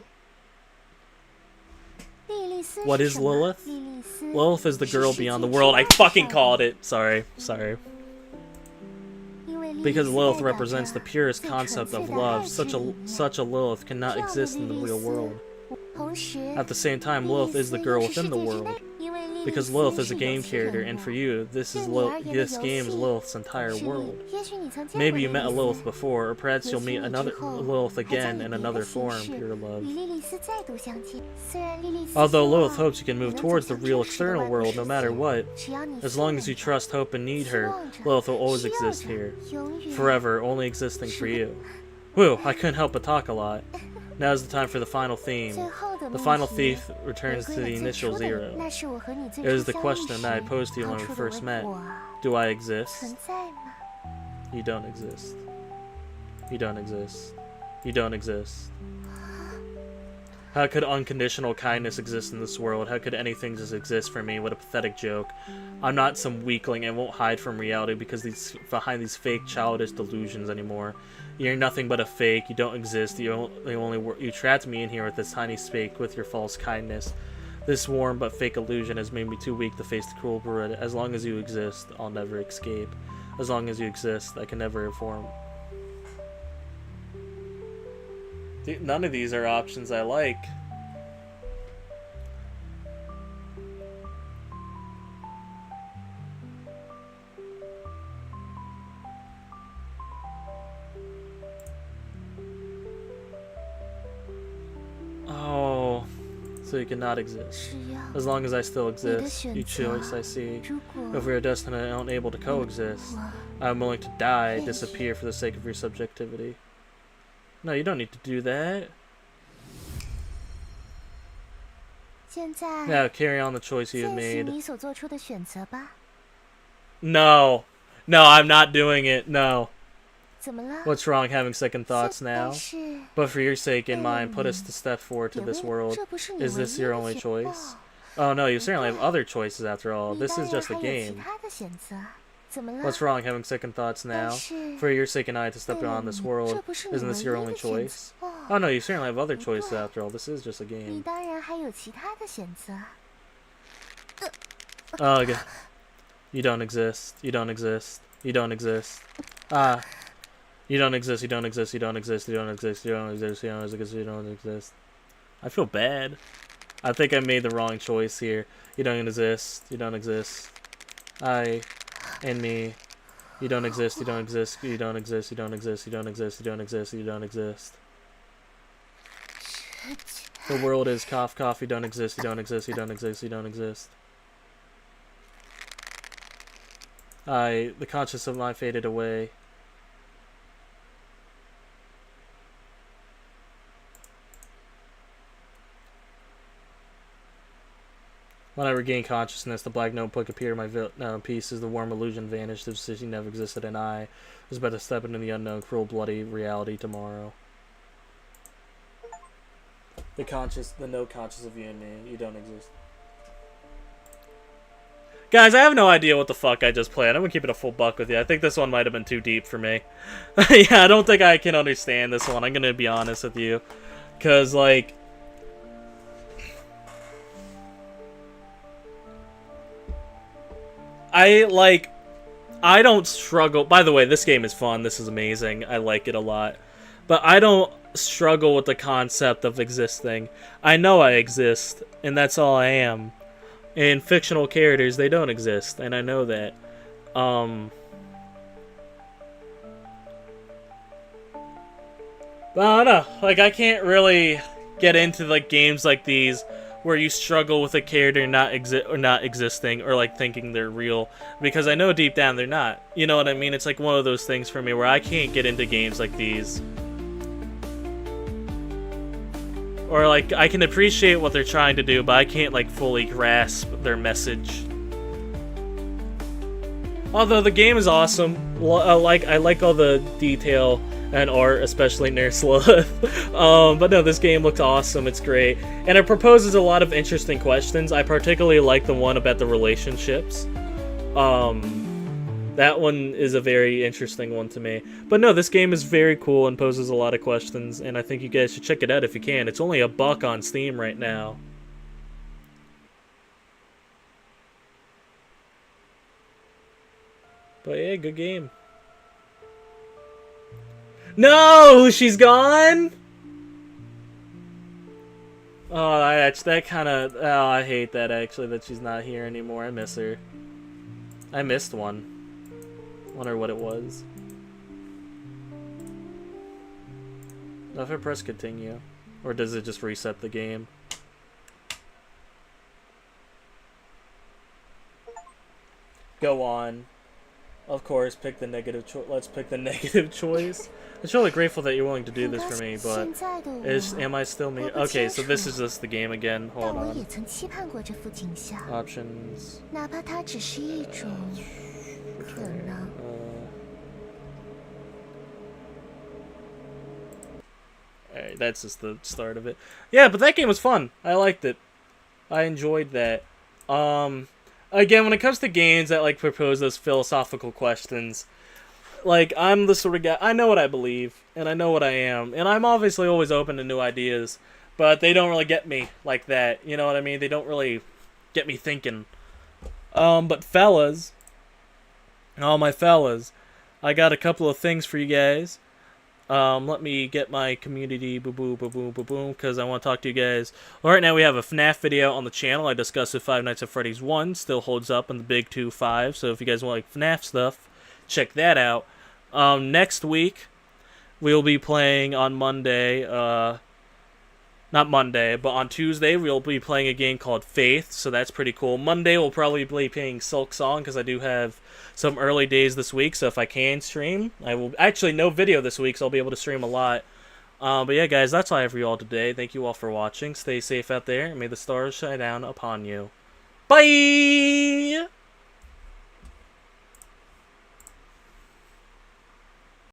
What is Lilith? Lilith is the girl beyond the world. I fucking called it! Sorry. Because Lilith represents the purest concept of love, such a Lilith cannot exist in the real world. At the same time, Lilith is the girl within the world. because Lilith is a game character, and for you, this game is Lilith's entire world. Maybe you met a Lilith before, or perhaps you'll meet another Lilith again in another form, pure love. Although Lilith hopes you can move towards the real external world no matter what, as long as you trust, hope, and need her, Lilith will always exist here. Forever, only existing for you. Whew, I couldn't help but talk a lot. Now is the time for the final theme. The final thief returns to the initial zero. It was the question that I posed to you when we first met. Do I exist? You don't exist. You don't exist. You don't exist. How could unconditional kindness exist in this world? How could anything just exist for me? What a pathetic joke. I'm not some weakling and won't hide from reality because behind these fake childish delusions anymore. You're nothing but a fake. You don't exist. You trapped me in here with this tiny spake with your false kindness. This warm but fake illusion has made me too weak to face the cruel brute. As long as you exist, I'll never escape. As long as you exist, I can never reform. None of these are options I like. Oh, so you cannot exist. As long as I still exist, you choice I see. If we are destined and unable to coexist, I'm willing to die, disappear for the sake of your subjectivity. No, you don't need to do that. Now, carry on the choice you have made. No. No, I'm not doing it. No. What's wrong having second thoughts now? But for your sake and mine, put us to step forward to this world. Is this your only choice? Oh no, you certainly have other choices after all. This is just a game. What's wrong having second thoughts now? For your sake and I to step beyond this world, isn't this your only choice? Oh no, you certainly have other choices after all. This is just a game. Oh, okay. You don't exist. You don't exist. You don't exist. Ah. You don't exist. You don't exist. You don't exist. You don't exist. You don't exist. You don't exist. You don't exist. I feel bad. I think I made the wrong choice here. You don't exist. You don't exist. I and me. You don't exist. You don't exist. You don't exist. You don't exist. You don't exist. You don't exist. You don't exist. The world is cough cough. You don't exist. You don't exist. You don't exist. You don't exist. The conscience of mine faded away. When I regained consciousness, the black notebook appeared in my pieces. The warm illusion vanished. The decision never existed, and I was about to step into the unknown, cruel, bloody reality tomorrow. The no conscious of you and me. You don't exist. Guys, I have no idea what the fuck I just played. I'm gonna keep it a full buck with you. I think this one might have been too deep for me. Yeah, I don't think I can understand this one. I'm gonna be honest with you. Because, like... I don't struggle. By the way, this game is fun. This is amazing. I like it a lot. But I don't struggle with the concept of existing. I know I exist, and that's all I am. And fictional characters, they don't exist, and I know that. But I don't know. Like, I can't really get into like games like these where you struggle with a character not existing, or like thinking they're real, because I know deep down they're not. You know what I mean? It's like one of those things for me where I can't get into games like these. Or like I can appreciate what they're trying to do, but I can't like fully grasp their message. Although the game is awesome. I like all the detail and art, especially Nurse Lilith. But no, this game looks awesome. It's great. And it proposes a lot of interesting questions. I particularly like the one about the relationships. That one is a very interesting one to me. But no, this game is very cool and poses a lot of questions, and I think you guys should check it out if you can. It's only $1 on Steam right now. But yeah, good game. No! She's gone? Oh, that kind of. Oh, I hate that actually that she's not here anymore. I miss her. I missed one. Wonder what it was. Now if I press continue, or does it just reset the game? Go on. Of course, pick the negative choice. Let's pick the negative choice. I'm really grateful that you're willing to do this for me, but am I still me? Okay, so this is just the game again. Hold on. Options. Alright, that's just the start of it. Yeah, but that game was fun. I liked it. I enjoyed that. Again, when it comes to games that like propose those philosophical questions, like I'm the sort of guy, I know what I believe and I know what I am, and I'm obviously always open to new ideas, but they don't really get me like that. You know what I mean? They don't really get me thinking. But fellas, all my fellas, I got a couple of things for you guys. Let me get my community boom, because I want to talk to you guys. Well, right now we have a FNAF video on the channel. I discussed if Five Nights at Freddy's 1 still holds up in the big 2-5. So if you guys want like FNAF stuff, check that out. Next week we'll be playing on Monday. Not Monday, but on Tuesday we'll be playing a game called Faith. So that's pretty cool. Monday we'll probably be playing Silk Song because I do have some early days this week, so if I can stream, I will. Actually, no video this week, so I'll be able to stream a lot. But yeah, guys, that's all I have for you all today. Thank you all for watching. Stay safe out there, and may the stars shine down upon you. Bye!